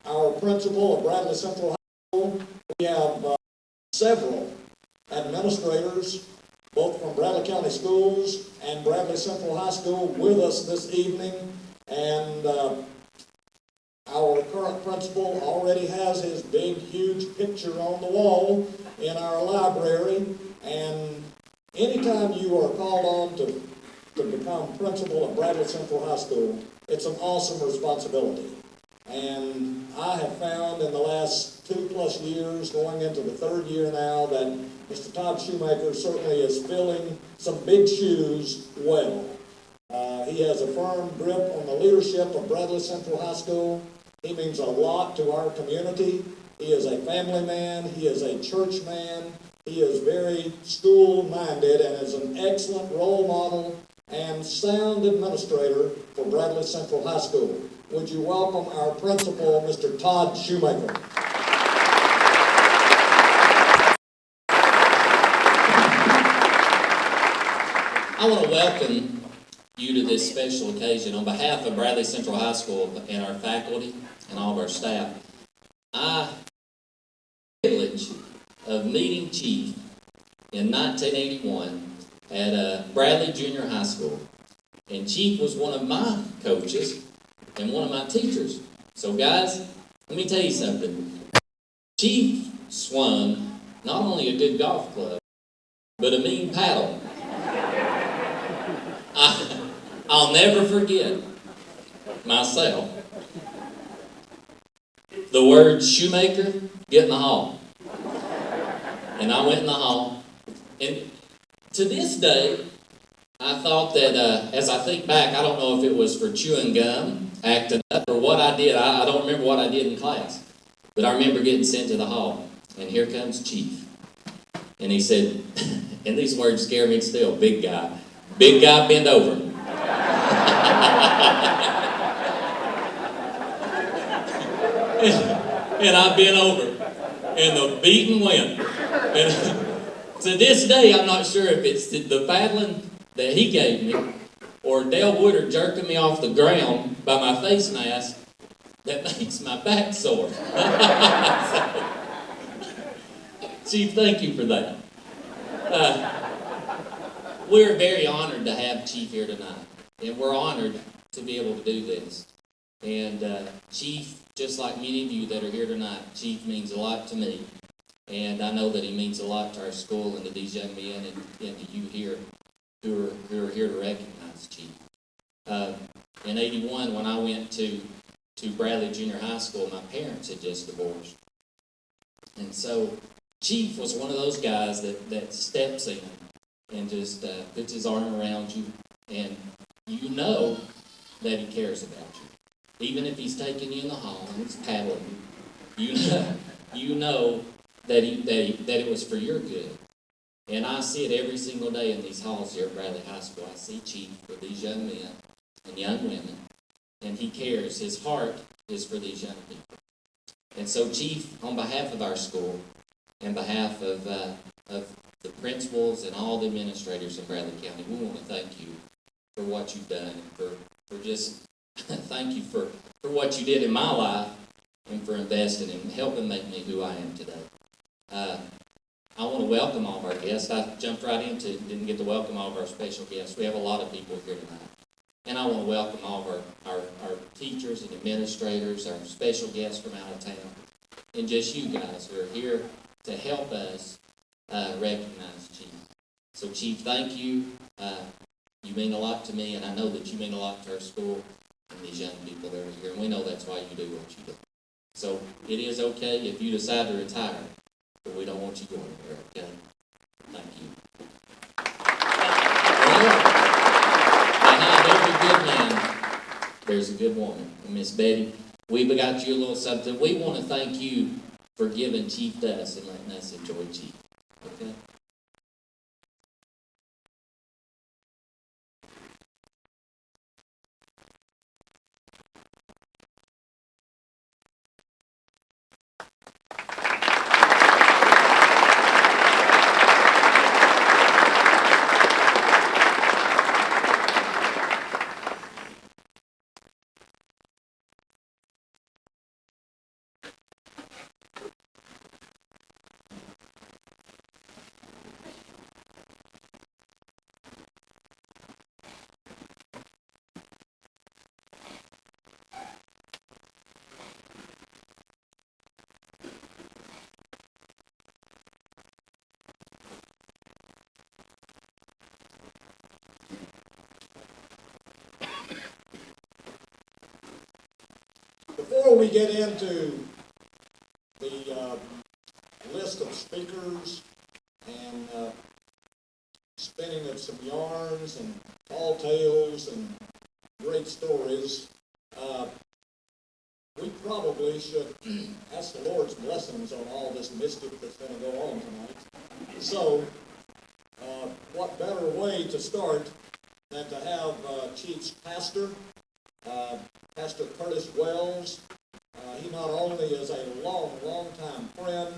our principal of Bradley Central High School. We have several administrators, both from Bradley County Schools and Bradley Central High School, with us this evening. And our current principal already has his big, huge picture on the wall in our library. And anytime you are called on to become principal of Bradley Central High School, it's an awesome responsibility. And I have found in the last 2+ years, going into the 3rd year now, that Mr. Todd Shoemaker certainly is filling some big shoes well. He has a firm grip on the leadership of Bradley Central High School. He means a lot to our community. He is a family man. He is a church man. He is very school-minded and is an excellent role model and sound administrator for Bradley Central High School. Would you welcome our principal, Mr. Todd Shoemaker? I want to welcome you to this special occasion. On behalf of Bradley Central High School and our faculty and all of our staff, I have the privilege of meeting Chief in 1981 at Bradley Junior High School. And Chief was one of my coaches and one of my teachers. So guys, let me tell you something. Chief swung not only a good golf club, but a mean paddle. I'll never forget myself the word Shoemaker, get in the hall. And I went in the hall. And to this day, I thought that, as I think back, I don't know if it was for chewing gum, acting up, or what I did. I don't remember what I did in class. But I remember getting sent to the hall. And here comes Chief. And he said, and these words scare me still, big guy. Big guy, bend over. And I bent over. And the beating went. And to this day, I'm not sure if it's the paddling that he gave me or Dale Woodard jerking me off the ground by my face mask that makes my back sore. So, Chief, thank you for that. We're very honored to have Chief here tonight, and we're honored to be able to do this. And Chief, just like many of you that are here tonight, Chief means a lot to me, and I know that he means a lot to our school and to these young men and to you here who are here to recognize Chief. In '81, when I went to Bradley Junior High School, my parents had just divorced, and so Chief was one of those guys that steps in and just puts his arm around you, and you know that he cares about you. Even if he's taking you in the hall and he's paddling you know that it was for your good. And I see it every single day in these halls here at Bradley High School. I see Chief for these young men and young women, and he cares. His heart is for these young people. And so, Chief, on behalf of our school, and behalf of the principals and all the administrators in Bradley County, we want to thank you for what you've done, and for just thank you for what you did in my life, and for investing and helping make me who I am today. I want to welcome all of our guests. I jumped right into it and didn't get to welcome all of our special guests. We have a lot of people here tonight. And I want to welcome all of our teachers and administrators, our special guests from out of town, and just you guys who are here to help us recognize Chief. So, Chief, thank you. You mean a lot to me, and I know that you mean a lot to our school and these young people that are here, and we know that's why you do what you do. So, it is okay if you decide to retire, but we don't want you going there, okay? Thank you. Behind every good man, there's a good woman. And Miss Betty, we've got you a little something. We want to thank you for giving Chief to us and letting us enjoy Chief. Okay? before we get into the list of speakers and spinning of some yarns and tall tales and great stories, we probably should ask the Lord's blessings on all this mischief that's going to go on tonight. So, what better way to start than to have Chief's pastor, Pastor Curtis Wells. He not only is a long time friend,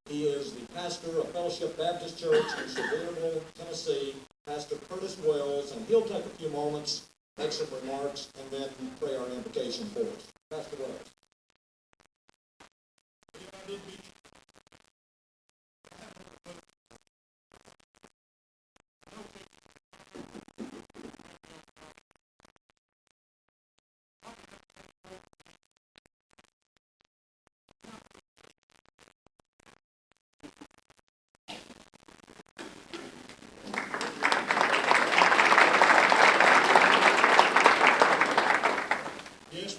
he is the pastor of Fellowship Baptist Church in Sevierville, Tennessee, Pastor Curtis Wells, and he'll take a few moments, make some remarks, and then pray our invocation for us. Pastor Wells.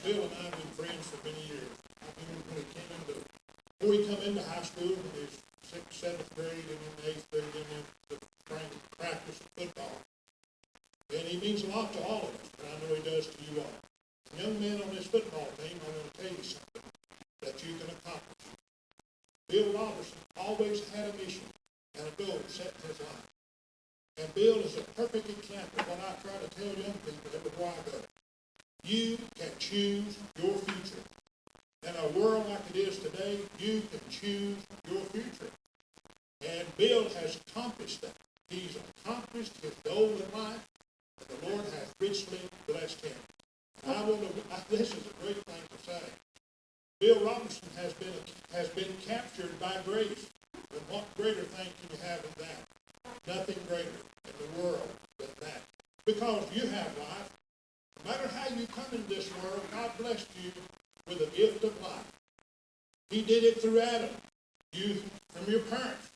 Bill and I have been friends for many years. I mean, before he come into high school, in his 6th, 7th grade, and in the 8th grade, and then the practice of football. And he means a lot to all of us, and I know he does to you all. Young men on this football team, I want to tell you something that you can accomplish. Bill Robertson always had a mission and a goal set in his life. And Bill is a perfect example of what I try to tell young people everywhere I go. You can choose your future. In a world like it is today, you can choose your future. And Bill has accomplished that. He's accomplished his goal in life, and the Lord has richly blessed him. And this is a great thing to say. Bill Robertson has been captured by grace. And what greater thing can you have than that? Nothing greater in the world than that. Because you have life. No matter how you come into this world, God blessed you with a gift of life. He did it through Adam. You, from your parents,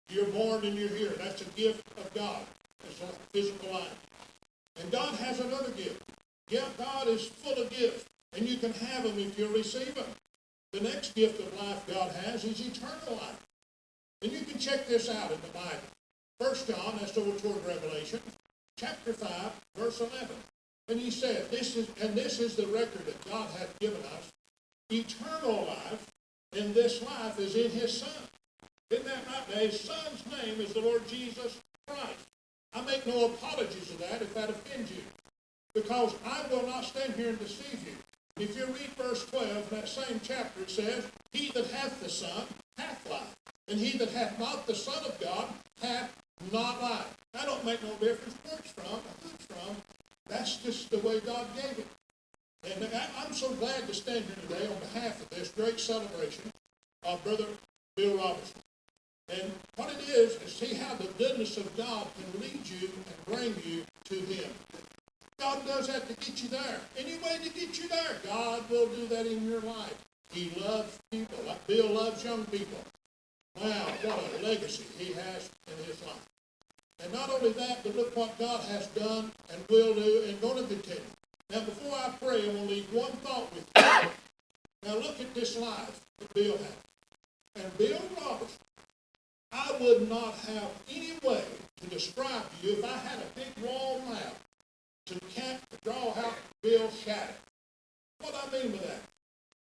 you're born and you're here. That's a gift of God. It's a physical life. And God has another gift. Yeah, God is full of gifts, and you can have them if you receive them. The next gift of life God has is eternal life. And you can check this out in the Bible. 1 John, that's over toward Revelation, chapter 5, verse 11. And he said, this is the record that God hath given us, eternal life, and this life is in his Son. Isn't that right? Now, his Son's name is the Lord Jesus Christ. I make no apologies of that if that offends you, because I will not stand here and deceive you. If you read verse 12, in that same chapter, it says, he that hath the Son hath life, and he that hath not the Son of God hath not life. That don't make no difference where it's from, or who it's from. That's just the way God gave it. And I'm so glad to stand here today on behalf of this great celebration of Brother Bill Robertson. And what it is see how the goodness of God can lead you and bring you to him. God does that to get you there. Any way to get you there, God will do that in your life. He loves people, like Bill loves young people. Wow, what a legacy he has in his life. And not only that, but look what God has done and will do and going to continue. Now, before I pray, I'm going to leave one thought with you. Now, look at this life that Bill had. And Bill Robertson, I would not have any way to describe to you if I had a big raw map to draw out Bill's shadow. What I mean by that?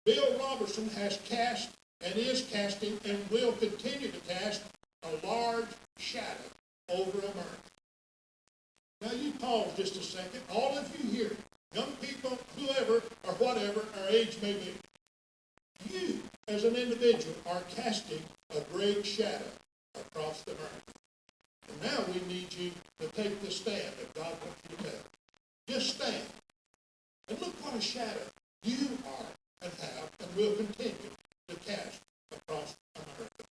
Bill Robertson has cast and is casting and will continue to cast a large shadow over America. Now you pause just a second. All of you here, young people, whoever or whatever our age may be, you as an individual are casting a great shadow across America. And now we need you to take the stand that God wants you to take. Just stand. And look what a shadow you are and have and will continue to cast across America.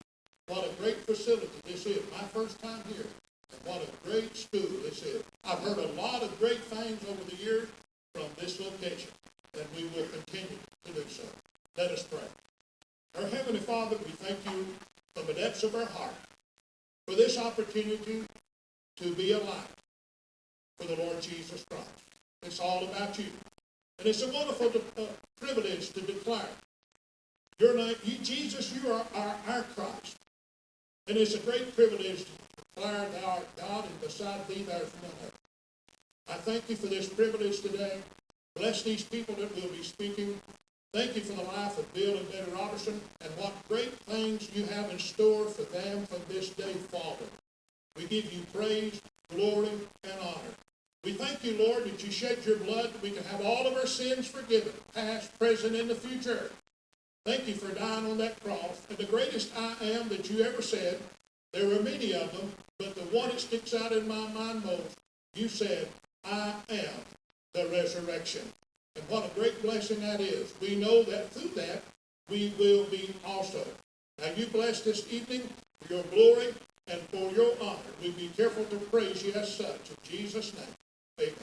What a great facility this is. My first time here. And what a great school this is. I've heard a lot of great things over the years from this location, and we will continue to do so. Let us pray. Our Heavenly Father, we thank you from the depths of our heart for this opportunity to be alive for the Lord Jesus Christ. It's all about you. And it's a wonderful privilege to declare your name. Jesus, you are our Christ. And it's a great privilege to declare thou art God, and beside thee there is none other. I thank you for this privilege today. Bless these people that will be speaking. Thank you for the life of Bill and Betty Robertson, and what great things you have in store for them from this day forward. We give you praise, glory, and honor. We thank you, Lord, that you shed your blood that we can have all of our sins forgiven, past, present, and the future. Thank you for dying on that cross. And the greatest I am that you ever said, there were many of them, but the one that sticks out in my mind most, you said, I am the resurrection. And what a great blessing that is. We know that through that, we will be also. Now you bless this evening for your glory and for your honor. We be careful to praise you as such. In Jesus' name, amen.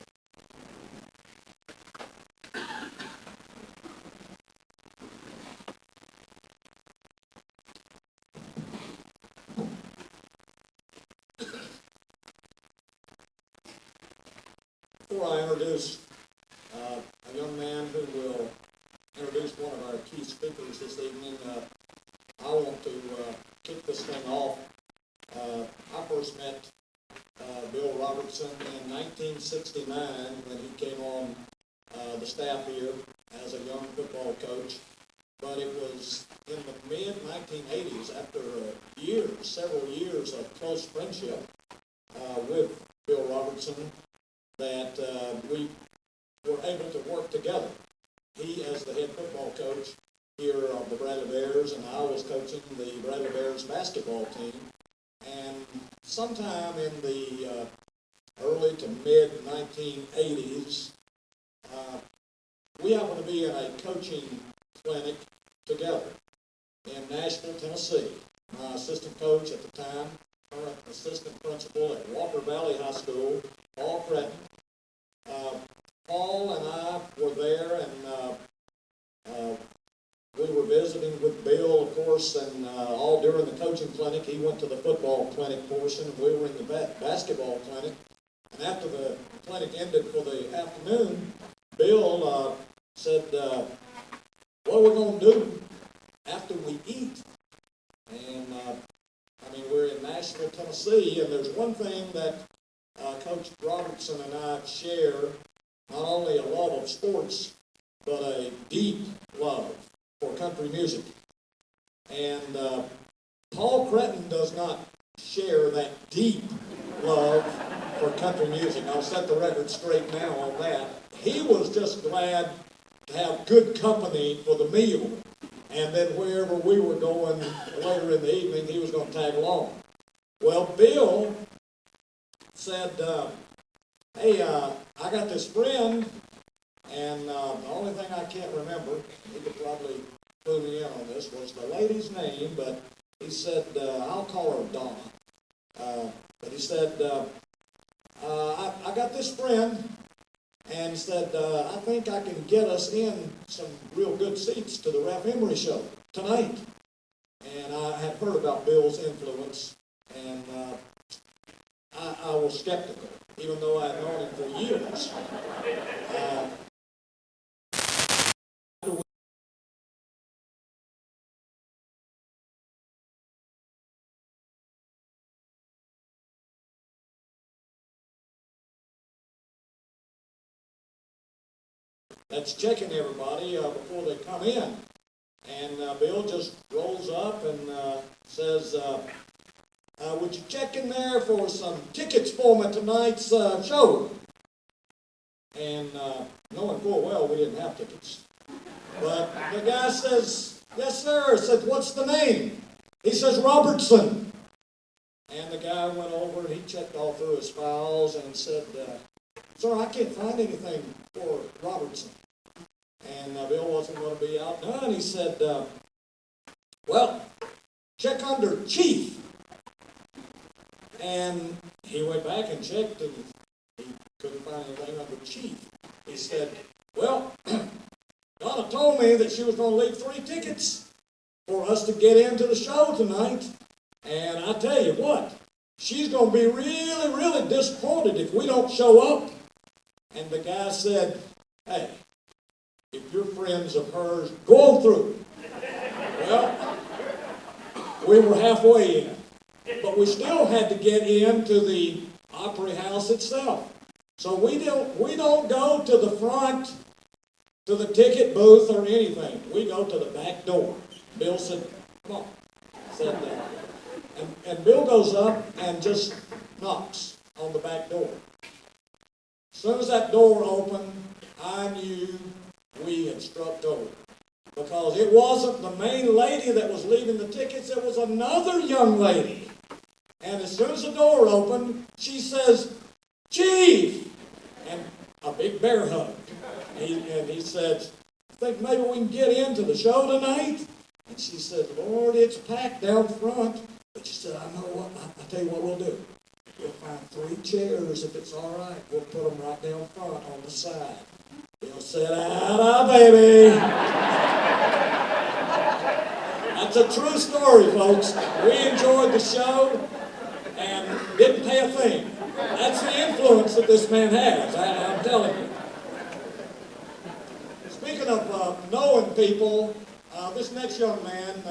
Before I introduce a young man who will introduce one of our key speakers this evening, I want to kick this thing off. I first met Bill Robertson in 1969 when he came on the staff here as a young football coach. But it was in the mid-1980s, after several years of close friendship with Bill Robertson, that we were able to work together. He as the head football coach here of the Bradley Bears, and I was coaching the Bradley Bears basketball team. And sometime in the early to mid-1980s, we happened to be in a coaching clinic together in Nashville, Tennessee. My assistant coach at the time, current assistant principal at Walker Valley High School, Paul Cretton. Paul and I were there, and we were visiting with Bill, of course, and all during the coaching clinic. He went to the football clinic portion, and we were in the basketball clinic. And after the clinic ended for the afternoon, Bill said, what are we going to do after we eat? And, we're in Nashville, Tennessee, and there's one thing that Coach Robertson and I share, not only a love of sports, but a deep love for country music. And Paul Cretton does not share that deep love for country music. I'll set the record straight now on that. He was just glad to have good company for the meal. And then wherever we were going later in the evening, he was going to tag along. Well, Bill said, hey, I got this friend, and the only thing I can't remember, he could probably clue me in on this, was the lady's name, but he said, I'll call her Donna. But he said, I got this friend, and said, I think I can get us in some real good seats to the Ralph Emery show tonight. And I had heard about Bill's influence, and I was skeptical, even though I had known him for years. That's checking everybody before they come in. And Bill just rolls up and says, would you check in there for some tickets for me tonight's show? And knowing full well we didn't have tickets. But the guy says, yes, sir. I said, what's the name? He says, Robertson. And the guy went over and he checked all through his files and said, sir, I can't find anything for Robertson. And Bill wasn't going to be outdone. He said, well, check under Chief. And he went back and checked, and he couldn't find anything under Chief. He said, well, Donna told me that she was going to leave 3 tickets for us to get into the show tonight. And I tell you what, she's going to be really, really disappointed if we don't show up. And the guy said, hey, if you're friends of hers, go on through. Well, we were halfway in, but we still had to get into the Opry House itself. So we don't go to the front, to the ticket booth or anything. We go to the back door. Bill said, come on, sat there. And Bill goes up and just knocks on the back door. As soon as that door opened, I knew we had struck gold. Because it wasn't the main lady that was leaving the tickets, it was another young lady. And as soon as the door opened, she says, Chief! And a big bear hug. And he said, I think maybe we can get into the show tonight? And she said, Lord, it's packed down front. But she said, I know what, I'll tell you what we'll do. We'll find 3 chairs if it's all right. We'll put them right down front on the side. Bill said, "Ah, baby." That's a true story, folks. We enjoyed the show and didn't pay a thing. That's the influence that this man has, I'm telling you. Speaking of knowing people, this next young man,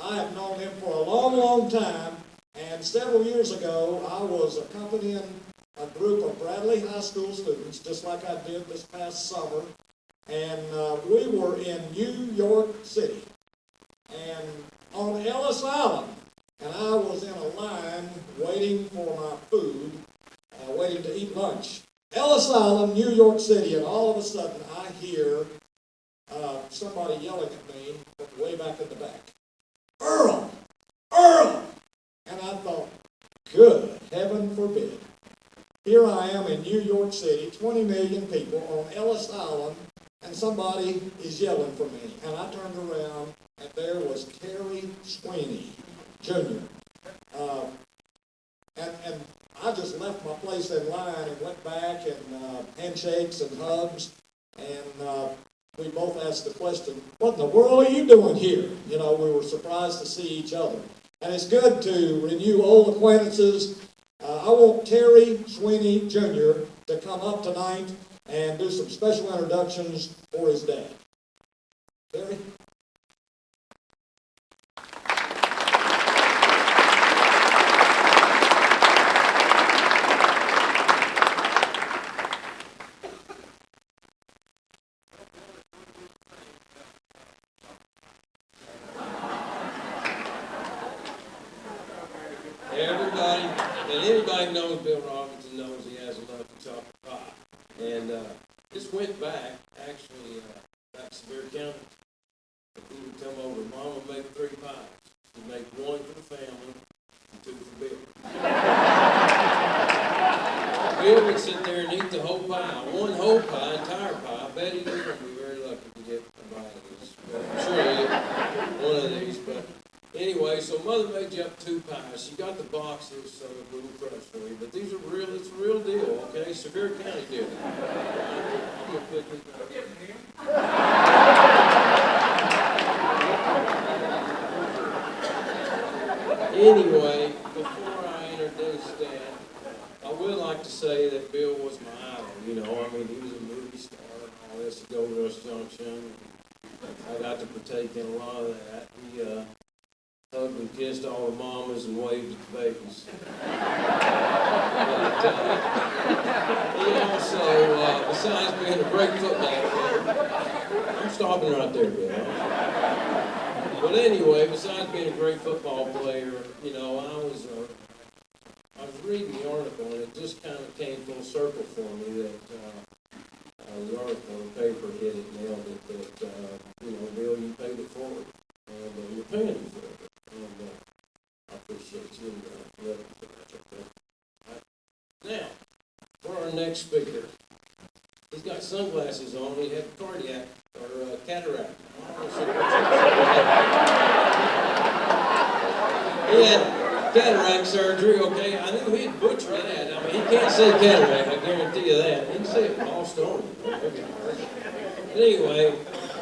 I have known him for a long, long time, and several years ago, I was accompanying a group of Bradley High School students, just like I did this past summer, and we were in New York City, and on Ellis Island, and I was in a line waiting for my food, waiting to eat lunch. Ellis Island, New York City, and all of a sudden I hear somebody yelling at me from way back in the back, Earl! Earl! And I thought, good heaven forbid. Here I am in New York City, 20 million people on Ellis Island, and somebody is yelling for me. And I turned around, and there was Terry Sweeney, Jr. And I just left my place in line and went back, and handshakes and hugs, and we both asked the question, what in the world are you doing here? You know, we were surprised to see each other. And it's good to renew old acquaintances. I want Terry Sweeney Jr. to come up tonight and do some special introductions for his dad. Terry? Anybody knows Bill Robertson knows he has a love for chocolate pie. And just went back, actually, back to Sevier County. He would come over, Mom would make 3 pies. She'd make 1 for the family and 2 for Bill. Bill would sit there and eat the whole pie, 1 whole pie, entire pie. I bet he was going to be very lucky to get a bite of this. But I'm sure he'll get one of these. But anyway, so Mother made you up 2 pies. She got the boxes, so a little crush for you. But these are real, it's a real deal, okay? Sevier County deal. I'm gonna put these Anyway, before I introduce that, I would like to say that Bill was my idol. You know, I mean, he was a movie star and all this at Gold Rush Junction. I got to partake in a lot of that. He hugged and kissed all the mamas and waved at the babies. He also, besides being a great football player, I'm stopping right there, Bill. But anyway, besides being a great football player, you know, I was reading the article, and it just kind of came full circle for me that the article in the paper hit it, nailed it, that, you know, Bill, you paid it forward, and you're paying it forward. And I appreciate you and love you for that. Right. Now, for our next speaker, he's got sunglasses on. He had cardiac or cataract. He had cataract surgery. Okay, I knew he'd butcher that. I mean, he can't say cataract. I guarantee you that. He can say it lost on him. But anyway,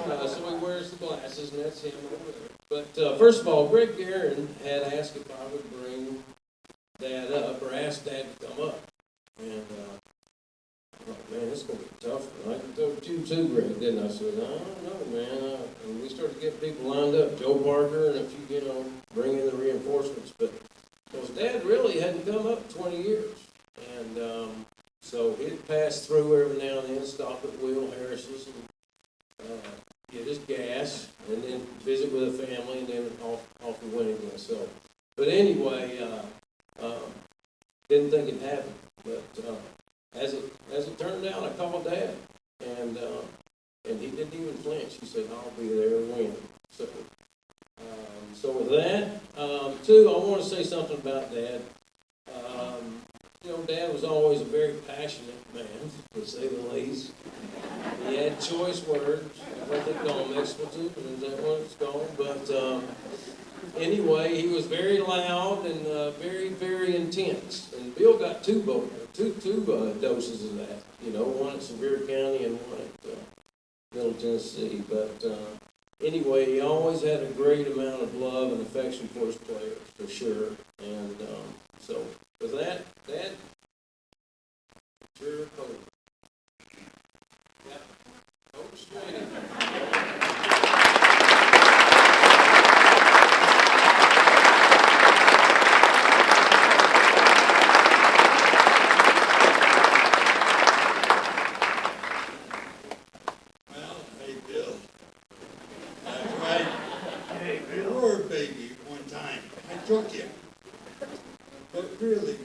so he wears the glasses, and that's him over there. But first of all, Greg Guerin had asked if I would bring Dad up, or asked Dad to come up. And I thought, man, it's gonna be tough. And I told you too, Greg, didn't I? I said, I don't know, man. And we started getting people lined up, Joe Parker and a few, bring in the reinforcements. But because Dad really hadn't come up in 20 years. And so he'd pass through every now and then, stop at Will Harris's and get his gas, and then visit with the family, and then off we went again. So, but anyway, didn't think it'd happen. But as it turned out, I called Dad, and he didn't even flinch. He said, "I'll be there when." So with that, too, I want to say something about Dad. Dad was always a very passionate man, to say the least. He had choice words, what they call them, expletives, is that what it's called? But anyway, he was very loud and very, very intense. And Bill got two doses of that, one at Sevier County and one at Middle Tennessee. But anyway, he always had a great amount of love and affection for his players, for sure. And so with that, Dad, sure, Coach. Yeah, Coach Sweeney. Took you. But really,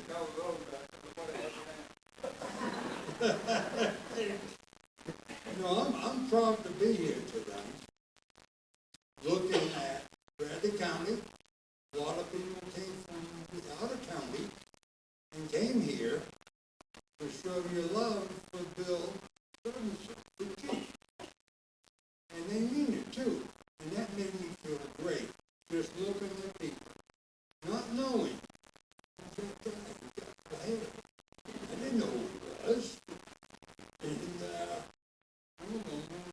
I'm proud to be here today, looking at Bradley County. A lot of people came from out of county and came here to show your love for Bill Robertson, the chief. And they mean it too. And that made me feel great, just looking at people. Not knowing. I didn't know who he was. And I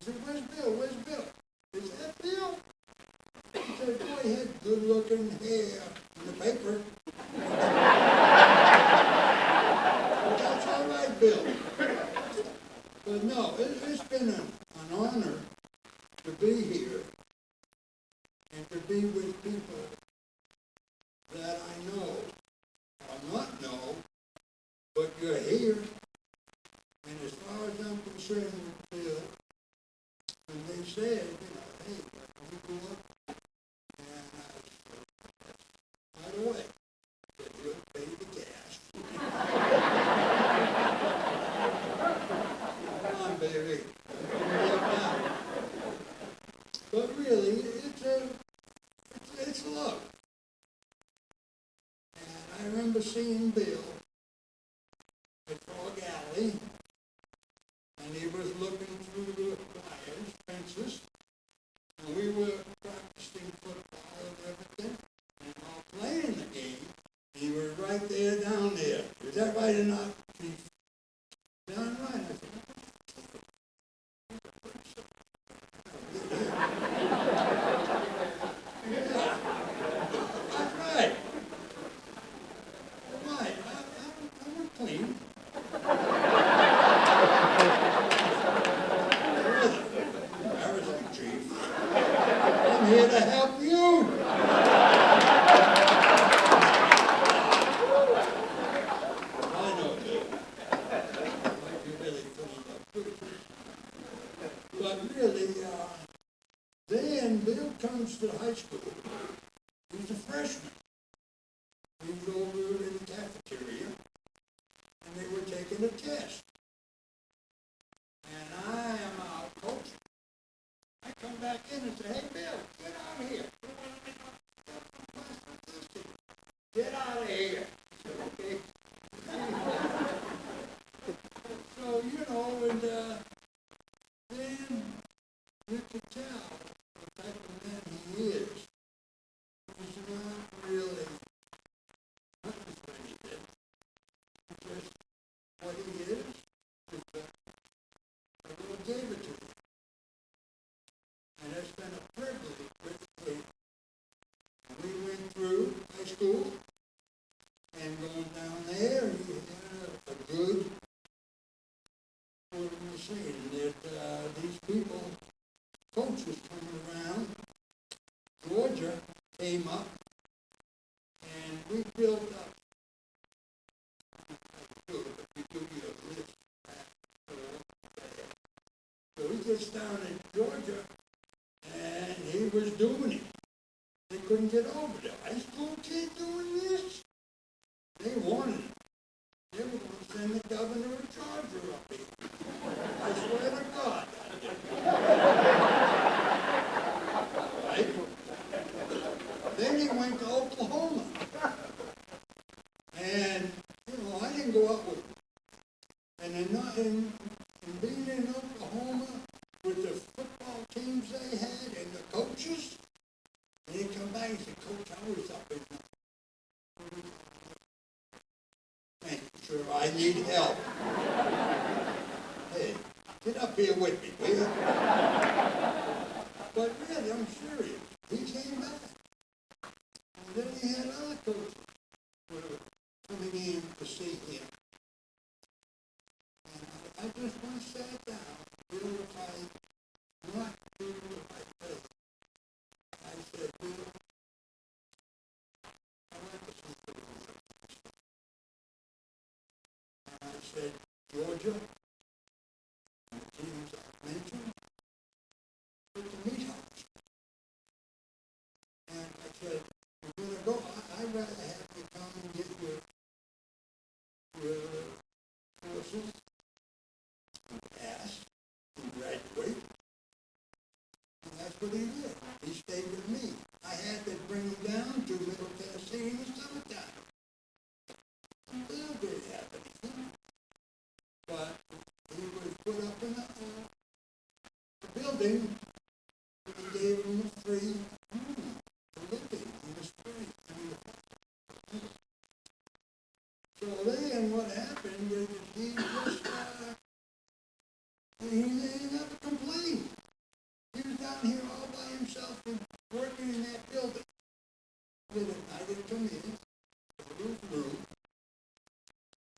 said, "Where's Bill? Where's Bill?" Is that Bill? He said, "Boy, he had good-looking hair in the paper." But that's all right, Bill. But no, it's been an honor to be here and to be with people that I know, or not know, but you're here. And as far as I'm concerned with Bill, when they said, hey, can we go up? And I said, by the way, that you'll pay the gas. Come on, baby. But really, it's love. I remember seeing Bill at Frog Alley, and he was looking through the wires, fences, and we were practicing football and everything, and while playing the game, he was right there down there. Is that right or not, Chief? Down right. I said, clean. Embarrassing, Chief. I'm here to help you. I know, Bill. Like you really cleaned up good. But really, then Bill comes to high school. He's a freshman. He was over in the cafeteria, and they were taking a test. And I am out coaching. I come back in and say, "Hey, Bill, get out of here. Get out of here." I said, "Okay." So, and then you could tell the type of man he is. He's not really anything. Just what he is I really gave it to him. And it's been a privilege with him. We went through high school, came up, and we built up. We give you a list. So he gets down in Georgia, and he was doing it. They couldn't get over there. High school kid doing this? They wanted it. They were going to send the governor a charger up here. I swear to God. Right? Then he went to Oklahoma. And, I didn't go out with him. And in being in Oklahoma with the football teams they had and the coaches, and he come back and said, Coach, I was up in Thank you, sir. I need help. Hey, get up here with me, will you? But really, I'm serious. He came back. And then he had other coaches who were coming in to see him. And I just want to sat down, do what I want to do what I do. I said, Bill, I want to see the world. And I said, Georgia, and the teams I mentioned, put the meat house. And I said, we're going to go. I'd rather have you come and get your courses, and pass, and graduate. And that's what he did. He stayed with me. I had to bring him down to Middle Tennessee in the summertime. Bill didn't have anything. But he was put up in a building, and he gave him a free room to live in the street. So then what happened is he just, he never complained. He was down here all by himself and working in that building. Then at night he'd come in, a little room.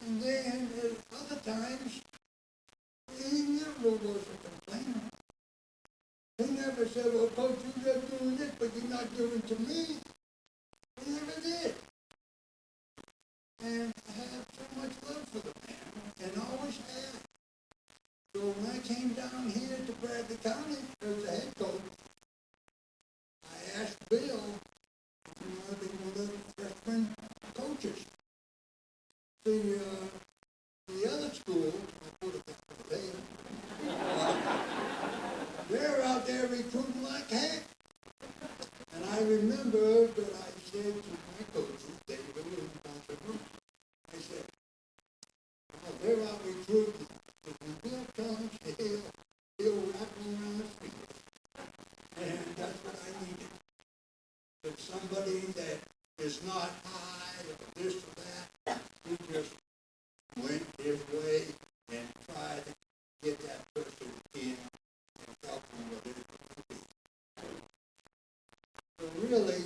And then at other times, he never was a complainer. He never said, well, Coach, you're just doing this, but you're not doing to me. He never did. And I have so much love for the man, and always have. So when I came down here to Bradley County as the head coach, I asked Bill if he wanted to be one of the freshman coaches. The other school, I put it that way, they're out there recruiting like heck. And I remember that I said to my coaches, David and Dr. Bruce, I said, oh, they're out recruiting. If when Bill comes, he'll wrap me around the field. And that's what I needed. But somebody that is not high or this or that, who just went his way and tried to get that person in and help them with it. So really,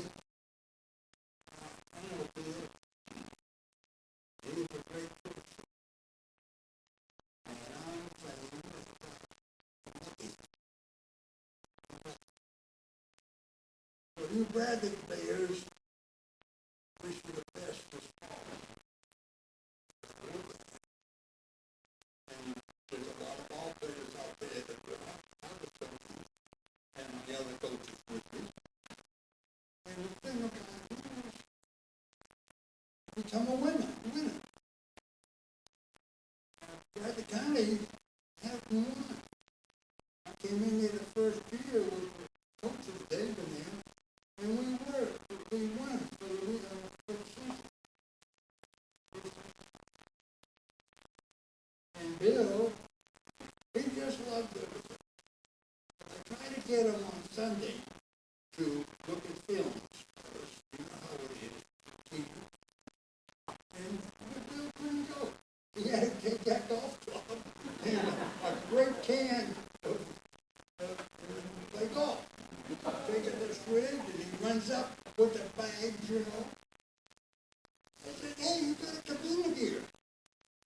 I don't know, Bill, he was a great person. And I'm saying, so you Bradley players, wish you the best this fall. And there's a lot of ball players out there that were out of coaching, and the other coaches with me. And the thing about it is, become a winner. Bradley County hadn't won. I came in there the first year with the coaches, Dave and them, and we won for the season. And Bill, he just loved everything. I try to get him on Sunday to look at films first, you know how it is, TV. And Bill couldn't go. He had to take that golf club and a great can of play golf. Take it to the fridge and he runs up with the bags, you know. I said, hey, you got to come in here.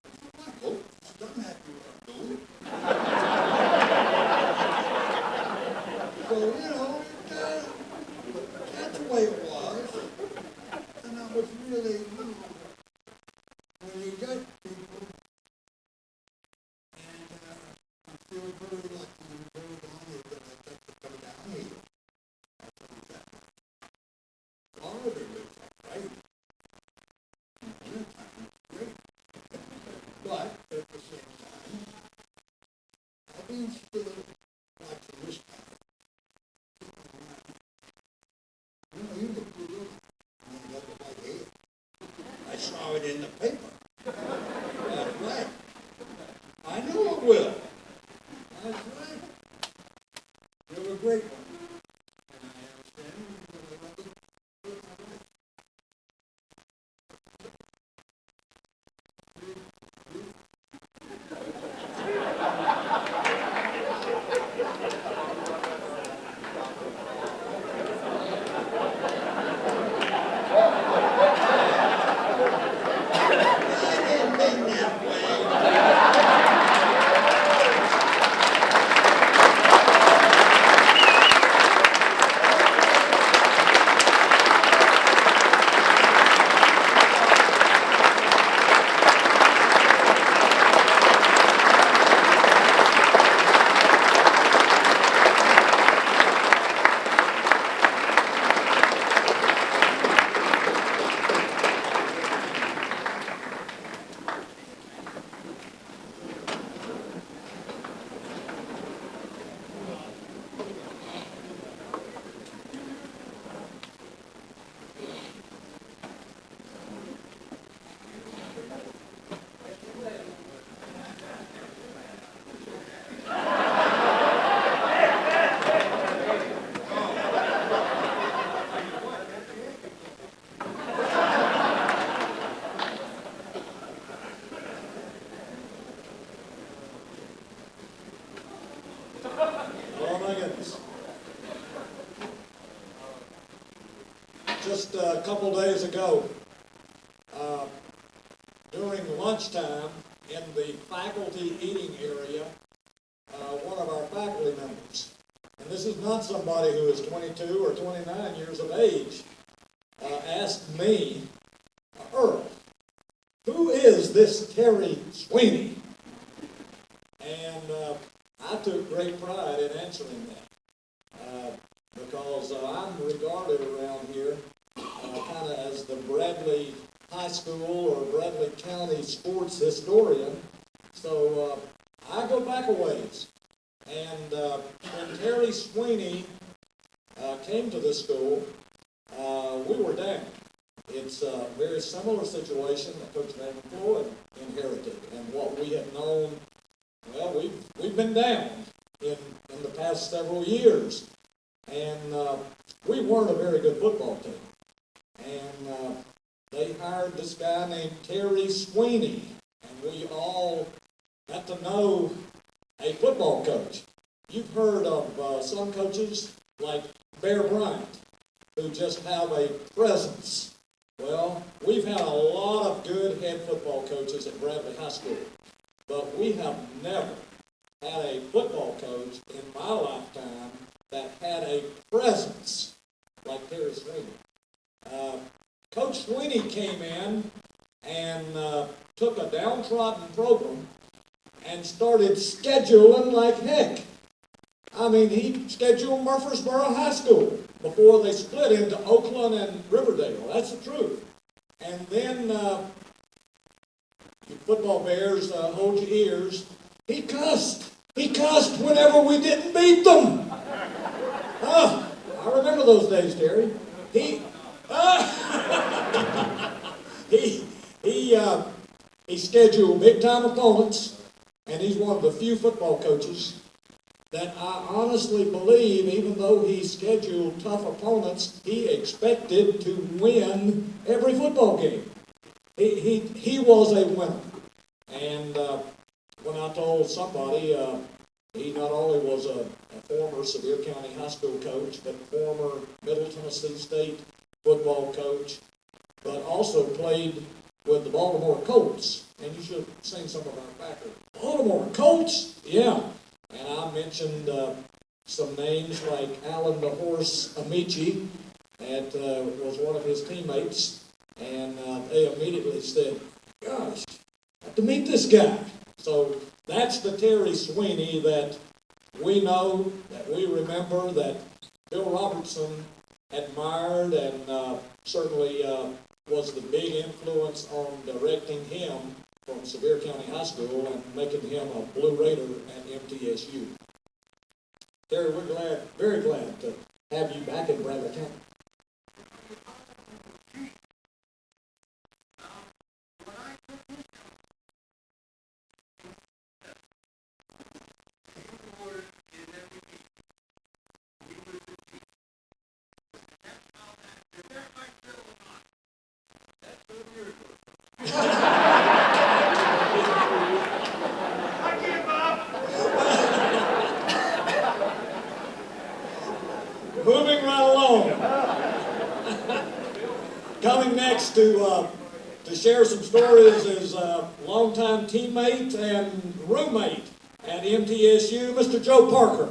I said, my coach, I'm happy with what I'm doing. So, that's the way it was. nobody lives up right. Great. But at the same time, I've been still watching this guy. You know, you look good. You got the white hair. I saw it in the paper. That's right. I know it will. That's right. You're a great one. And I understand you're going to let it do it my life. I didn't mean that way. Oh, my goodness. Just a couple days ago, during lunchtime in the faculty eating area, one of our faculty members, and this is not somebody who is 22 or 29 years of age, asked me, Earl, who is this Terry Sweeney? And I took great pride in answering that because I'm regarded around here kind of as the Bradley High School or Bradley County sports historian. So I go back a ways. And when Terry Sweeney came to this school, we were down. It's a very similar situation that Coach Nathan Floyd inherited, and what we have known. Well, we've been down in the past several years, and we weren't a very good football team. And they hired this guy named Terry Sweeney, and we all got to know a football coach. You've heard of some coaches like Bear Bryant, who just have a presence. Well, we've had a lot of good head football coaches at Bradley High School. But we have never had a football coach in my lifetime that had a presence like Terry Sweeney. Coach Sweeney came in and took a downtrodden program and started scheduling like heck. I mean, he scheduled Murfreesboro High School before they split into Oakland and Riverdale. That's the truth. And then you football bears, hold your ears. He cussed. He cussed whenever we didn't beat them. I remember those days, Terry. He scheduled big-time opponents, and he's one of the few football coaches that I honestly believe, even though he scheduled tough opponents, he expected to win every football game. He was a winner. And when I told somebody, he not only was a former Sevier County High School coach, but former Middle Tennessee State football coach, but also played with the Baltimore Colts. And you should have seen some of our faculty. Baltimore Colts? Yeah. And I mentioned some names like Alan the Horse Amici, that was one of his teammates. And they immediately said, gosh, I have to meet this guy. So that's the Terry Sweeney that we know, that we remember, that Bill Robertson admired and certainly was the big influence on directing him from Sevier County High School and making him a Blue Raider at MTSU. Terry, we're very glad to have you back in Bradley County. Moving right along. Coming next to share some stories is longtime teammate and roommate at MTSU, Mr. Joe Parker.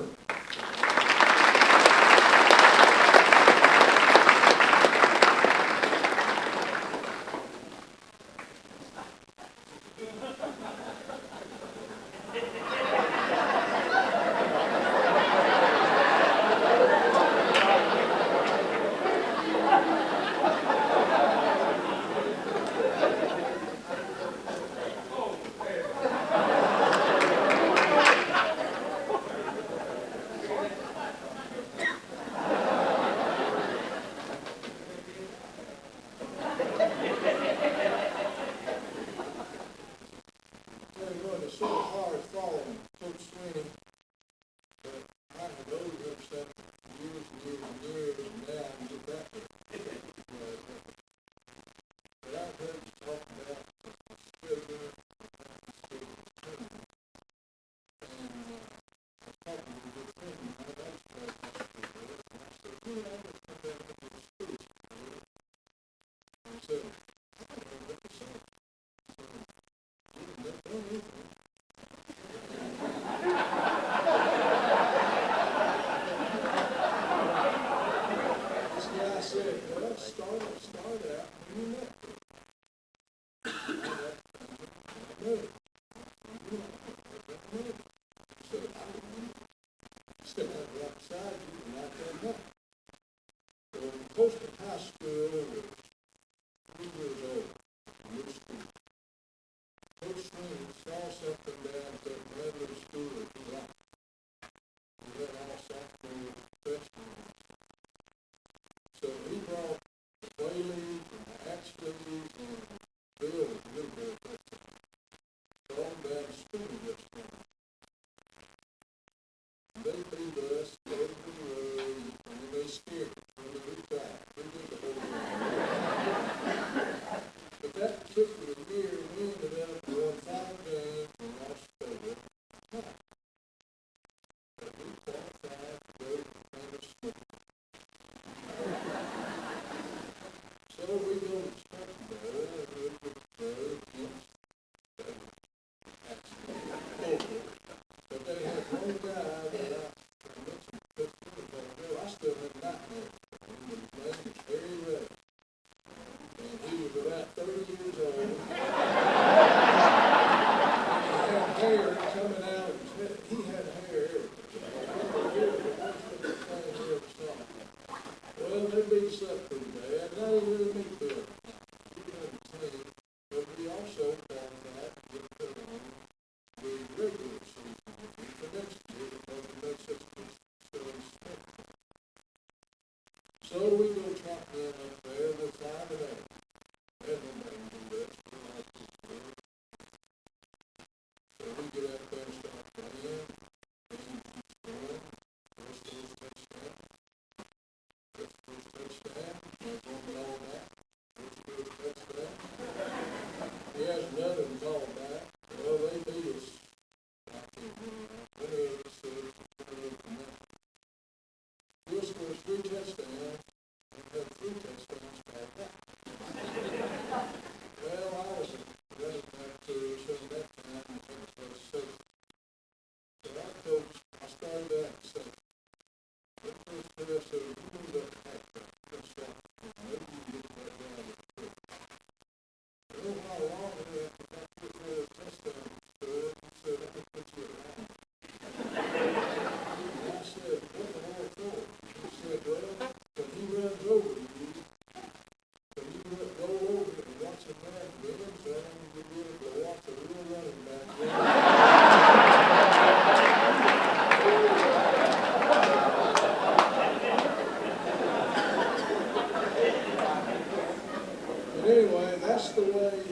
anyway, that's the way,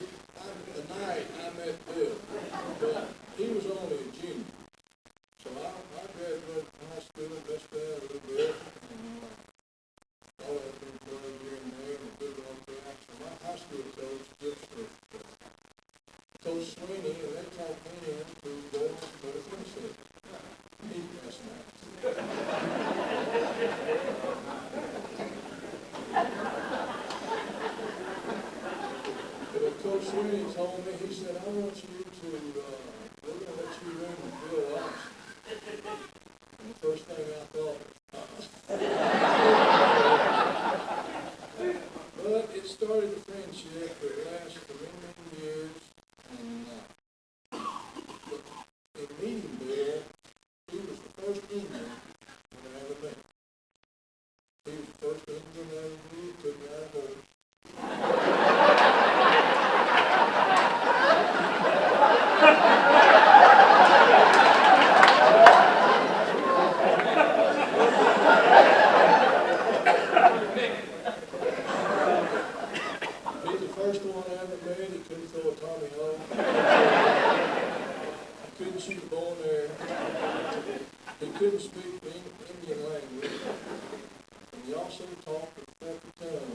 the night I met Bill. But he was only a junior. So I graduated from high school, messed around a little bit, and all that been playing here and there, and good on track. So my high school coach, just Coach Sweeney, and they talked me into going to the Tennessee. He messed up. But Coach Sweeney told me, he said, I want you to, we're going to let you run with Bill Austin. And the first thing I thought was, but it started a friendship that lasted for many, many years. And in meeting Bill, he was the first Indian that I ever met. He was the first Indian I ever knew, took me out of home. He's the first one I ever met. He couldn't throw a Tommy home. He couldn't shoot a bow and arrow. He couldn't speak the Indian language. And he also talked with a forked tongue.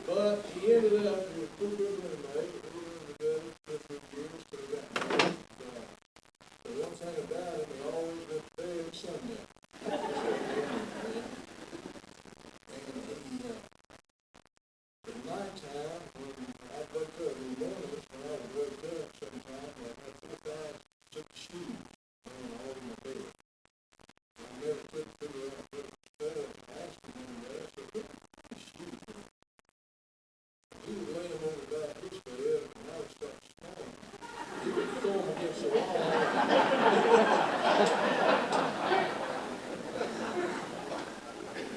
But he ended up with two good roommates. We were together for 50 years till he got married. The one thing about him, he always went to bed at sundown. At nighttime, when I'd wake up in the mornings, when I would wake up sometimes, I'd have 4 or 5 sets of shoes laying all in my bed. I never could figure out what to say. I asked him one day, I said, what are these shoes for? He would lay them on the back of his bed, and I would start snoring. He would throw them against the wall.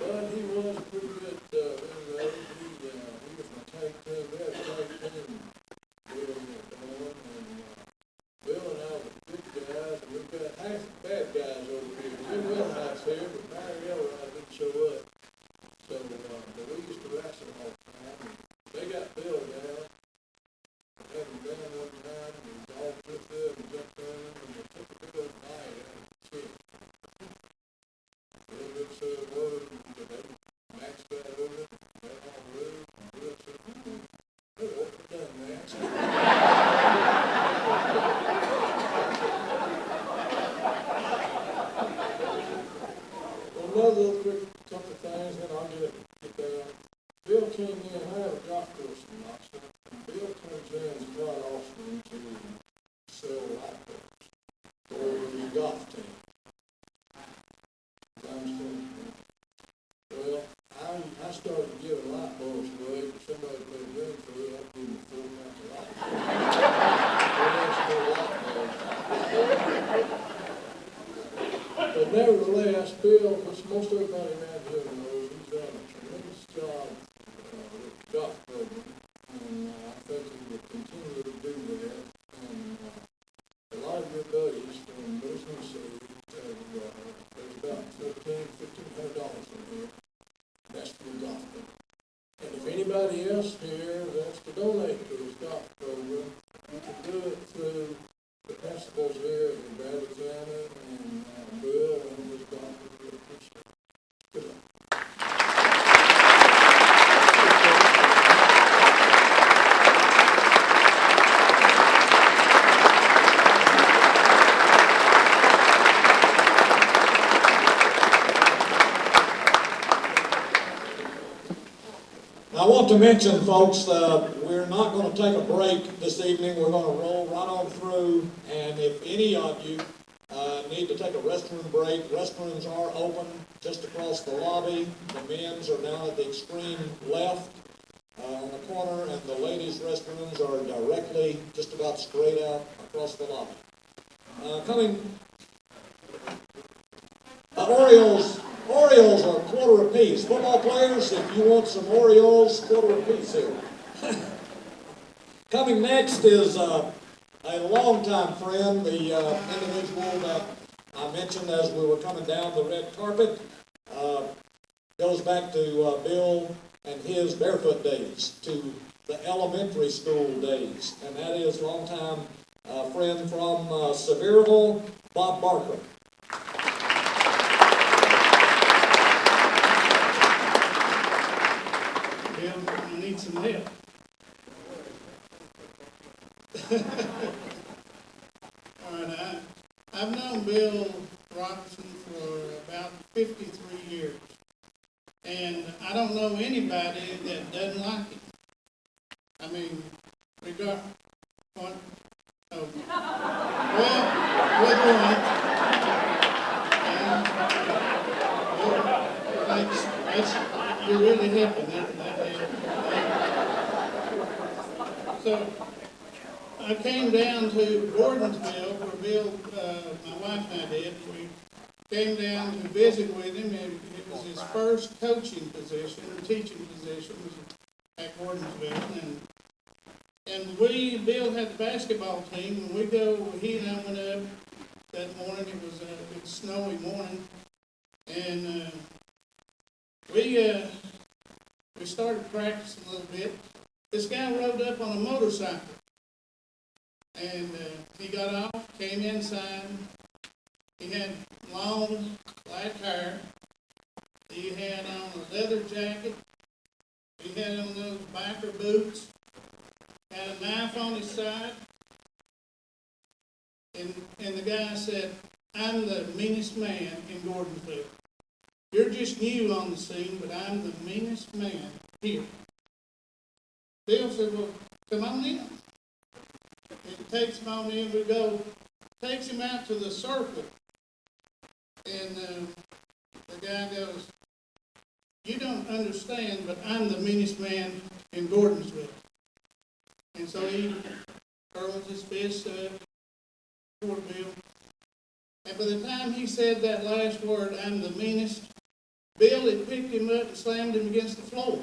But he was a pretty good roommate. He was my tag team. We had a tag team. Bill and Bill and I were good guys, and we've got half the bad guys over here. Jim Wilhite's here, but Mariella didn't show up. So, but we used to wrestle all the time. And they got Bill down. They had him down one time, and he all took up and jumped on him, and they took a big old bite out of his chest. Bill didn't say a word, but they maxed that over, got on the roof, and Bill said, hey, what have you done, Max? Another quick couple of things, then I'll get there. Bill came in, I had a golf course in Knoxville, and Bill comes in and quite often to sell light bulbs for the golf team. Well, I started to give light bulbs away, but somebody put a ring for it, I'd give them 4 months of light bulbs. But nevertheless, Bill, which most everybody around here knows, he's done a tremendous job with the golf program, and I think he will continue to do that. And a lot of your buddies from Middle Tennessee, there's about $1,500 in here. That's for the golf program. And if anybody else here wants to donate to his golf program, you can do it through the principals here at the Bradley family and Bill and his golf program. Good luck. I want to mention, folks, we're not going to take a break this evening. We're going to roll right on through, and if any of you need to take a restroom break, restrooms are open just across the lobby. The men's are down at the extreme left on the corner, and the ladies' restrooms are directly just about straight out across the lobby. Orioles are $0.25 apiece. Football players, if you want some Orioles, $0.25 apiece here. Coming next is a longtime friend, the individual that I mentioned as we were coming down the red carpet. goes back to Bill and his barefoot days, to the elementary school days, and that is longtime friend from Sevierville, Bob Barker. Bill, I need some help. All right, I've known Bill Robertson for about 53 years, and I don't know anybody that doesn't like him. I mean, what? Oh. Well, with one. You're really helping that. So, I came down to Gordonsville where Bill, my wife and I did. We came down to visit with him, and it was his first coaching position, teaching position was at Gordonsville. And Bill had the basketball team, and he and I went up that morning. It was a big snowy morning, and we started practicing a little bit. This guy rode up on a motorcycle, and he got off, came inside. He had long black hair. He had on a leather jacket. He had on those biker boots. Had a knife on his side. And the guy said, "I'm the meanest man in Gordonsville. You're just new on the scene, but I'm the meanest man here." Bill said, "Well, come on in." It takes him on in, takes him out to the circle. And the guy goes, "You don't understand, but I'm the meanest man in Gordonsville." And so he curls his fist up toward Bill. And by the time he said that last word, "I'm the meanest," Bill had picked him up and slammed him against the floor.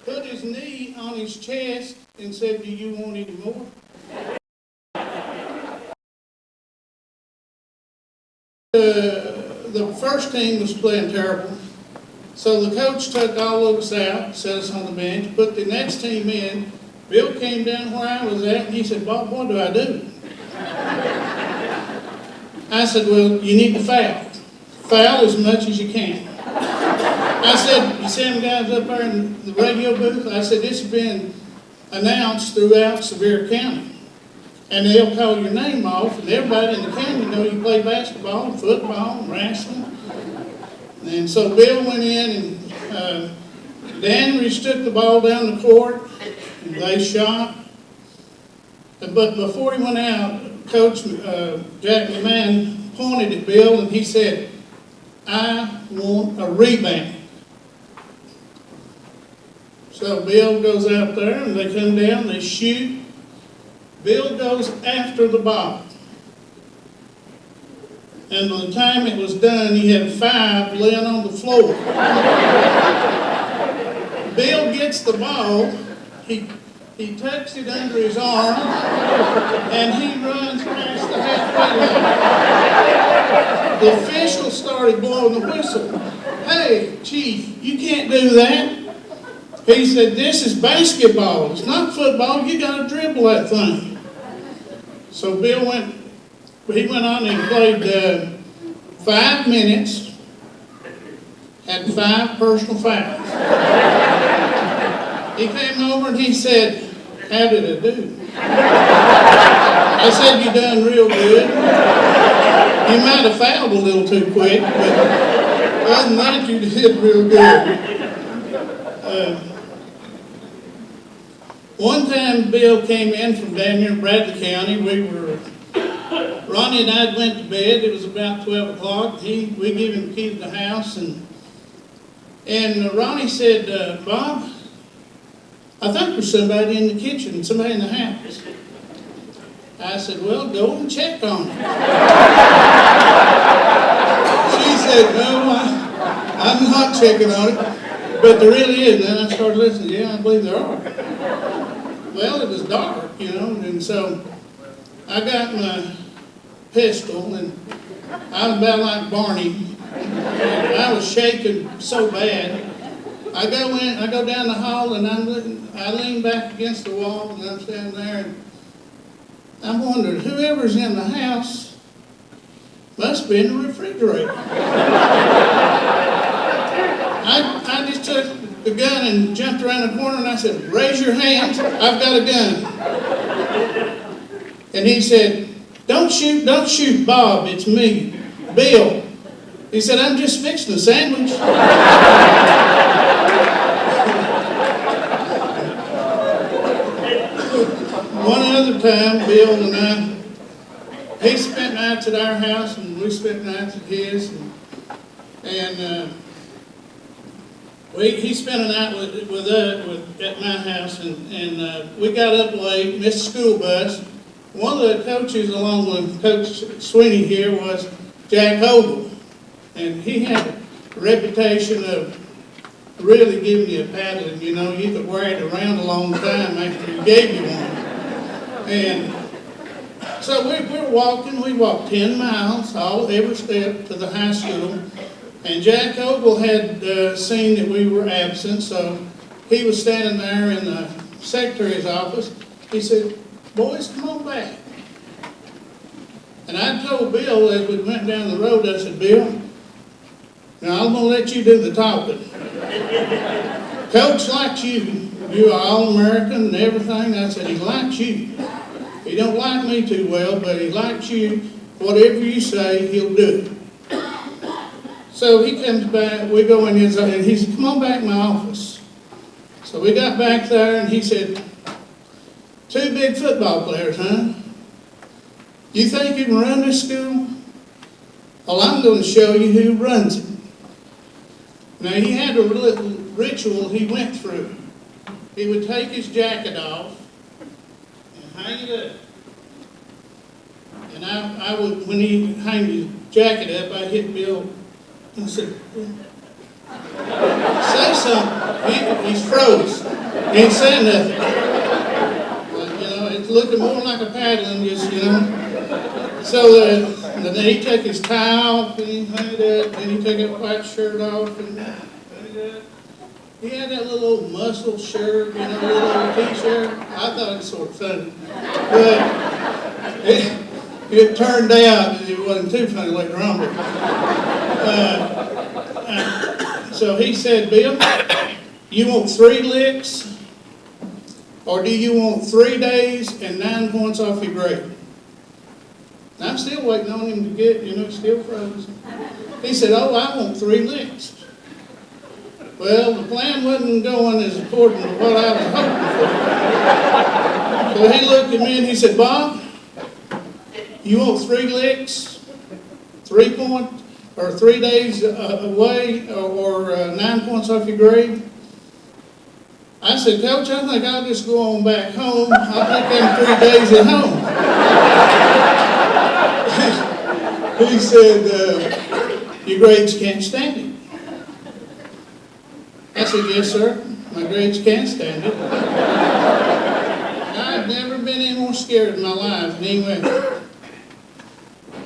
Put his knee on his chest and said, "Do you want any more?" The first team was playing terrible. So the coach took all of us out, set us on the bench, put the next team in. Bill came down where I was at, and he said, "Bob, what do I do?" I said, "Well, you need to foul. Foul as much as you can." I said, "You see them guys up there in the radio booth?" I said, "This has been announced throughout Sevier County. And they'll call your name off, and everybody in the county know you play basketball, and football, and wrestling." And so Bill went in, and Danridge took the ball down the court, and they shot. But before he went out, Coach Jack McMahon pointed at Bill, and he said, "I want a rebound." So Bill goes out there, and they come down, they shoot. Bill goes after the ball. And by the time it was done, he had 5 laying on the floor. Bill gets the ball, he tucks it under his arm, and he runs past the halfway line. The official started blowing the whistle. "Hey, Chief, you can't do that." He said, "This is basketball. It's not football. You got to dribble that thing." So Bill went on and played 5 minutes, had 5 personal fouls. He came over and he said, "How did I do?" I said, "You done real good. You might have fouled a little too quick, but other than that, you did real good." One time Bill came in from down here in Bradley County. Ronnie and I went to bed. It was about 12 o'clock. We gave him the key to the house, and Ronnie said, "Bob, I think there's somebody in the kitchen, somebody in the house." I said, "Well, go and check on it." She said, "No, I'm not checking on it, but there really is." And then I started listening. "Yeah, I believe there are." Well, it was dark, and so I got my pistol, and I was about like Barney, And I was shaking so bad. I go down the hall, and I lean back against the wall, and I'm standing there, and I'm wondering, whoever's in the house must be in the refrigerator. I just took the gun and jumped around the corner, and I said, raise your hands, I've got a gun. And he said, don't shoot Bob, it's me, Bill. He said, I'm just fixing a sandwich. One other time, Bill and I, he spent nights at our house, and we spent nights at his, and he spent a night at my house, and we got up late, missed the school bus. One of the coaches, along with Coach Sweeney here, was Jack Ogle, and he had a reputation of really giving you a paddling. You know, you could wear it around a long time after he gave you one. And so we walked 10 miles, every step to the high school. And Jack Ogle had seen that we were absent, so he was standing there in the secretary's office. He said, boys, come on back. And I told Bill as we went down the road, I said, Bill, now I'm going to let you do the talking. Coach likes you. You're All-American and everything. I said, he likes you. He don't like me too well, but he likes you. Whatever you say, he'll do. So he comes back, we go in his, and he said, come on back in my office. So we got back there, and he said, 2 big football players, huh? You think you can run this school? Well, I'm going to show you who runs it. Now, he had a little ritual he went through. He would take his jacket off and hang it up. And I would, when he hung his jacket up, I'd hit Bill and said, say something. He's froze. He ain't saying nothing. But, you know, it's looking more like a paddling, just, you know. So then he took his tie off and he hung it up, and he took his white shirt off and hung it up. He had that little old muscle shirt, you know, little old t-shirt. I thought it was sort of funny. But it turned out it wasn't too funny later on. So he said, Bill, you want 3 licks, or do you want 3 days and 9 points off your grade? And I'm still waiting on him to get, you know, still frozen. He said, oh, I want 3 licks. Well, the plan wasn't going as according to what I was hoping for. So he looked at me and he said, Bob, you want 3 licks, 3 points, or 3 days away, or 9 points off your grade? I said, Coach, I think I'll just go on back home. I'll take them 3 days at home. He said, your grades can't stand it. I said, yes, sir, my grades can stand it. I've never been any more scared in my life. And he went,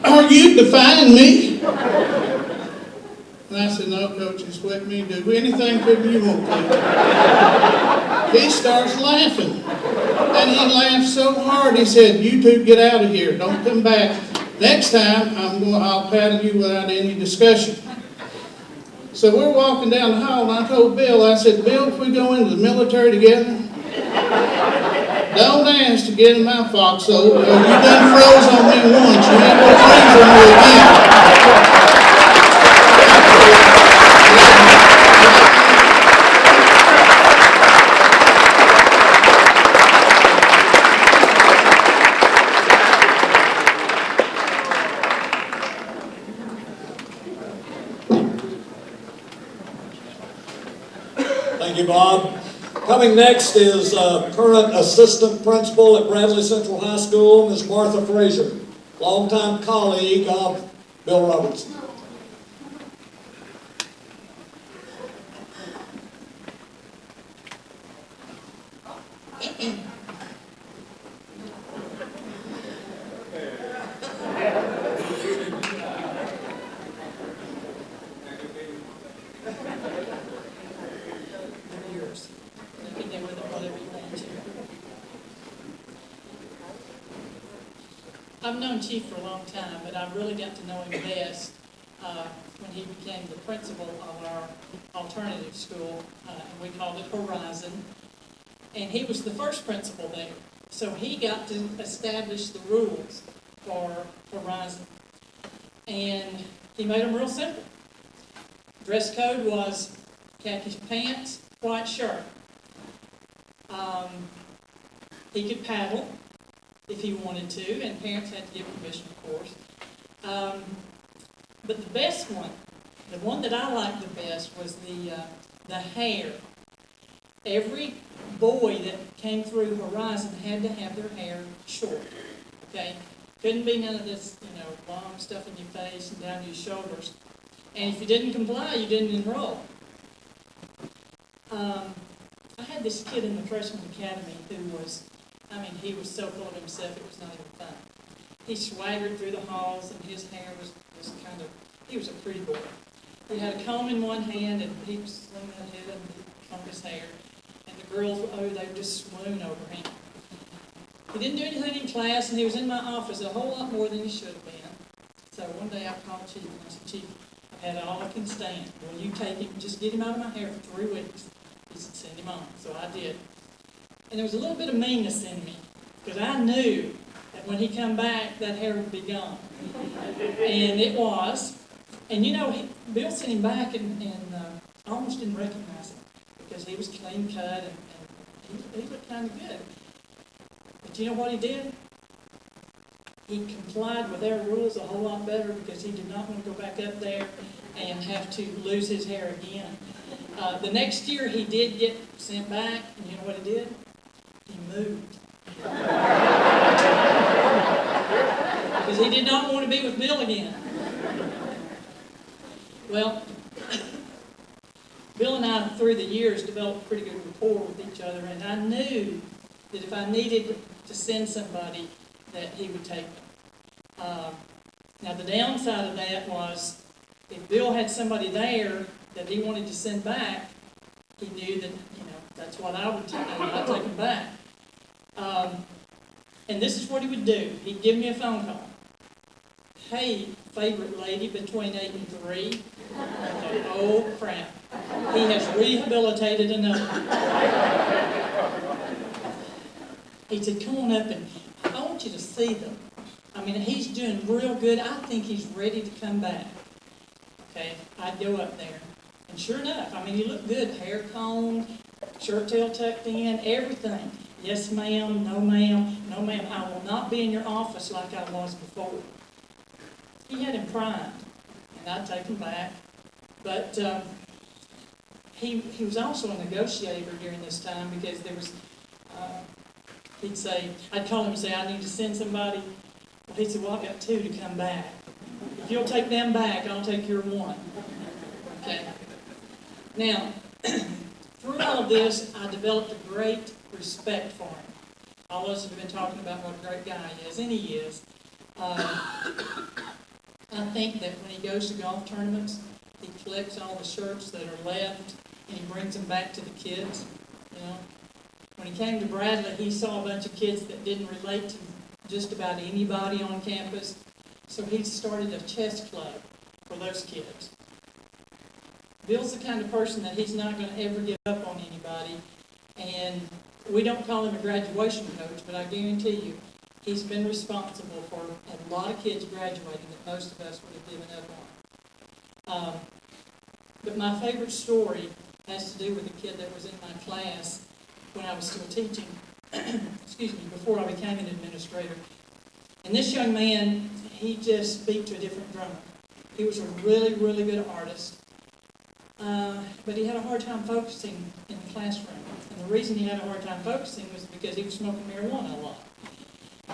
are you defying me? And I said, no, Coach, just let me do anything to me you want to. He starts laughing. And he laughed so hard, he said, you two get out of here, don't come back. Next time, I'll paddle you without any discussion. So we're walking down the hall, and I told Bill, I said, Bill, if we go into the military together, don't ask to get in my foxhole. You done froze on me once, you ain't gonna freeze on me again. Thank you, Bob. Coming next is current assistant principal at Bradley Central High School, Ms. Martha Frazier, longtime colleague of Bill Robertson. I've known Chief for a long time, but I really got to know him best when he became the principal of our alternative school, and we called it Horizon. And he was the first principal there. So he got to establish the rules for Horizon. And he made them real simple. Dress code was khaki pants, white shirt. He could paddle if he wanted to, and parents had to give permission, of course. But the best one, the one that I liked the best, was the hair. Every boy that came through Horizon had to have their hair short, okay? Couldn't be none of this, long stuff in your face and down your shoulders. And if you didn't comply, you didn't enroll. I had this kid in the freshman academy who was, he was so full of himself, it was not even fun. He swaggered through the halls, and his hair was he was a pretty boy. He had a comb in one hand, and he was slinging that head and he combed his hair. And the girls, they would just swoon over him. He didn't do anything in class, and he was in my office a whole lot more than he should have been. So one day I called Chief, and I said, Chief, I've had all I can stand. Will you take him, just get him out of my hair for 3 weeks? He said, send him on. So I did. And there was a little bit of meanness in me, because I knew that when he come back, that hair would be gone. And it was. And Bill sent him back, and I almost didn't recognize him, because he was clean cut, and he looked kind of good. But you know what he did? He complied with their rules a whole lot better, because he did not want to go back up there and have to lose his hair again. The next year he did get sent back, and you know what he did? He moved. Because he did not want to be with Bill again. Well, Bill and I, through the years, developed a pretty good rapport with each other, and I knew that if I needed to send somebody, that he would take them. Now, the downside of that was, if Bill had somebody there that he wanted to send back, he knew that, that's what I would take, and I'd take him back. And this is what he would do. He'd give me a phone call. Hey, favorite lady between 8 and 3. Oh, crap. He has rehabilitated another. He said, come on up, and I want you to see them. He's doing real good. I think he's ready to come back. Okay, I'd go up there. And sure enough, he looked good. Hair combed, shirt tail tucked in, everything. Yes, ma'am, no, ma'am, no, ma'am. I will not be in your office like I was before. He had him primed, and I'd take him back. But he was also a negotiator during this time, because there was, I'd call him and say, I need to send somebody. Well, he'd say, well, I've got 2 to come back. If you'll take them back, I'll take your 1. Okay. Now, through all of this, I developed a great respect for him. All of us have been talking about what a great guy he is, and he is. I think that when he goes to golf tournaments, he collects all the shirts that are left, and he brings them back to the kids. When he came to Bradley, he saw a bunch of kids that didn't relate to just about anybody on campus, so he started a chess club for those kids. Bill's the kind of person that he's not going to ever give up on anybody, and we don't call him a graduation coach, but I guarantee you, he's been responsible for a lot of kids graduating that most of us would have given up on. But my favorite story has to do with a kid that was in my class when I was still teaching, before I became an administrator. And this young man, he just beat to a different drummer. He was a really, really good artist, but he had a hard time focusing in the classroom. And the reason he had a hard time focusing was because he was smoking marijuana a lot.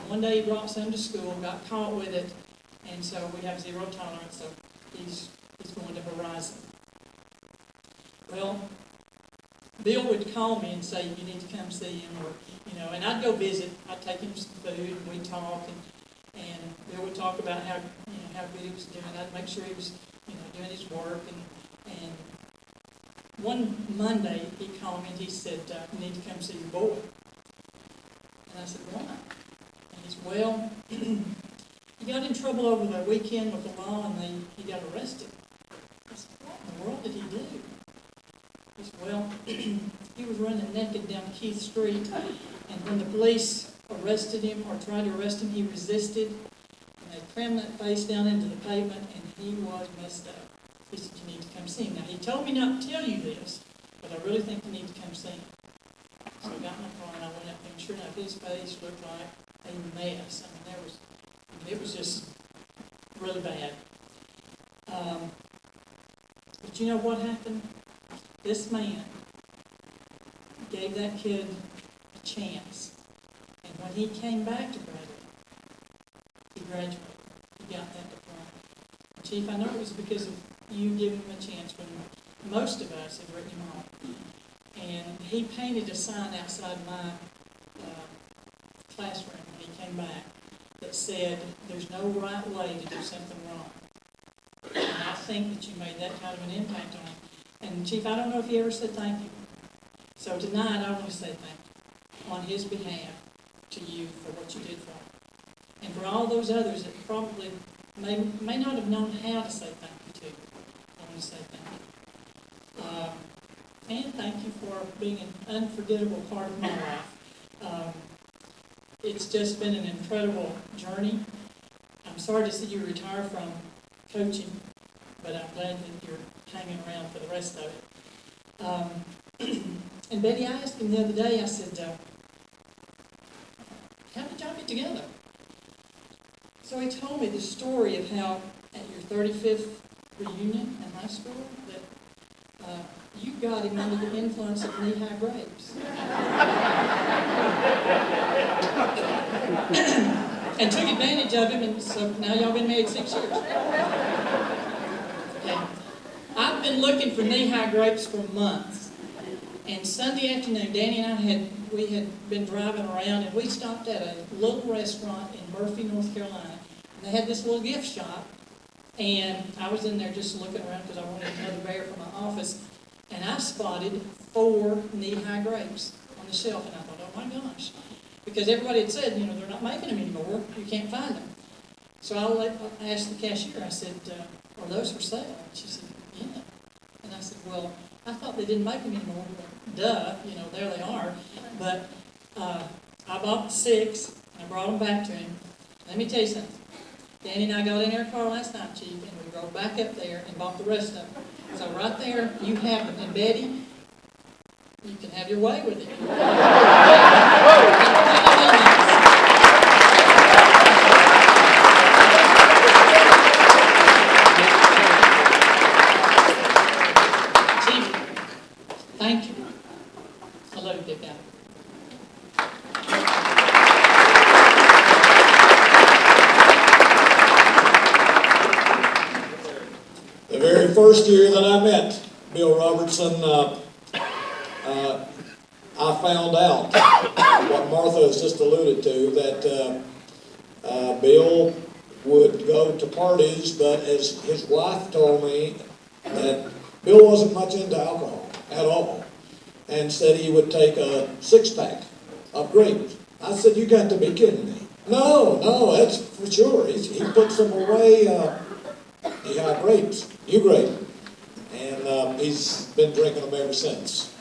One day he brought some to school, got caught with it, and so we have 0 tolerance, so he's going to Horizon. Well, Bill would call me and say, you need to come see him, or, and I'd go visit. I'd take him some food, and we'd talk, and Bill would talk about how good he was doing. I'd make sure he was, doing his work, and one Monday he called me and he said, you need to come see your boy. And I said, why? And he said, well, he got in trouble over the weekend with the law and he got arrested. I said, what in the world did he do? He said, well, he was running naked down Keith Street, and when the police arrested him or tried to arrest him, he resisted, and they crammed that face down into the pavement, and he was messed up. He said, you need to come see him. Now, he told me not to tell you this, but I really think you need to come see him. So I got in my car and I went up there, and sure enough, his face looked like a mess. I mean, it was just really bad. But you know what happened? This man gave that kid a chance. And when he came back to Bradley, he graduated. He got that diploma. Chief, I know it was because of you giving him a chance when most of us had written him off. And he painted a sign outside my classroom when he came back that said, there's no right way to do something wrong. And I think that you made that kind of an impact on him. And Chief, I don't know if he ever said thank you. So tonight, I want to say thank you on his behalf to you for what you did for him. And for all those others that probably may not have known how to say thank you to, I want to say thank you. And thank you for being an unforgettable part of my life. It's just been an incredible journey. I'm sorry to see you retire from coaching, but I'm glad that you're hanging around for the rest of it. And Betty, I asked him the other day, I said, how did y'all get together? So he told me the story of how at your 35th reunion in high school that you got him under the influence of knee-high grapes. And took advantage of him, and so now y'all been married 6 years. Okay. I've been looking for knee-high grapes for months. And Sunday afternoon, Danny and I had been driving around, and we stopped at a little restaurant in Murphy, North Carolina. And they had this little gift shop, and I was in there just looking around because I wanted another bear for my office. And I spotted 4 knee-high grapes on the shelf, and I thought, oh my gosh. Because everybody had said, they're not making them anymore, you can't find them. So I asked the cashier, I said, are those for sale? And she said, yeah. And I said, well, I thought they didn't make them anymore. But duh, there they are. But I bought 6, and I brought them back to him. Let me tell you something. Danny and I got in our car last night, Chief, and we drove back up there and bought the rest of them. So right there, you have them. And Betty, you can have your way with it. Chief, thank you. I love you, big guy. The very first year that I met Bill Robertson, I found out what Martha has just alluded to, that Bill would go to parties, but as his wife told me, that Bill wasn't much into alcohol at all, and said he would take a 6-pack of grapes. I said, you got to be kidding me. No, that's for sure. He puts them away. He had grapes, new grape, and he's been drinking them ever since.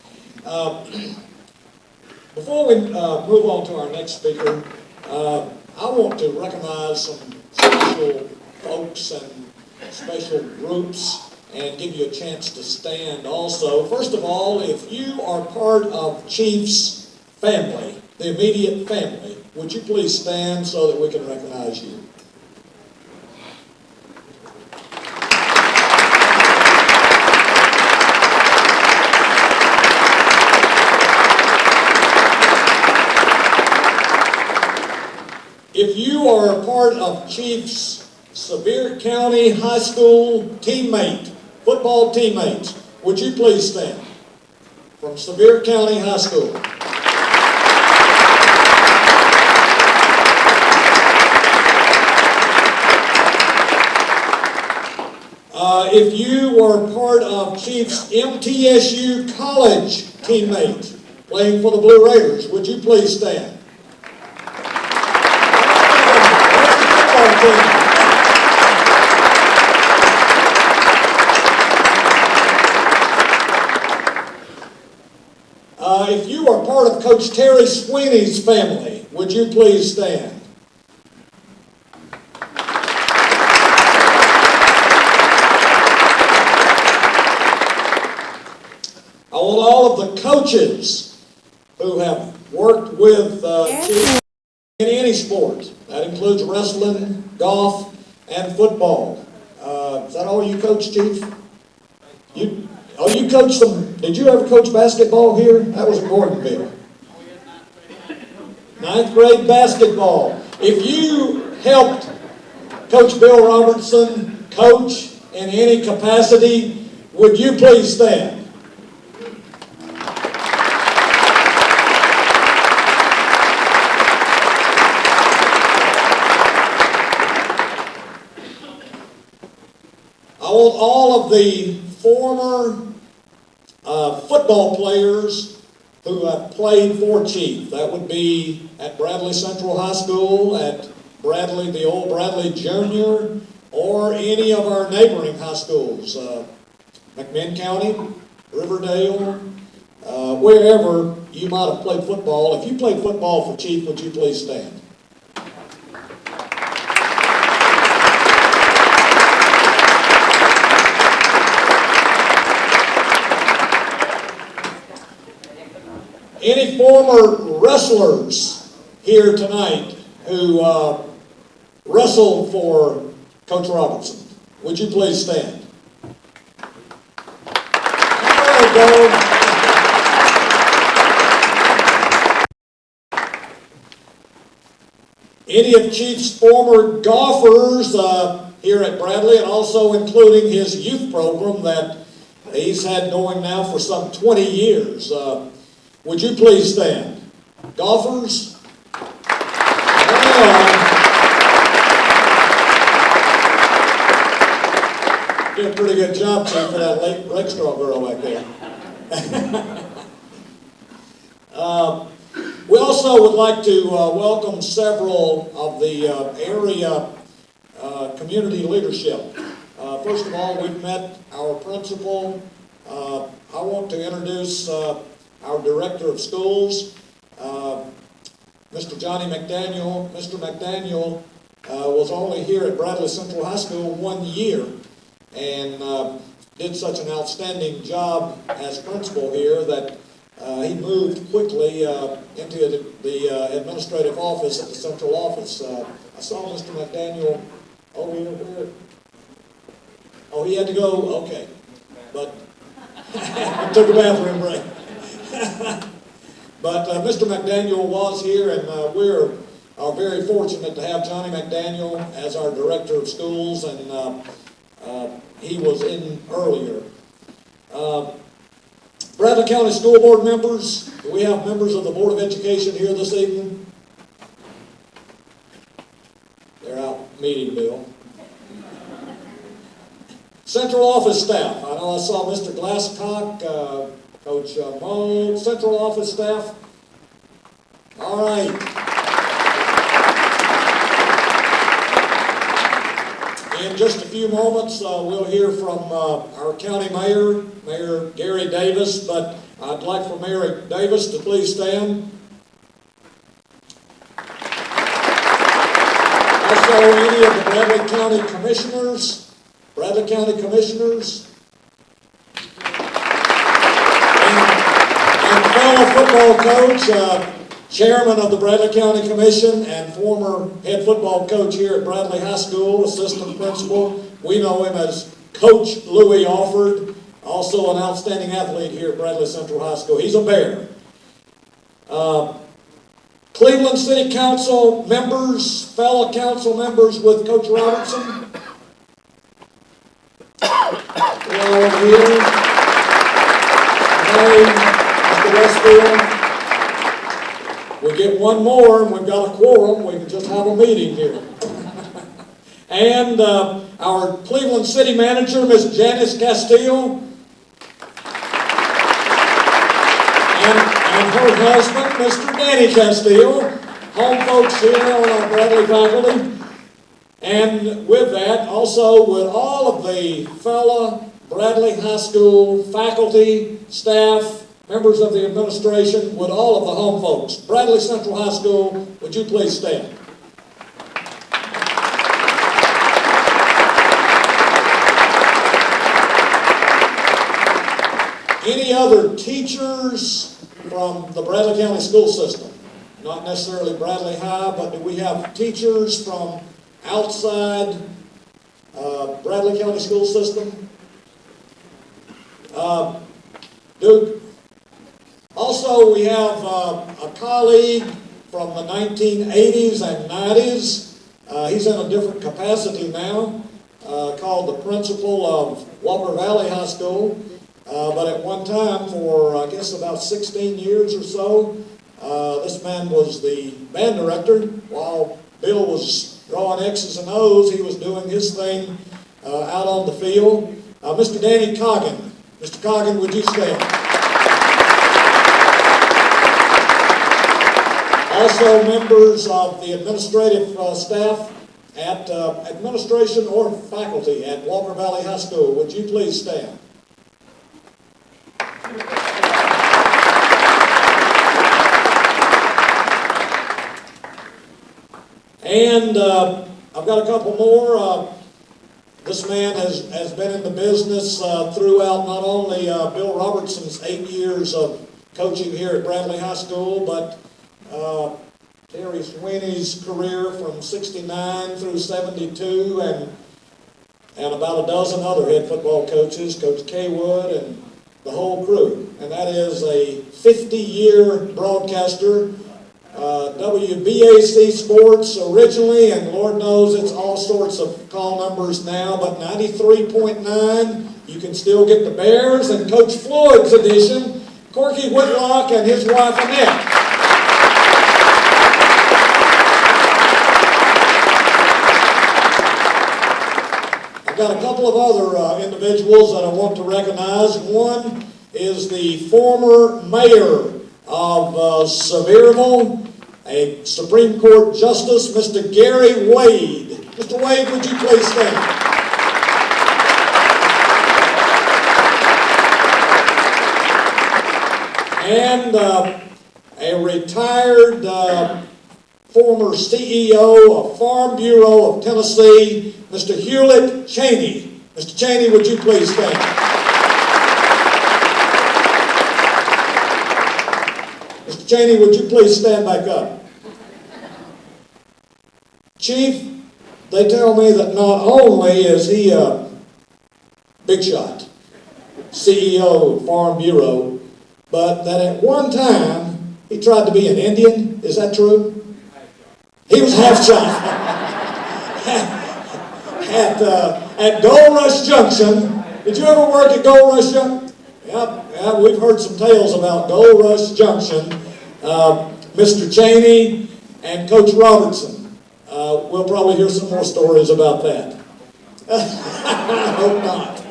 Before we move on to our next speaker, I want to recognize some special folks and special groups and give you a chance to stand also. First of all, if you are part of Chief's family, the immediate family, would you please stand so that we can recognize you? If you are a part of Chief's Sevier County High School teammate, football teammates, would you please stand? From Sevier County High School. If you were part of Chief's MTSU College teammate, playing for the Blue Raiders, would you please stand? in. If you are part of Coach Terry Sweeney's family, would you please stand? I want all of the coaches who have worked with Chief in any sport. That includes wrestling, golf, and football. Is that all you coach, Chief? You coached some, did you ever coach basketball here? That was in Gordonville. Ninth grade basketball. If you helped Coach Bill Robertson coach in any capacity, would you please stand? I want all of the former football players who have played for Chief. That would be at Bradley Central High School, at Bradley, the old Bradley Junior, or any of our neighboring high schools, McMinn County, Riverdale, wherever you might have played football. If you played football for Chief, would you please stand? Any former wrestlers here tonight who wrestled for Coach Robertson, would you please stand? There we go. Any of Chief's former golfers here at Bradley, and also including his youth program that he's had going now for some 20 years. Would you please stand? Golfers? Did a pretty good job, Chief, for that Lake Straw girl back there. We also would like to welcome several of the area community leadership. First of all, we've met our principal. I want to introduce our Director of Schools, Mr. Johnny McDaniel. Mr. McDaniel was only here at Bradley Central High School 1 year and did such an outstanding job as principal here that he moved quickly into the administrative office at the central office. I saw Mr. McDaniel over here. Oh, he had to go? Okay. But he took a bathroom break. But Mr. McDaniel was here, and we're very fortunate to have Johnny McDaniel as our Director of Schools, and he was in earlier. Bradley County School Board members, do we have members of the Board of Education here this evening? They're out meeting, Bill. Central office staff, I know I saw Mr. Glasscock, Coach Moe, central office staff. All right. In just a few moments, we'll hear from our county mayor, Mayor Gary Davis, but I'd like for Mayor Davis to please stand. Also, any of the Bradley County commissioners, and fellow football coach, chairman of the Bradley County Commission and former head football coach here at Bradley High School, assistant principal. We know him as Coach Louis Alford, also an outstanding athlete here at Bradley Central High School. He's a Bear. Cleveland City Council members, fellow council members with Coach Robertson. We're all over here. Hey, Mr. Westfield. We get one more and we've got a quorum. We can just have a meeting here. And our Cleveland City Manager, Ms. Janice Castile. And her husband, Mr. Danny Castile. Home folks here on our Bradley faculty. And with that, also with all of the fellow Bradley High School faculty, staff, members of the administration, with all of the home folks. Bradley Central High School, would you please stand? Any other teachers from the Bradley County school system? Not necessarily Bradley High, but do we have teachers from outside Bradley County school system? Also, we have a colleague from the 1980s and 90s. He's in a different capacity now, called the principal of Whopper Valley High School. But at one time, for I guess about 16 years or so, this man was the band director. While Bill was drawing X's and O's, he was doing his thing out on the field. Mr. Danny Coggin. Mr. Coggin, would you stand? Also members of the administrative staff at administration or faculty at Walker Valley High School, would you please stand? And I've got a couple more. This man has been in the business throughout not only Bill Robertson's 8 years of coaching here at Bradley High School, but Terry Sweeney's career from 69 through 72, and about a dozen other head football coaches, Coach Kaywood and the whole crew. And that is a 50-year broadcaster, WBAC Sports originally, and Lord knows it's all sorts of call numbers now, but 93.9, you can still get the Bears, and Coach Floyd's edition, Corky Whitlock and his wife Annette. I've got a couple of other individuals that I want to recognize. One is the former mayor of Sevierville, a Supreme Court Justice, Mr. Gary Wade. Mr. Wade, would you please stand? And a retired former CEO of Farm Bureau of Tennessee, Mr. Hewlett Cheney. Mr. Cheney, would you please stand? Mr. Cheney, would you please stand back up? Chief, they tell me that not only is he a big shot, CEO of Farm Bureau, but that at one time he tried to be an Indian. Is that true? He was half shot. At Gold Rush Junction. Did you ever work at Gold Rush Junction? Yeah, we've heard some tales about Gold Rush Junction. Mr. Cheney and Coach Robertson. We'll probably hear some more stories about that. I hope not.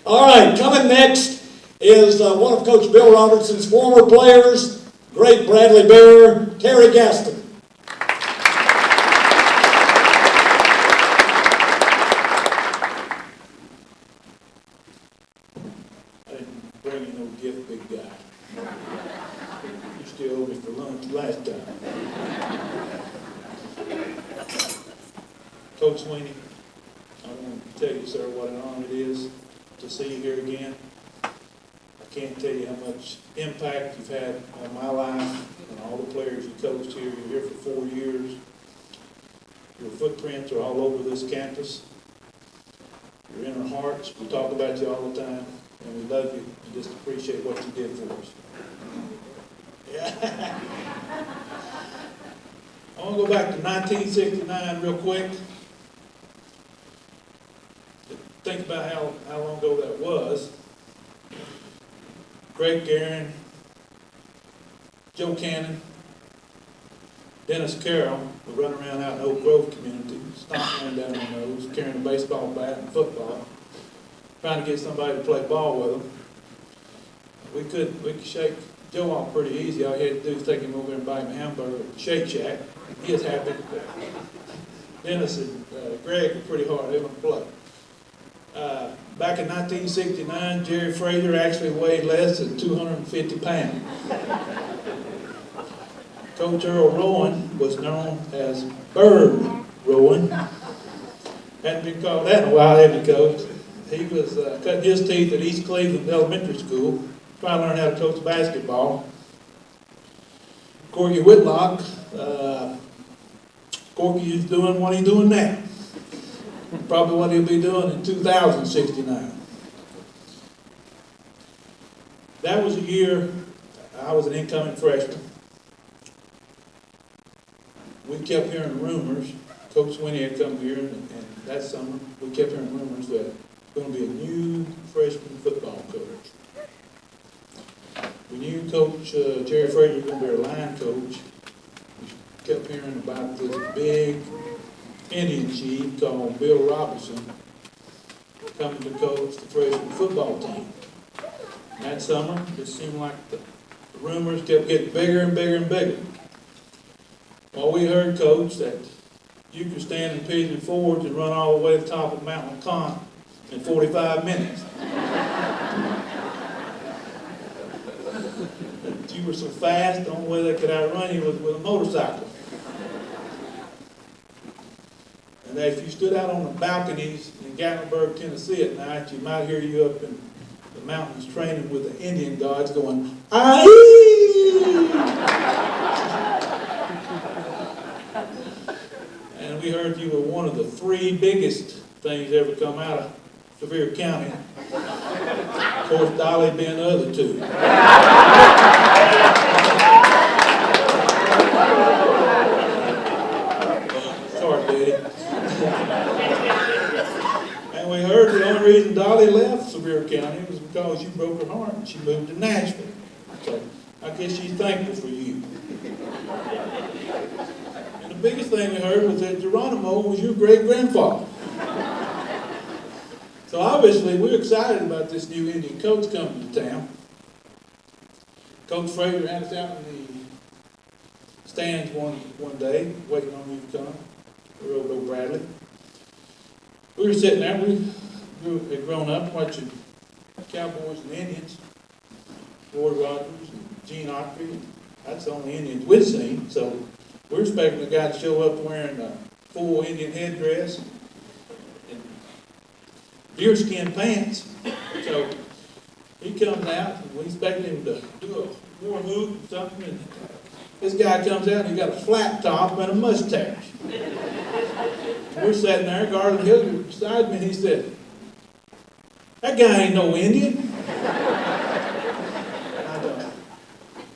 All right, coming next is one of Coach Bill Robertson's former players, great Bradley Bear, Terry Gaston. I didn't bring you no gift, big guy. You still owe me for lunch last time. Coach Sweeney, I want to tell you, sir, what an honor it is to see you here again. I can't tell you how much impact you've had on my life and all the players you coached here. You're here for 4 years. Your footprints are all over this campus. You're in our hearts. We talk about you all the time, and we love you and just appreciate what you did for us. Yeah. I want to go back to 1969 real quick. Think about how long ago that was. Greg Guerin, Joe Cannon, Dennis Carroll would run around out in Oak Grove community, stomping down their nose, carrying a baseball bat and football, trying to get somebody to play ball with them. We could shake Joe off pretty easy. All you had to do was take him over and buy him a hamburger at the Shake Shack. He was happy. Dennis and Greg were pretty hard. They were play. Back in 1969, Jerry Frazier actually weighed less than 250 pounds. Coach Earl Rowan was known as Bird Rowan. Hadn't been called that in a while, had he, Coach? He was cutting his teeth at East Cleveland Elementary School, trying to learn how to coach basketball. Corky Whitlock, Corky is doing what he's doing now. Probably what he'll be doing in 2069. That was a year I was an incoming freshman. We kept hearing rumors. Coach Winnie had come here, and that summer we kept hearing rumors that going to be a new freshman football coach. We knew Coach Jerry Frazier was going to be our line coach. We kept hearing about this big Indian chief called Bill Robertson coming to coach the freshman football team. And that summer, it seemed like the rumors kept getting bigger and bigger and bigger. Well, we heard, Coach, that you could stand in Pigeon Forge and run all the way to the top of Mount LeConte in 45 minutes. You were so fast, the only way they could outrun you was with a motorcycle. And that if you stood out on the balconies in Gatlinburg, Tennessee at night, you might hear you up in the mountains training with the Indian gods going, "Aye!" And we heard you were one of the 3 biggest things ever come out of Sevier County. Of course, Dolly being the other 2. Sorry, Betty. And we heard the only reason Dolly left Sevier County was because you broke her heart and she moved to Nashville. So I guess she's thankful for you. And the biggest thing we heard was that Geronimo was your great-grandfather. So obviously we're excited about this new Indian coach coming to town. Coach Frazier had us out in the stands one day, waiting on you to come. We were over to Bradley. We were sitting there, we had grown up watching Cowboys and Indians, Roy Rogers and Gene Autry. That's the only Indians we'd seen, so we're expecting the guy to show up wearing a full Indian headdress and deerskin pants. So he comes out, and we expect him to do a war move or something, and this guy comes out and he's got a flat top and a mustache. We're sitting there, Garland Hilliard beside me, and he said, "That guy ain't no Indian." I thought,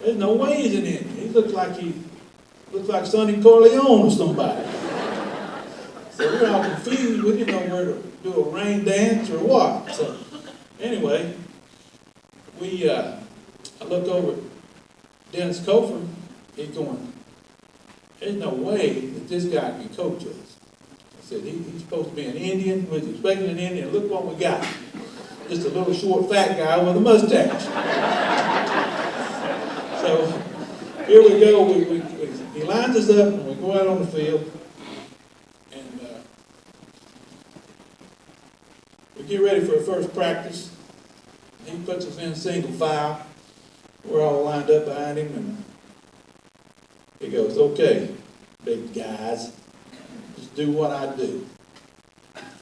there's no way he's an Indian. He looks like Sonny Corleone or somebody. So we're all confused. We didn't know where to do a rain dance or what. So anyway, I look over at Dennis Cofer. He's going, "There's no way that this guy can coach us." I said, he's supposed to be an Indian. We was expecting an Indian. Look what we got. Just a little short fat guy with a mustache. So here we go. He lines us up and we go out on the field. And we get ready for our first practice. He puts us in single file. We're all lined up behind him, and he goes, "Okay, big guys, just do what I do."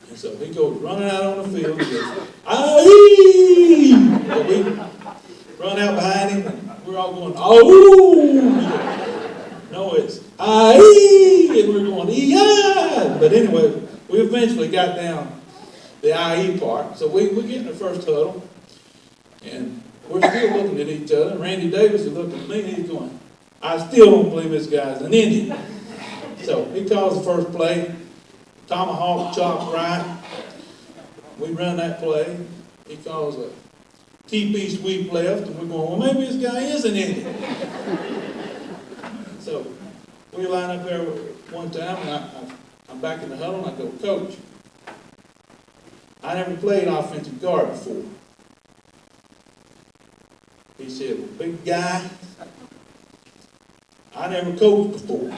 And so he goes running out on the field. He goes, "Aye!" So we run out behind him, and we're all going, "Oh!" No, it's "Aye!" And we're going, "E-I!" But anyway, we eventually got down the IE part. So we get in the first huddle, and we're still looking at each other. And Randy Davis is looking at me, and he's going, "I still don't believe this guy's an Indian." So he calls the first play, tomahawk chop right. We run that play. He calls a TP sweep left, and we're going, "Well, maybe this guy is an Indian." So we line up there one time, and I'm back in the huddle, and I go, "Coach, I never played offensive guard before." He said, "Well, big guy, I never coached before."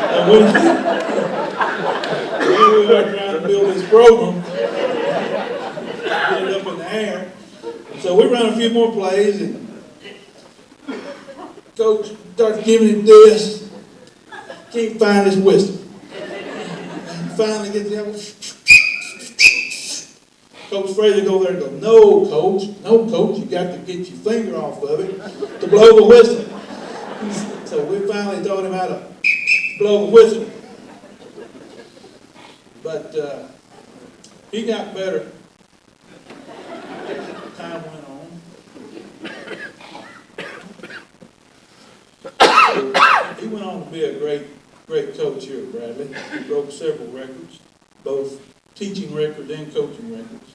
And when we were trying to build this program, get it up in the air. So we run a few more plays, and coach starts giving him this. Can't find his whistle. And finally gets the other. Coach Frazier go there and go, no, coach, you got to get your finger off of it to blow the whistle. So we finally taught him how to blow the whistle. But he got better as time went on. He went on to be a great coach here at Bradley. He broke several records, both teaching records and coaching records.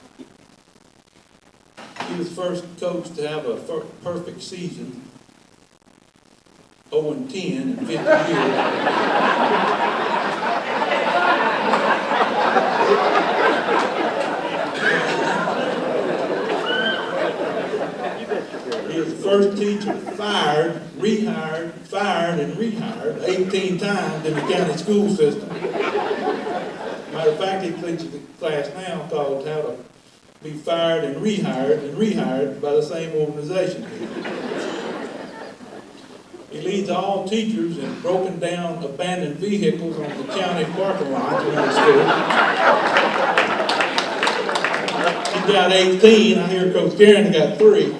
He was the first coach to have a perfect season, 0-10 in 50 years. He was the first teacher fired, rehired, fired, and rehired 18 times in the county school system. Matter of fact, he teaches a class now called How to Be Fired and Rehired by the same organization. He leads all teachers in broken down abandoned vehicles on the county parking lot in the school. He got 18. I hear Coach Karen got 3.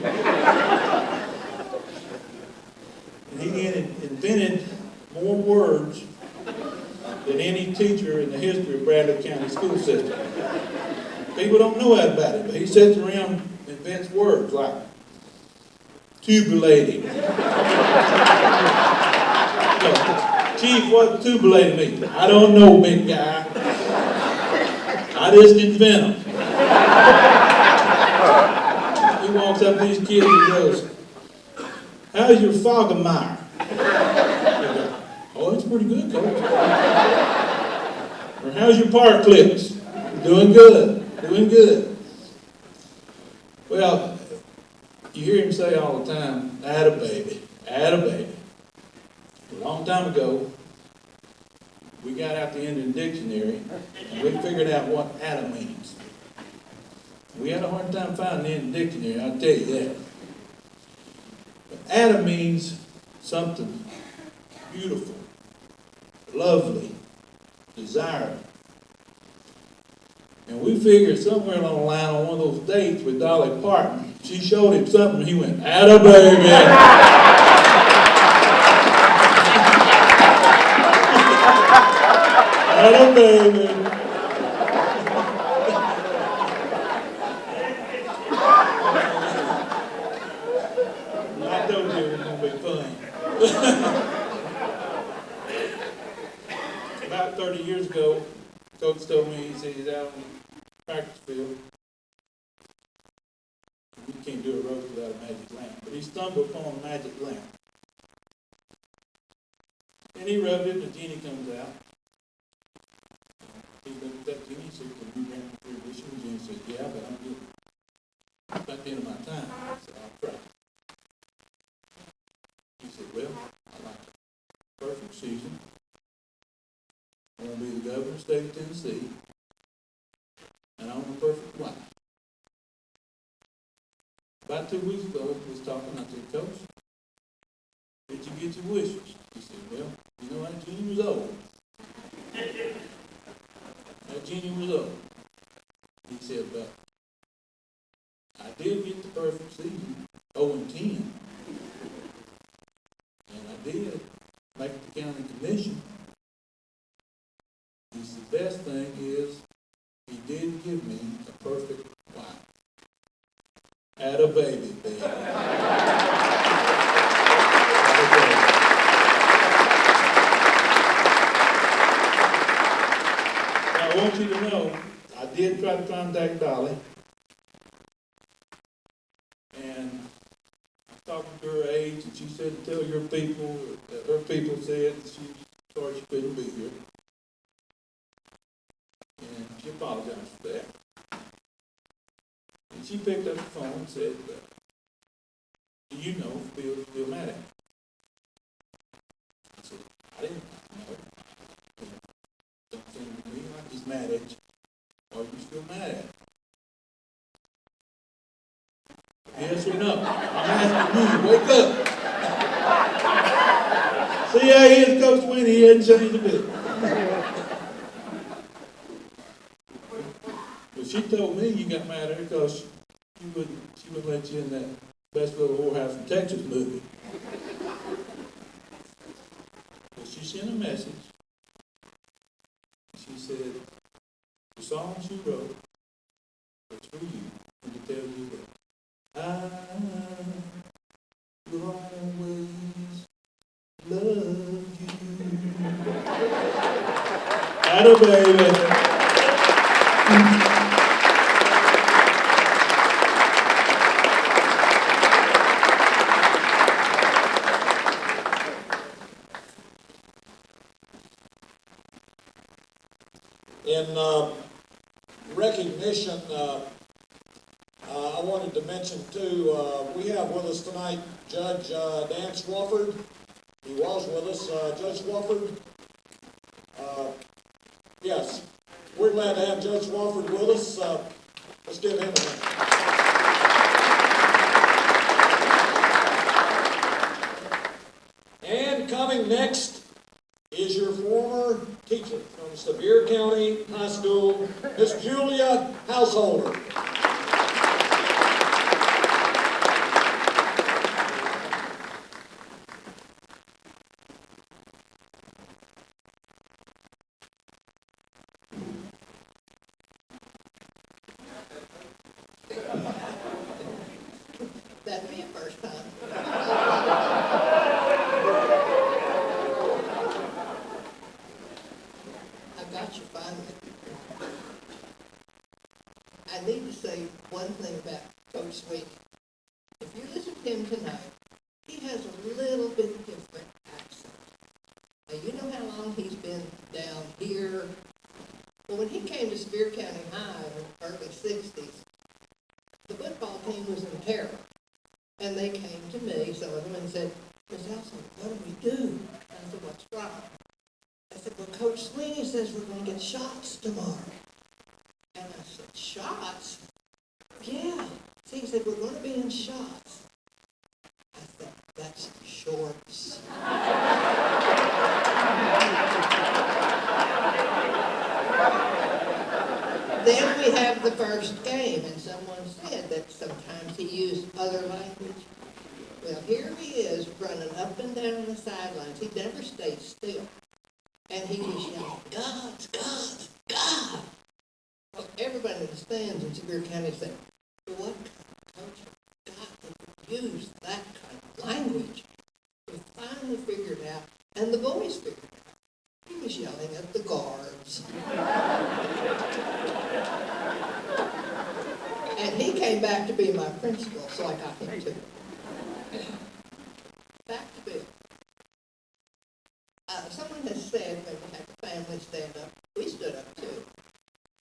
And he invented more words than any teacher in the history of Bradley County school system. People don't know that about him, but he sits around and invents words like tubulating. So, Chief, what tubulating means? I don't know, big guy. I just invent them. He walks up to these kids and goes, how's your Foggemeyer? Oh, it's pretty good, Coach. Or how's your Park Clips? Doing good. Well, you hear him say all the time, atta baby. A long time ago, we got out the Indian dictionary, and we figured out what atta means. We had a hard time finding the Indian dictionary, I'll tell you that. But atta means something beautiful, lovely, desirable. And we figured somewhere along the line on one of those dates with Dolly Parton, she showed him something and he went, atta baby. Atta baby. I told you it was going to be fun. About 30 years ago, Coach told me, he said he's out in the practice field. You can't do a roast without a magic lamp. But he stumbled upon a magic lamp. And he rubbed it, and the genie comes out. He looked at that genie and said, can you grant me 3 wishes? And the genie said, yeah, but I'm getting about the end of my time. I said, I'll try. He said, well, I like a perfect season. I want to be the governor of the state of Tennessee, and I want a perfect wife. About 2 weeks ago, we was talking, I said, Coach, did you get your wishes? He said, well, you know, that genie was old. That genie was old. He said, but I did get the perfect season, 0-10. And I did make the county commission. He said, the best thing is, he did give me a perfect wife. Atta baby, baby. Now, I want you to know, I did try to contact Dolly, and I talked to her age, and she said, tell your people, that her people said that she's sorry she couldn't be here. And she apologized for that. And she picked up the phone and said, do you know Bill's still mad at me? I said, I didn't know. Don't seem to me like he's mad at you. Are you still mad at him? Yes or no? I'm asking you, wake up. See how he is, Coach Winnie, he hadn't changed a bit. But she told me you got mad at her because she wouldn't let you in that Best Little Whorehouse from Texas movie. But she sent a message. She said, the song she wrote was for you, and to tell you that I will always love you. Atta baby. In recognition, I wanted to mention too, we have with us tonight Judge Dan Swafford. He was with us, Judge Swafford. Yes, we're glad to have Judge Swafford with us. Let's give him a hand. And coming next is your former teacher from Sevier County High School, Miss Julia Householder. That'd be a first time. I got you finally. I need to say one thing about Coach Sweet. If you listen to him tonight, he has a little bit different accent. Now, you know how long he's been down here? Well, when he came to Sevier County High in the early 60s, the football team was in terror. And they came to me, some of them, and said, Miss Elson, what do we do? I said, what's wrong? I said, well, Coach Sweeney says we're going to get shots tomorrow. And I said, shots? Yeah. See, he said, we're going to be in shots. I said, that's shorts. Then we have the first game, and someone said that sometimes he used other language. Well, here he is running up and down the sidelines. He never stayed still. And he was yelling, God, God, God. Well, everybody in the stands in Sevier County said, well, what kind of coach God would use that kind of language? We finally figured out, and the boys figured it out. He was yelling at the guards. And he came back to be my principal, so I got him too. Back to Bill. Someone has said, when we had the family stand up, we stood up too.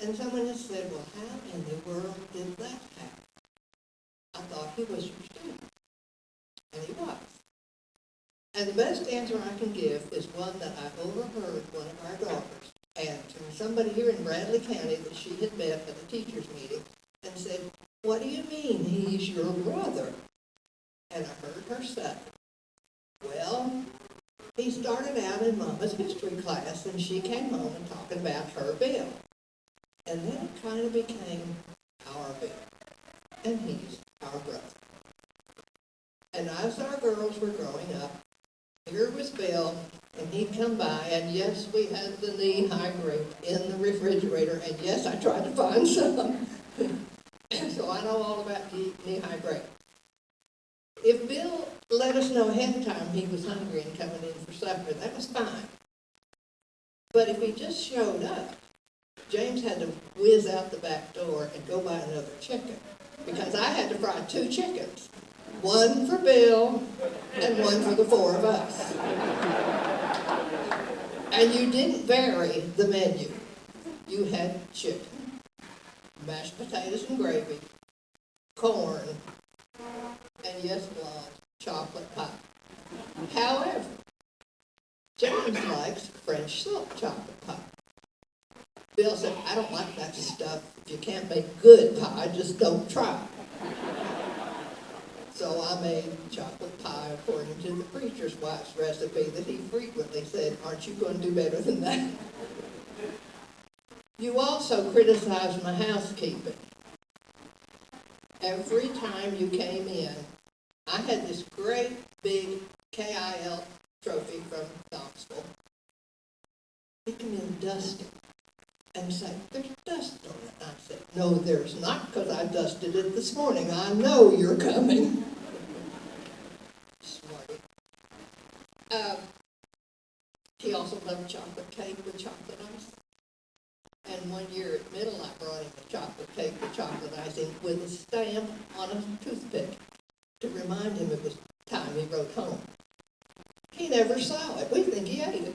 And someone has said, well, how in the world did that happen? I thought he was your student. And he was. And the best answer I can give is one that I overheard one of our daughters answer somebody here in Bradley County that she had met at a teacher's meeting and said, what do you mean he's your brother? And I heard her say, well, he started out in Mama's history class and she came home and talking about her Bill. And then it kind of became our Bill. And he's our brother. And as our girls were growing up, here was Bill, and he'd come by, and yes, we had the knee-high grape in the refrigerator, and yes, I tried to find some. So I know all about knee-high grape. If Bill let us know ahead of time he was hungry and coming in for supper, that was fine. But if he just showed up, James had to whiz out the back door and go buy another chicken, because I had to fry 2 chickens. One for Bill and one for the 4 of us. And you didn't vary the menu. You had chicken, mashed potatoes and gravy, corn, and and yes, blonde, chocolate pie. However, James likes French silk chocolate pie. Bill said, I don't like that stuff. If you can't make good pie, just don't try. So I made chocolate pie according to the preacher's wife's recipe that he frequently said, aren't you going to do better than that? You also criticized my housekeeping. Every time you came in, I had this great big KIL trophy from Knoxville. It came in dusty and said, there's dust on it. I said, no, there's not, because I dusted it this morning. I know you're coming. Smarty. He also loved chocolate cake with chocolate ice. And one year at middle, I brought him a chocolate cake with chocolate icing with a stamp on a toothpick to remind him it was time he wrote home. He never saw it. We think he ate it.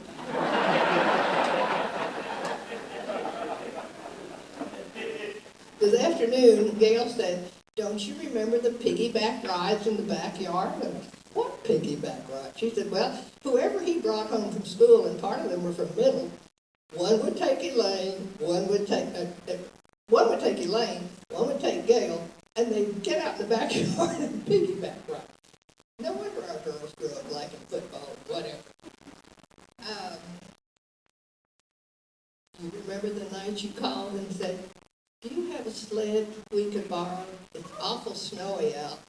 This afternoon, Gail said, don't you remember the piggyback rides in the backyard? And what piggyback rides? She said, well, whoever he brought home from school, and part of them were from middle, one would take Elaine, one would take Elaine, one would take Gail, and they'd get out in the backyard and piggyback ride. No wonder our girls grew up liking football, whatever. You remember the night you called and said, do you have a sled we could borrow? It's awful snowy out.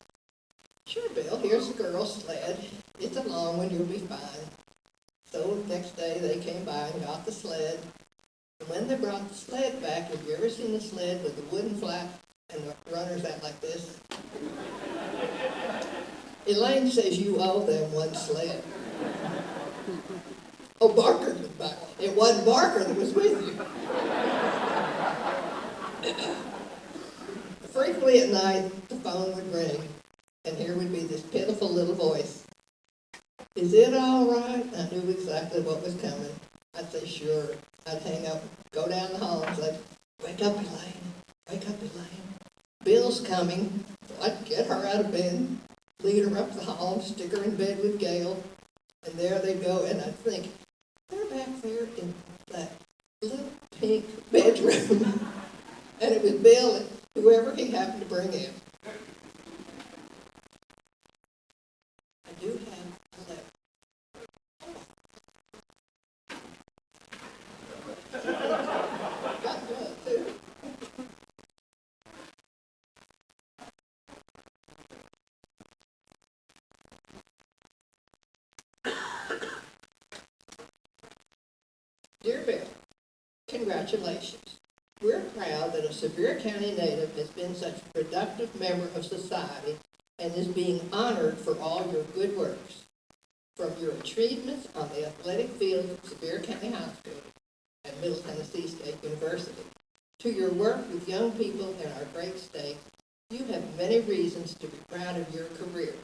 Sure, Bill, here's a girl's sled. It's a long one, you'll be fine. So the next day they came by and got the sled. And when they brought the sled back, have you ever seen a sled with a wooden flat and the runners out like this? Elaine says you owe them one sled. Oh, Barker was back. It wasn't Barker that was with you. Frequently at night, the phone would ring, and here would be this pitiful little voice. Is it all right? I knew exactly what was coming. I'd say, sure. I'd hang up, go down the hall and say, wake up, Elaine. Wake up, Elaine. Bill's coming. So I'd get her out of bed, lead her up the hall, stick her in bed with Gail, and there they'd go, and I'd think, they're back there in that little pink bedroom. And it was Bill and whoever he happened to bring in. I do have a letter. Got blood, too. Dear Bill, congratulations. We're proud that a Sevier County native has been such a productive member of society and is being honored for all your good works. From your achievements on the athletic field at Sevier County High School and Middle Tennessee State University, to your work with young people in our great state, you have many reasons to be proud of your career.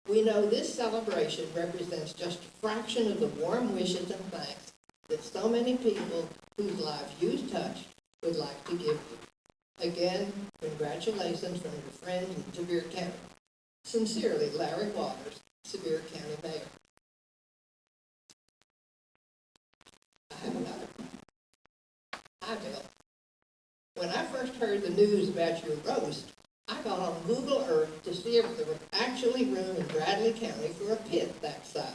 We know this celebration represents just a fraction of the warm wishes and thanks that so many people whose lives you've touched would like to give you. Again, congratulations from your friends in Sevier County. Sincerely, Larry Waters, Sevier County Mayor. I have another. Hi, Bill. When I first heard the news about your roast, I got on Google Earth to see if there was actually room in Bradley County for a pit that size.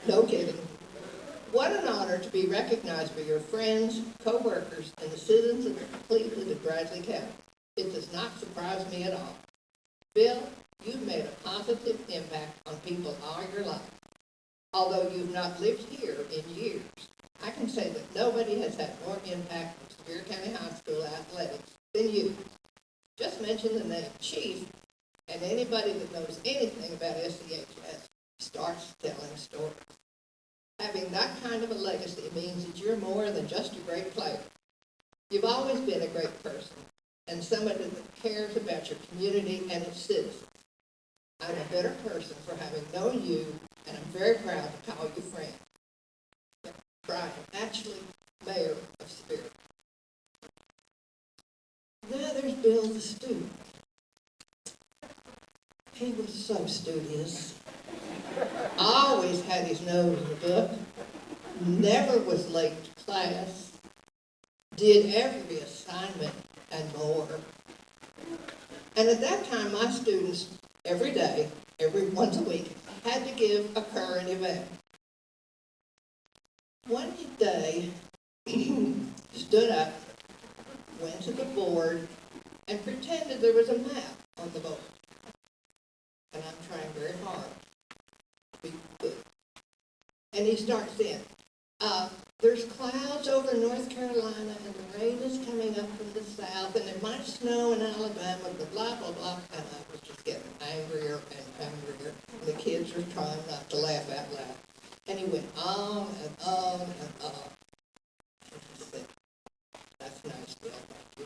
No kidding. What an honor to be recognized by your friends, co-workers, and the citizens of Cleveland and Bradley County. It does not surprise me at all. Bill, you've made a positive impact on people all your life. Although you've not lived here in years, I can say that nobody has had more impact on Sevier County High School athletics than you. Just mention the name Chief, and anybody that knows anything about SCHS starts telling stories. Having that kind of a legacy means that you're more than just a great player. You've always been a great person, and somebody that cares about your community and its citizens. I'm a better person for having known you, and I'm very proud to call you friend. Brian, actually, Mayor of Sevier. there's Bill the student. He was so studious. Always had his nose in the book, never was late to class, did every assignment and more. And at that time, my students, every day, once a week, had to give a current event. One day, stood up, went to the board, and pretended there was a map on the board. And I'm trying very hard to be good. And he starts in. There's clouds over North Carolina, and the rain is coming up from the south, and it might snow in Alabama, but blah, blah, blah. And I was just getting angrier and angrier. And the kids were trying not to laugh out loud. And he went on and on and on. And I said, that's nice, Bill, thank you.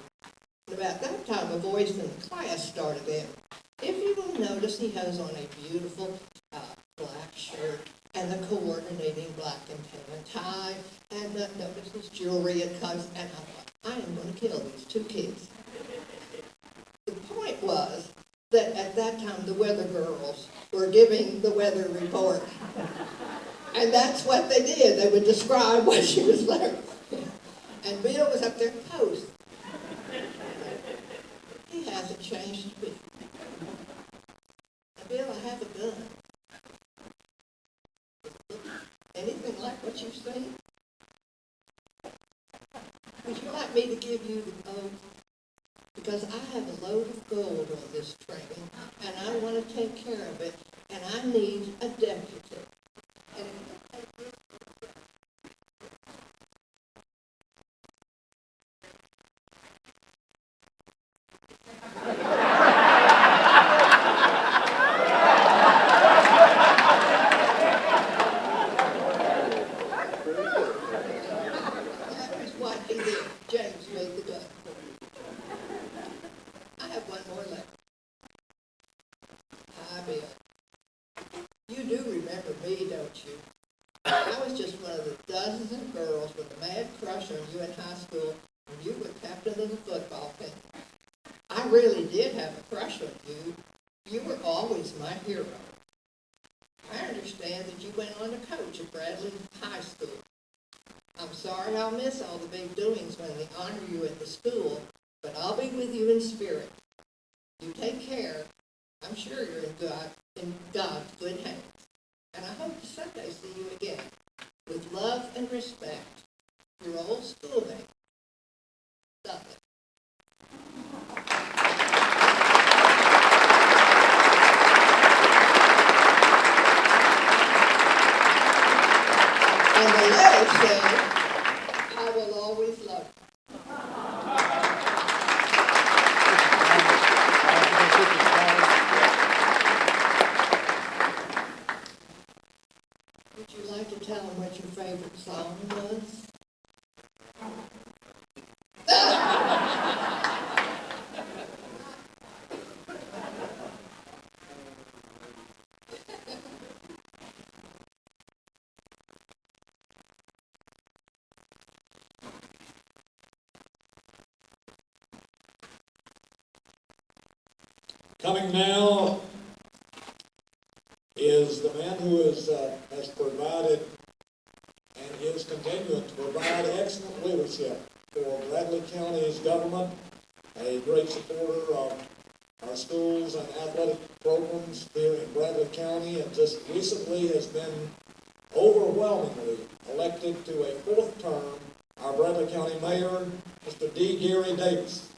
And about that time, a voice in the class started in. If you will notice, he has on a beautiful black shirt and a coordinating black and tan tie, and notice his jewelry and comes, and I thought, I am going to kill these two kids. The point was that at that time, the weather girls were giving the weather report. And that's what they did. They would describe what she was learning. And Bill was up there posing. He hasn't changed a bit. Now, Bill, I have a gun. Anything like what you've seen? Would you like me to give you the oath? Because I have a load of gold on this train, and I want to take care of it, and I need a deputy. And that was what he did. James made the gun. I have one more letter. Hi, Bill. You do remember me, don't you? I was just one of the dozens of girls with a mad crush on you in high school when you were captain of the football team. I really did have a crush on you. You were always my hero. I understand that you went on to coach at Bradley High School. I'm sorry I'll miss all the big doings when they honor you at the school, but I'll be with you in spirit. You take care. I'm sure you're in God's good hands. And I hope to someday see you again. With love and respect, your old schoolmate, Dudley. And the letter said, I will always love you. Would you like to tell them what your favorite song was? Coming now is the man who has provided and is continuing to provide excellent leadership for Bradley County's government, a great supporter of our schools and athletic programs here in Bradley County, and just recently has been overwhelmingly elected to a fourth term, our Bradley County Mayor, Mr. D. Gary Davis.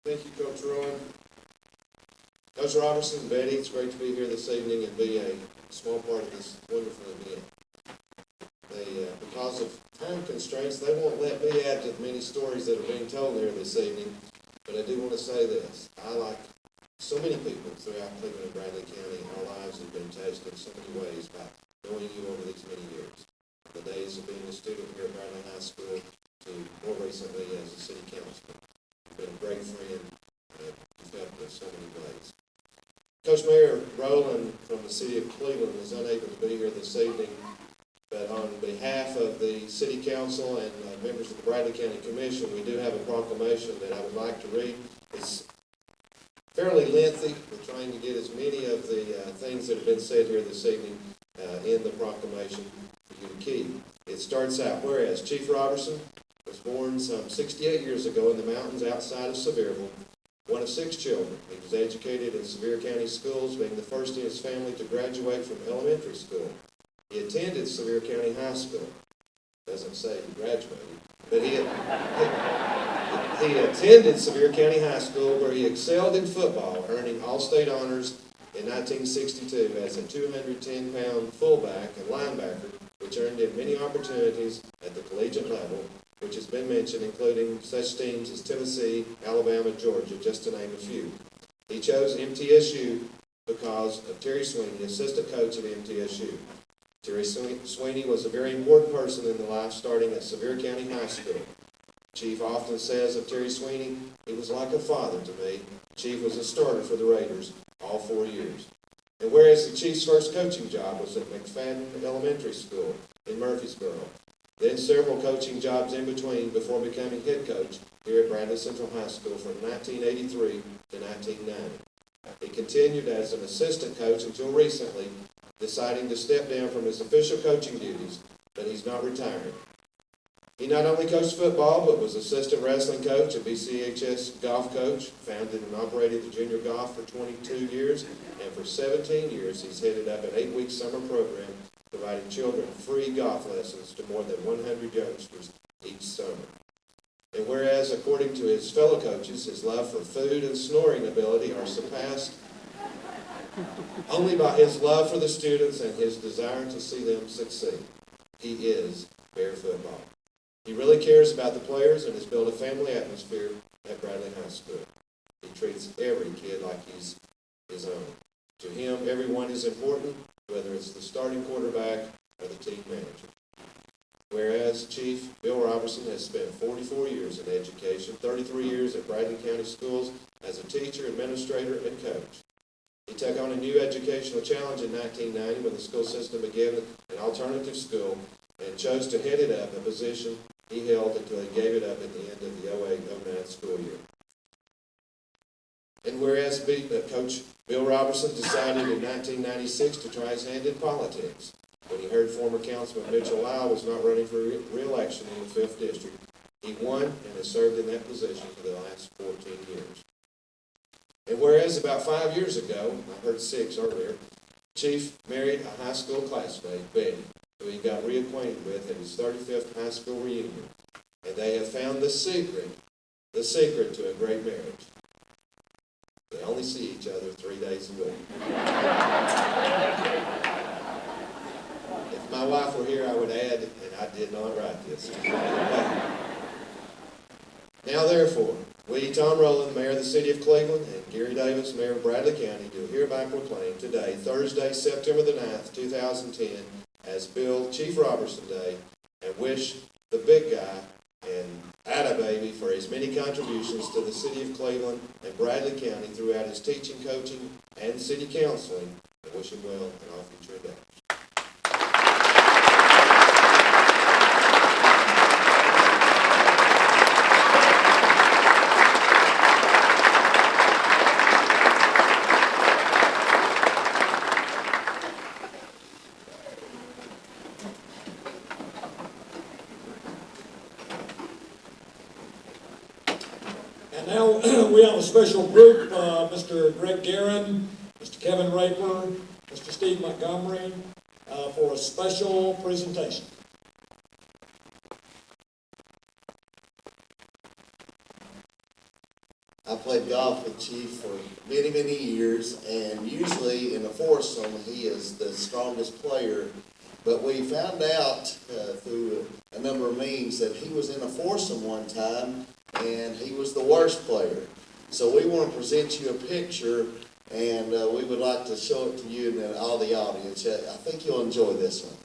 Thank you, Coach Rowan. Coach Robertson, Betty, it's great to be here this evening and be a small part of this wonderful event. Because of time constraints, they won't let me add to the many stories that are being told here this evening, but I do want to say this. I, like so many people throughout Cleveland and Bradley County, our lives have been touched in so many ways by knowing you over these many years. The days of being a student here at Bradley High School to more recently as a city councilman. Been a great friend, and you've helped us so many ways. Coach Mayor Rowland from the city of Cleveland is unable to be here this evening. but on behalf of the City Council and members of the Bradley County Commission, we do have a proclamation that I would like to read. It's fairly lengthy. We're trying to get as many of the things that have been said here this evening in the proclamation for you to keep. It starts out, whereas Chief Robertson was born some 68 years ago in the mountains outside of Sevierville, one of 6 children. He was educated in Sevier County schools, being the first in his family to graduate from elementary school. He attended Sevier County High School. Doesn't say he graduated, but he attended Sevier County High School, where he excelled in football, earning all-state honors in 1962 as a 210-pound fullback and linebacker, which earned him many opportunities at the collegiate level, which has been mentioned, including such teams as Tennessee, Alabama, Georgia, just to name a few. He chose MTSU because of Terry Sweeney, assistant coach at MTSU. Terry Sweeney was a very important person in the life starting at Sevier County High School. Chief often says of Terry Sweeney, he was like a father to me. Chief was a starter for the Raiders all 4 years. And whereas the Chief's first coaching job was at McFadden Elementary School in Murfreesboro, then several coaching jobs in between before becoming head coach here at Bradley Central High School from 1983 to 1990. He continued as an assistant coach until recently, deciding to step down from his official coaching duties, but he's not retiring. He not only coached football, but was assistant wrestling coach, a BCHS golf coach, founded and operated the junior golf for 22 years, and for 17 years he's headed up an 8-week summer program providing children free golf lessons to more than 100 youngsters each summer. And whereas, according to his fellow coaches, his love for food and snoring ability are surpassed only by his love for the students and his desire to see them succeed. He is Bear Football. He really cares about the players and has built a family atmosphere at Bradley High School. He treats every kid like he's his own. To him, everyone is important, whether it's the starting quarterback or the team manager. Whereas Chief Bill Robertson has spent 44 years in education, 33 years at Bradley County Schools as a teacher, administrator, and coach. He took on a new educational challenge in 1990 when the school system began an alternative school and chose to head it up, a position he held until he gave it up at the end of the 08-09 school year. And whereas Coach Bill Robertson decided in 1996 to try his hand in politics, when he heard former Councilman Mitchell Lyle was not running for re-election in the 5th District, he won and has served in that position for the last 14 years. And whereas about 5 years ago, I heard 6 earlier, Chief married a high school classmate, Betty, who he got reacquainted with at his 35th high school reunion. And they have found the secret to a great marriage. They only see each other 3 days a week. If my wife were here, I would add, and I did not write this. Now, therefore, we, Tom Rowland, Mayor of the City of Cleveland, and Gary Davis, Mayor of Bradley County, do hereby proclaim today, Thursday, September the 9th, 2010, as Bill Chief Robertson Day, and wish the big guy and atta-baby for his many contributions to the City of Cleveland and Bradley County throughout his teaching, coaching, and city councilling, and wish him well in all future endeavors. And now we have a special group, Mr. Greg Guerin, Mr. Kevin Raper, Mr. Steve Montgomery, for a special presentation. I played golf with Chief for many, many years, and usually in a foursome, he is the strongest player. But we found out through a number of means that he was in a foursome one time, and he was the worst player. So we want to present you a picture, and we would like to show it to you and all the audience. I think you'll enjoy this one.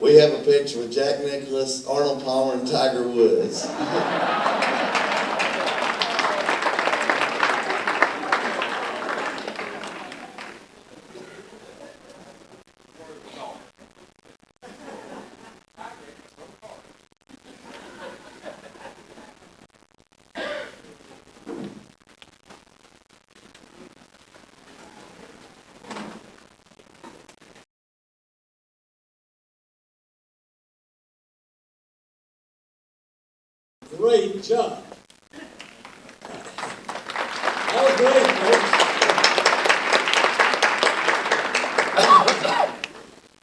We have a picture with Jack Nicklaus, Arnold Palmer, and Tiger Woods. Great job. That was great, folks.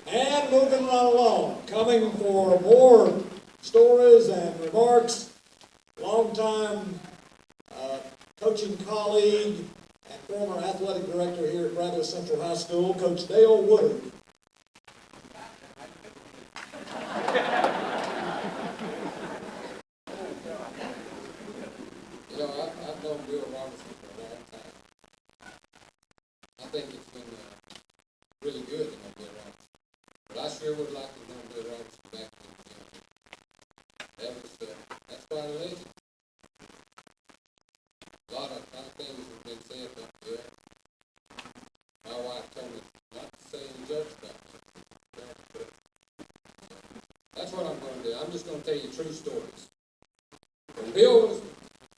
And moving right along, coming for more stories and remarks, longtime coaching colleague and former athletic director here at Bradley Central High School, Coach Dale Woodard. You know, I've known Bill Robertson for a long time. I think it's been really good to know Bill Robertson. But I sure would like to know Bill Robertson back in the gym. That's quite a legend. A lot of things have been said about Bill. My wife told me not to say any jokes about him. That's what I'm going to do. I'm just going to tell you true stories. When Bill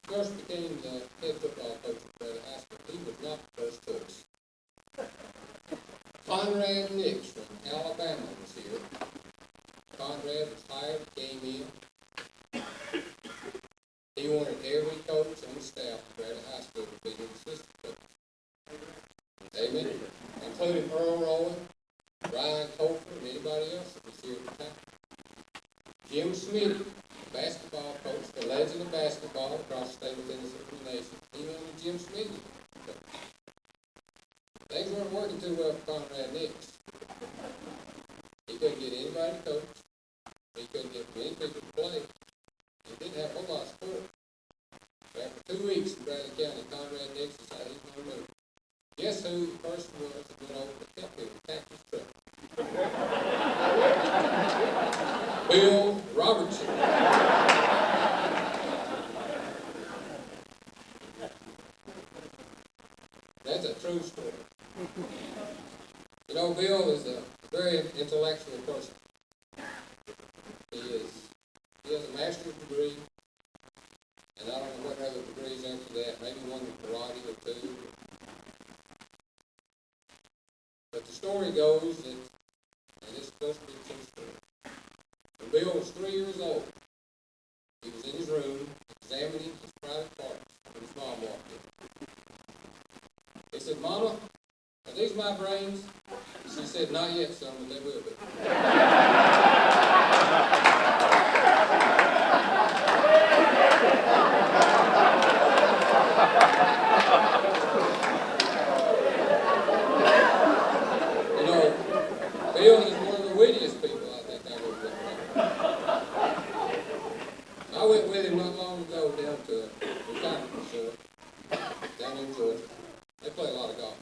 first became the head football coach at Bradley High School, he was not the first choice. Conrad Nix from Alabama was here. Conrad was hired, came in. He wanted every coach on the staff at Bradley High School to be his assistant coach. Amen. Including Earl Rowland, Ryan Topher, and anybody else that was here at the time. Jim Smitty, basketball coach, the legend of basketball across the state of Tennessee and the nation. He wanted Jim Smitty. Things weren't working too well for Conrad Nix. He couldn't get anybody to coach. He couldn't get many people to play. He didn't have a whole lot of support. So after 2 weeks in Bradley County, Conrad Nix decided he's going to move. Guess who the person was that went over to help him pack his truck? Bill Robertson. That's a true story. You know, Bill is a very intellectual person. He has a master's degree, and I don't know what other degrees after that, maybe one in karate or two. But the story goes that, and it's supposed to be a true story, when Bill was 3 years old, he was in his room examining his private parts when his mom walked in. He said, "Mama, are these my brains?" She said, "Not yet, son, but they will be." You know, Bill is one of the wittiest people I think I've ever met. I went with him not long ago down to a retirement resort down in Georgia. They play a lot of golf.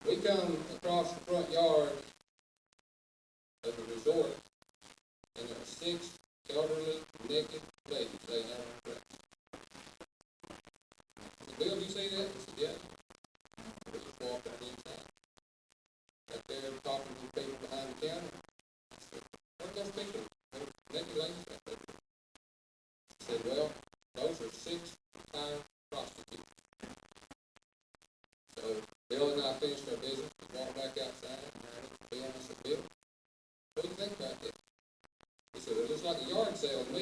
We come across the front yard of the resort, and there are 6 elderly, naked ladies laying out on the grass. I said, "Bill, did you see that?" He said, "Yeah." We just walked on the inside. Right there talking to the people behind the counter. I said, "What are those people? Those naked ladies out there?" He said, "Well, those are 6 retired prostitutes." So Bill and I finished our business. We walked back outside, and I looked at Bill and I said, "Bill, what do you think about this?" He said, "Well, it looks like a yard sale to me."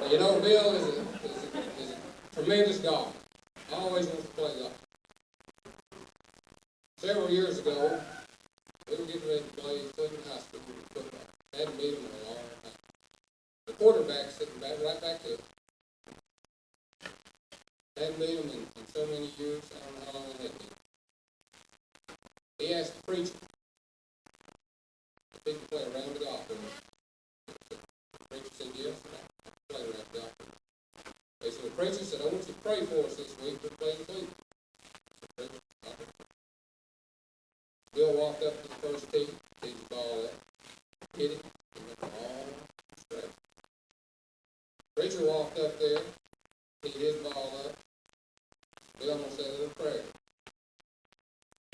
You know, Bill is a tremendous golfer. Always wants to play golf. Several years ago, we were getting ready to play Cleveland High School football. Hadn't beat them in a long time. The quarterback sitting right back there. Hadn't beat them in so many years. I don't know how long they had been. He asked the preacher if he could play a round of golf with him. The preacher said yes, and I could play a round of golf with him. They said, "The preacher said, I want you to pray for us this week for playing Cleveland." The preacher, "Okay." Bill walked up to the first tee, teed the ball up, hit it, and went all straight. Preacher walked up there, teed his ball up. Bill almost said a little prayer.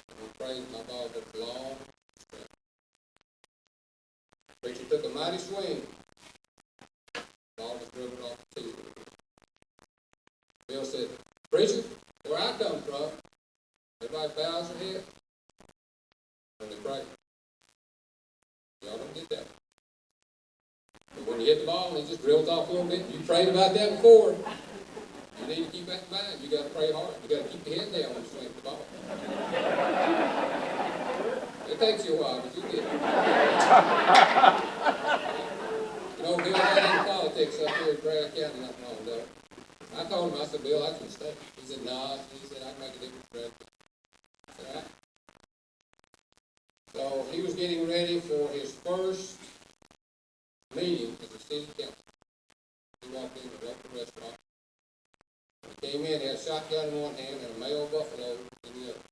And he prayed, my ball looked long, straight. Preacher took a mighty swing. Ball was dribbled off the tee. he hit the ball and he just drills off a little bit. You prayed about that before. You need to keep that in mind. You gotta pray hard. You gotta keep your head down when you swing the ball. It takes you a while, but you get it. You know, Bill, I got in politics up here in Bradley County not long ago. I told him, I said, Bill, I can stay. He said, nah. He said, I can make a difference, Brad. I said, all right. So he was getting ready for his first meeting as a city council. He walked in a local restaurant. He came in, he had a shotgun in one hand and a male buffalo in the other.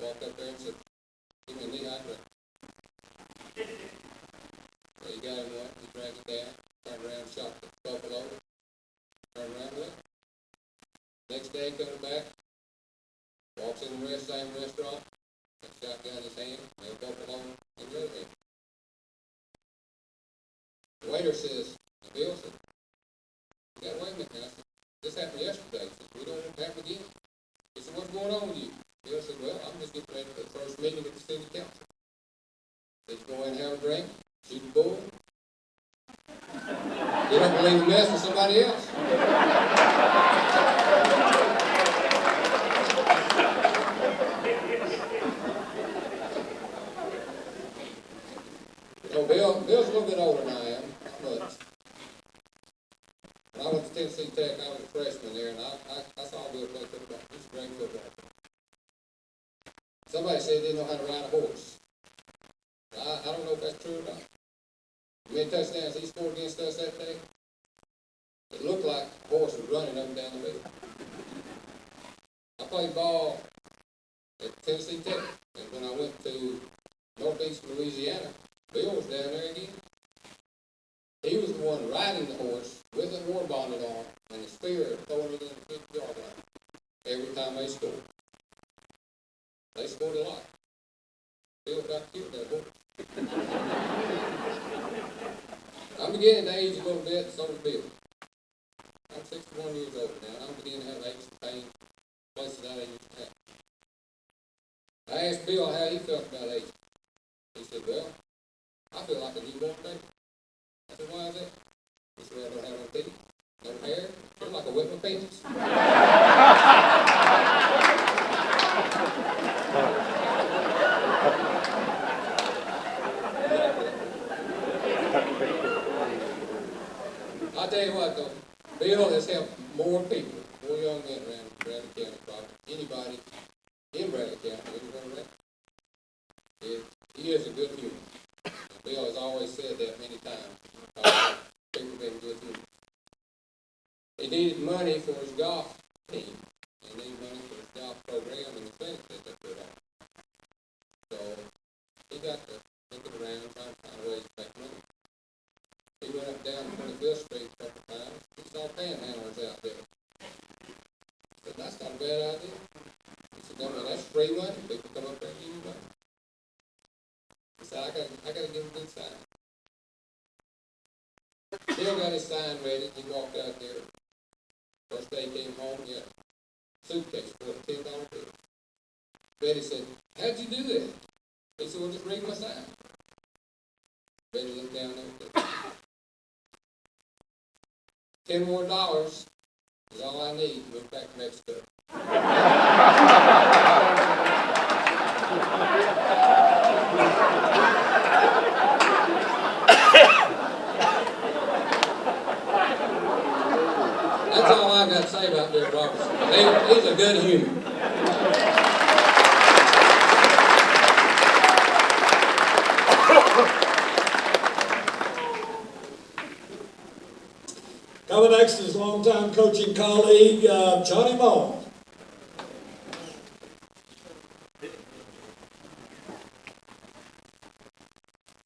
Walked up there and said, give me a knee-high drink. So he got him one, he dragged it down, turned around, shot the buffalo, turned around and left. Next day, coming back, walks in the same restaurant, got a shotgun in his hand, male buffalo in the other hand. The waiter says, the bill said, you gotta wait a minute now. I said, this happened yesterday. He said, we don't want it to happen again. He said, what's going on with you? Bill said, well, I'm just getting ready for the first meeting at the city council. He said, go in and have a drink, shoot the bull. You don't believe in mess with somebody else. So Bill's a little bit older than I am, not much. When I went to Tennessee Tech, I was a freshman there, and I saw Bill play football. He's a great football player. Somebody said he didn't know how to ride a horse. I don't know if that's true or not. The many touchdowns he scored against us that day, it looked like the horse was running up and down the middle. I played ball at Tennessee Tech, and when I went to Northeast Louisiana, Bill was down there again. He was the one riding the horse with a war bonnet on and a spear throwing it in the 50-yard line every time they scored. They scored a lot. Bill got killed that horse. I'm beginning to age a little bit, so does Bill. I'm 61 years old now, and I'm beginning to have aches and pains, places I didn't used to have. I asked Bill how he felt about aging. He said, well, I feel like a newborn baby. I said, why is that? He said, well, I don't have no teeth, no hair, I feel like a wet my penis. I'll tell you what, though, Bill has helped more people, more young men around Bradley County, probably anybody in Bradley County, anywhere around. He is a good human. And Bill has always said that many times. People have been good humans. He needed money for his golf team. He needed money for his golf program and the clinic that they put on. So he got to looking around, trying to find ways to make money. He went up down 25th Street a couple times. He saw panhandlers out there. He said, that's not a bad idea. He said, no, man, that's free money. People come up there and give you money. He said, I gotta give him a good sign. Bill got his sign ready. He walked out there. First day he came home, he had a suitcase full of $10 bills. Betty said, how'd you do that? He said, well, just read my sign. Betty looked down there. $10 more is all I need to move back to Mexico. That's all I've got to say about Bill Robertson. He's a good human. Coming next is longtime coaching colleague, Johnny Moe.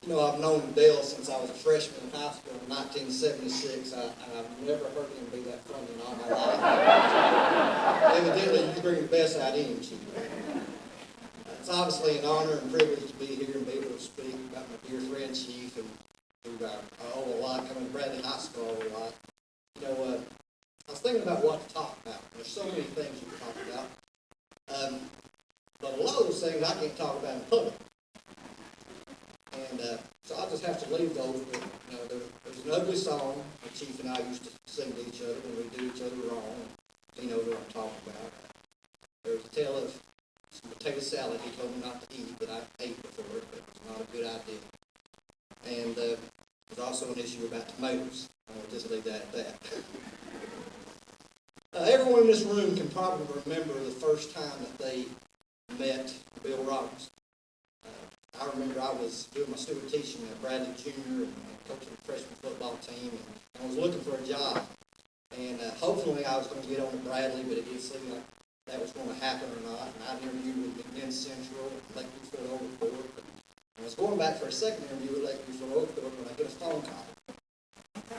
You know, I've known Dale since I was a freshman in high school in 1976. I've never heard him be that funny in all my life. Evidently, you bring the best out in you. It's obviously an honor and privilege to be here and be able to speak about my dear friend Chief and who I owe a lot, coming to Bradley High School a lot. You know, I was thinking about what to talk about. There's so many things you can talk about. But a lot of those things I can't talk about in public. And So I'll just have to leave those, but, you know, there's an ugly song that Chief and I used to sing to each other when we do each other wrong. He knows what I'm talking about. There was a tale of some potato salad he told me not to eat, but I ate before it, but it was not a good idea. And there's also an issue about tomatoes. I'll just leave that at that. Everyone in this room can probably remember the first time that they met Bill Robertson. I remember I was doing my steward teaching at Bradley Junior and coaching the freshman football team, and I was looking for a job. And hopefully I was going to get on to Bradley, but it didn't seem like that was going to happen or not. And I interviewed with McMinn Central, Lakeview Fort Overthorpe. And I was going back for a second interview with Lakeview Fort Overthorpe when I get a phone call.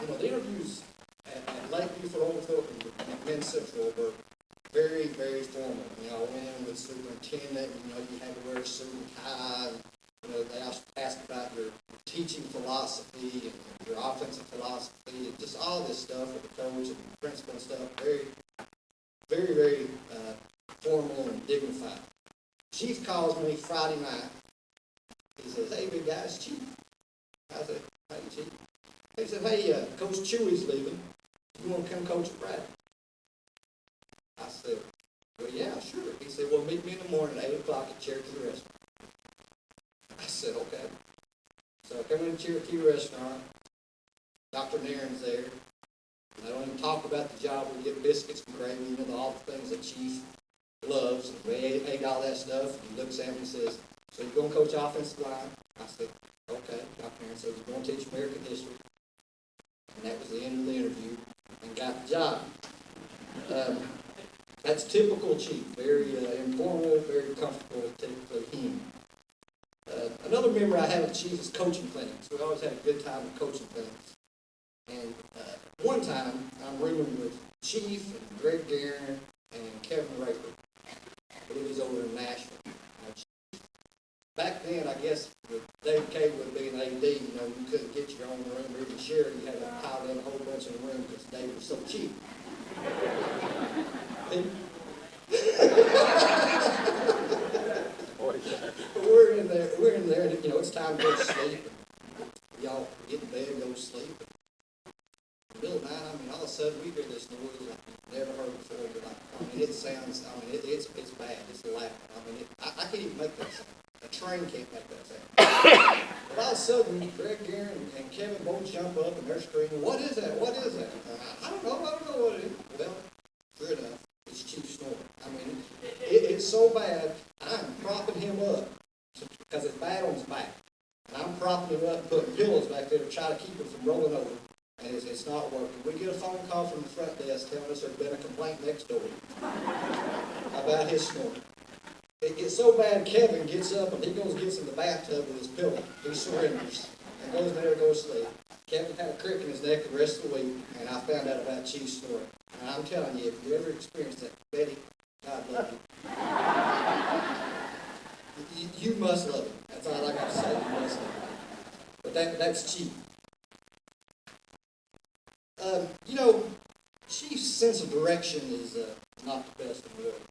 You know, the interviews at Lakeview Fort Overthorpe and McMinn Central were very, very formal. You know, I went in with superintendent, and, you know, you had to wear a suit and tie. And, you know, they asked about your teaching philosophy and your offensive philosophy and just all this stuff with the coach and the principal and stuff. Very, very, very formal and dignified. Chief calls me Friday night. He says, "Hey, big guy, it's Chief." I said, "Hey, Chief." He said, "Hey, Coach Chewy's leaving. You want to come coach at Bradley?" I said, "Well, yeah, sure." He said, "Well, meet me in the morning at 8 o'clock at Cherokee Restaurant." I said, "Okay." So I come in the Cherokee Restaurant. Dr. Nairn's there. And I don't even talk about the job. We get biscuits and gravy, you know, all the things that Chief loves. And we ate all that stuff. And he looks at me and says, "So you're going to coach offensive line?" I said, "Okay." Dr. Nairn said, "You're going to teach American history." And that was the end of the interview, and got the job. That's typical Chief, very informal, very comfortable, typically him. Another memory I have of Chief is coaching clinics. We always had a good time with coaching clinics. And one time, I'm rooming with Chief and Greg Guerin and Kevin Raper. I believe he's over in Nashville. Back then, I guess, with Dave Cawood being AD, you know, you couldn't get your own room or even share it. You had to pile in a whole bunch in the room because Dave was so cheap. But we're in there, and, you know, it's time to go to sleep. Y'all get in bed and go to sleep. In the middle of the night, I mean, all of a sudden, we hear this noise like we've never heard before. But I mean, it sounds, I mean, it's bad. It's loud. I mean, I can't even make that sound. A train can't make that sound. But all of a sudden, Greg Guerin and Kevin both jump up and they're screaming, "What is that? What is that?" I don't know what it is. Well, sure enough, it's Chief snoring. I mean, it's so bad, I'm propping him up because it's bad on his back. And I'm propping him up and putting pillows back there to try to keep him from rolling over. And it's not working. We get a phone call from the front desk telling us there's been a complaint next door about his snoring. It gets so bad, Kevin gets up and he gets in the bathtub with his pillow. He surrenders and goes there to go to sleep. Kevin had a crick in his neck the rest of the week, and I found out about Chief snoring. And I'm telling you, if you ever experienced that, Betty, God love you. You must love him. That's all I got to say. You must love him. But that's Chief. You know, Chief's sense of direction is not the best in the world.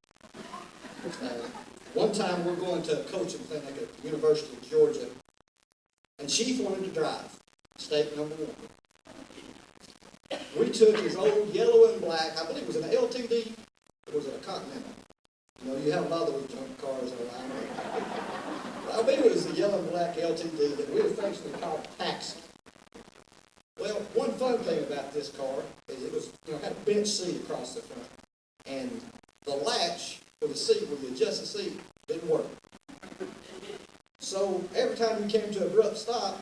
One time we're going to a coaching clinic at the University of Georgia, and Chief wanted to drive, state number 1. We took his old yellow and black, I believe it was an LTD, or was it a Continental? You know, you have a lot of those junk cars around. I believe it was the yellow and black LTD that we affectionately called taxi. Well, one fun thing about this car is it was, you know, had a bench seat across the front, and the latch for the seat, where you adjust the seat, didn't work. So every time you came to an abrupt stop,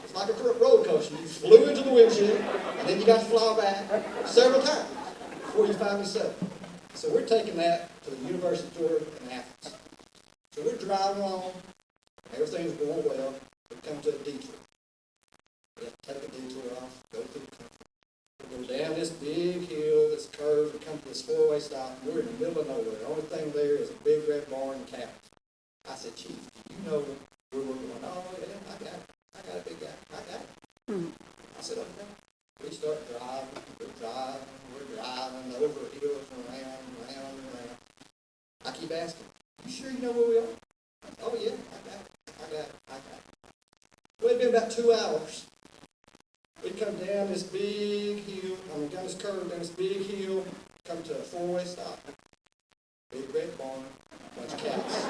it's like a roller coaster. You flew into the windshield, and then you got to fly back several times before you finally settled. So we're taking that to the University of Georgia in Athens. So we're driving along, everything's going well. We come to a detour. We have to take a detour off, go through the country. We go down this big hill, this curve, we come to this 4-way stop, and we're in the middle of nowhere. The only thing there is a big red barn and cabins. I said, "Chief, do you know where we're going?" "Oh, yeah, I got it, big guy, I got it." I said, "Okay." We start driving, we're driving over hills and around. I keep asking, "You sure you know where we are?" "Oh, yeah, I got it. Well, it'd been about 2 hours. We'd come down this big hill, down this curve, down this big hill, come to a four-way stop. Big red barn, bunch of cats.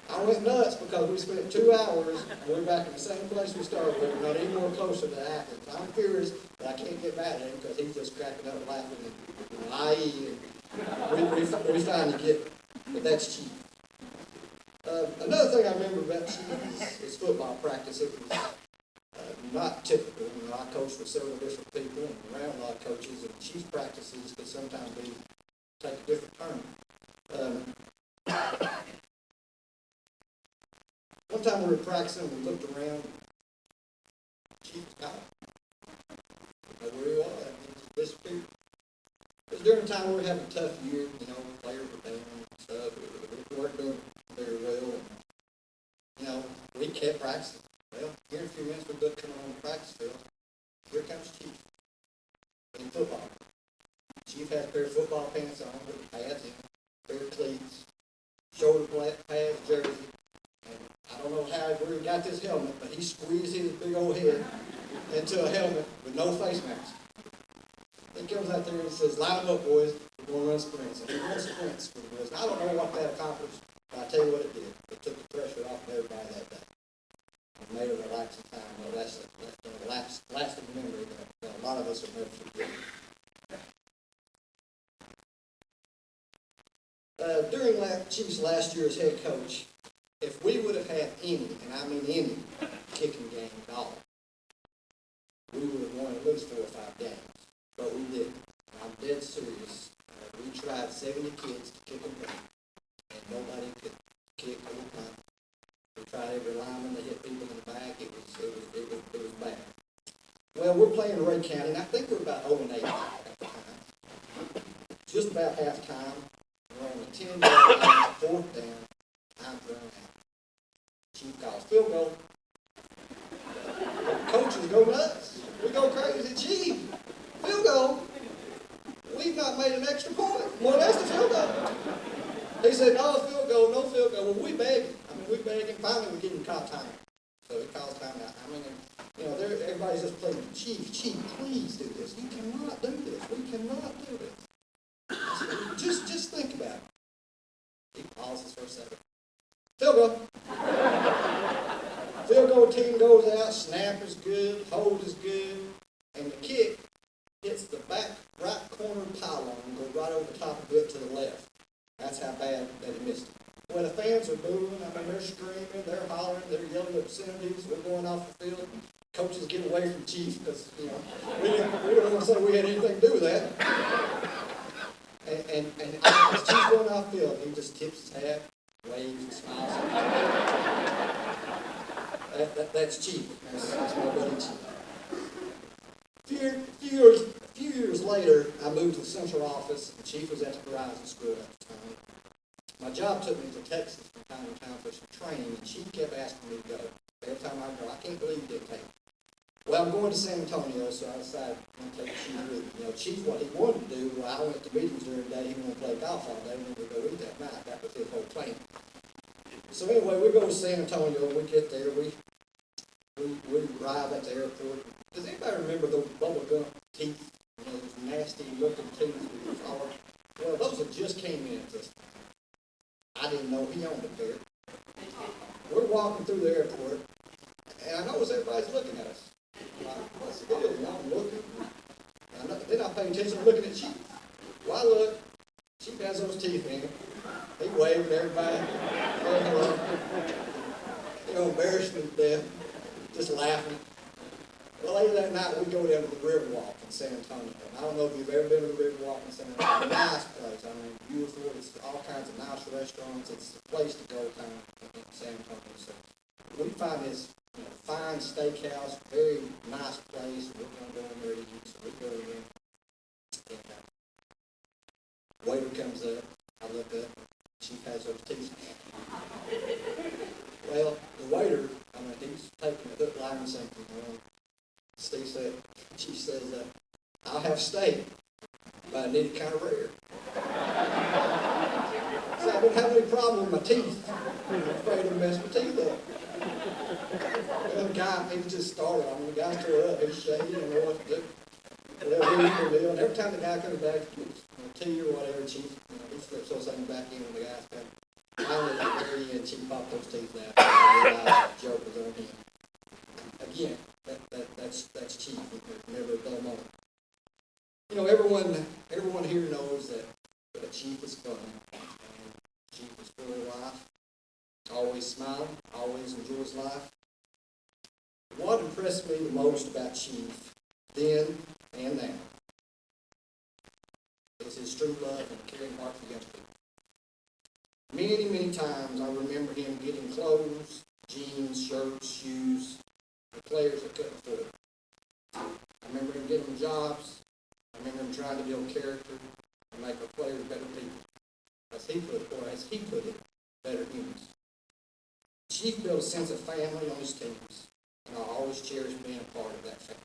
I went nuts because we spent 2 hours, and we're back in the same place we started, but we're not any more closer to Athens. I'm furious, but I can't get mad at him because he's just cracking up laughing and I.e. We finally get it, but that's cheap. Another thing I remember about Chief is football practice. It was not typical. You know, I coached for several different people and around a lot of coaches, and Chief practices could sometimes take a different turn. One time we were practicing, we looked around. Chief was gone. Didn't know where he was. He just disappeared. It was during the time we were having a tough year. You know, players were down and stuff. We weren't doing very well. And, you know, we kept practicing. Well, here in a few minutes, we're good coming on the practice field. Here comes Chief in football. Chief has a pair of football pants on with pads in, pair of cleats, shoulder pads, jersey. And I don't know where he got this helmet, but he squeezed his big old head into a helmet with no face mask. He comes out there and says, "Line them up, boys. We're going to run sprints." And he runs sprints for the boys. And I don't know what that accomplished, but I tell you what it did. It took the pressure off of everybody that day. It made it a relaxing time, a lasting memory that a lot of us will never forget. During Chief's last year as head coach, if we would have had any, and I mean any, kicking game at all, we would have won at least 4 or 5 games. But we didn't. I'm dead serious. We tried 70 kids to kick a game, and nobody could kick or punt. We tried every lineman to hit people in the back. It was bad. Well, we're playing Ray County, and I think we're about 0-8 at the time. Just about halftime. We're on the 10-yard line, 4th down. Time's running out. Chief calls field goal. Coaches go nuts. We go crazy. Chief, field goal. We've not made an extra point. Well, that's the field goal. He said, no field goal, no field goal. Well, we begging. We begging. Finally, we get him caught time. So he calls time out. Everybody's just playing, Chief, please do this. You cannot do this. We cannot do this. Just think about it. He pauses for a second. Field goal. Field goal team goes out, snap is good, hold is good, and the kick hits the back right corner pylon and goes right over the top of it to the left. That's how bad that he missed it. Well, the fans are booing, they're screaming, they're hollering, they're yelling obscenities, we're going off the field. Coaches get away from Chief because, we don't want to say we had anything to do with that. And as Chief's going off the field, he just tips his hat, waves and smiles. That's Chief. That's my buddy Chief. A few years later, I moved to the central office, and Chief was at the Horizon School at the time. My job took me to Texas from time to time for some training, and Chief kept asking me to go. Every time I go, I can't believe you didn't take me. Well, I'm going to San Antonio, so I decided I'm going to take Chief with me. Chief, what he wanted to do, I went to meetings during the day, he wanted to play golf all day, and we would go eat that night. That was his whole plan. So anyway, we go to San Antonio, we get there, we arrive at the airport. Does anybody remember those bubble gum teeth? Those nasty looking teeth we followed? Well, those had just came in at this time. I didn't know he owned a pair. We're walking through the airport, and I notice everybody's looking at us. Like, what's the deal? Y'all looking? Then I pay attention to looking at Chief. Well, I look. Chief has those teeth in. He waved at everybody. Embarrassed me to death. Just laughing. Well, later that night, we go down to the Riverwalk in San Antonio. I don't know if you've ever been to the Riverwalk in San Antonio. Nice place. Beautiful. It's all kinds of nice restaurants. It's the place to go kind of in San Antonio. So we find this fine steakhouse, very nice place. We're going to go in there to eat. So we go in. And waiter comes up. I look up. Chief has those teeth. Well, the waiter, he's taking a hook, line, and sinker. Steve said, Chief says, I'll have steak, but I need it kind of rare. So I didn't have any problem with my teeth. I'm afraid to mess my teeth up. Well, the guy, he was just started, I mean, the guy tore up, he's shaking, you know what to do. Whatever he can do, and every time the guy comes back, tea or whatever, Chief, you know, he slips those things back in when the guy's coming. Finally, at the very end, Chief popped those teeth out, and realized the joke was on him. Again, that's Chief, never a dull moment. You know, everyone here knows that Chief is fun, and Chief is full of life, always smiling, always enjoys life. What impressed me the most about Chief, then and now, is his true love and caring heart for young people. Many, many times I remember him getting clothes, jeans, shirts, shoes, for players that couldn't afford it. I remember him getting them jobs. I remember him trying to build character and make our players better people. As he put it, better humans. Chief built a sense of family on his teams, and I'll always cherish being a part of that family.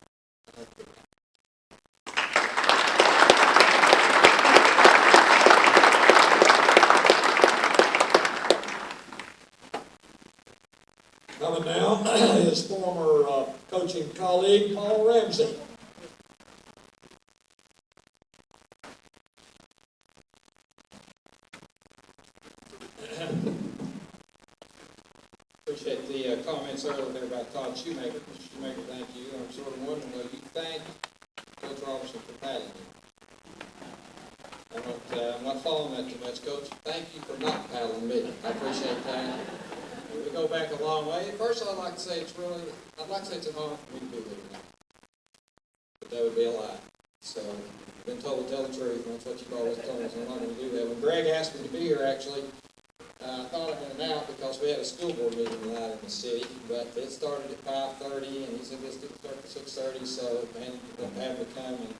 Coming now, his former coaching colleague, Paul Ramsey. Appreciate the comments earlier there about Todd Shoemaker. Mr. Shoemaker, thank you. I'm sort of wondering, will you thank Coach Robertson for paddling you? I'm not following that too much, Coach. Thank you for not paddling me. I appreciate that. We go back a long way. First, I'd like to say it's an honor for me to be here tonight. But that would be a lie. So, I've been told to tell the truth, and that's what you've always told us. I'm not going to do that. When Greg asked me to be here, actually, I thought I went out because we had a school board meeting tonight in the city, but it started at 5:30, and he said this didn't start at 6:30, so man, I'm having to come. And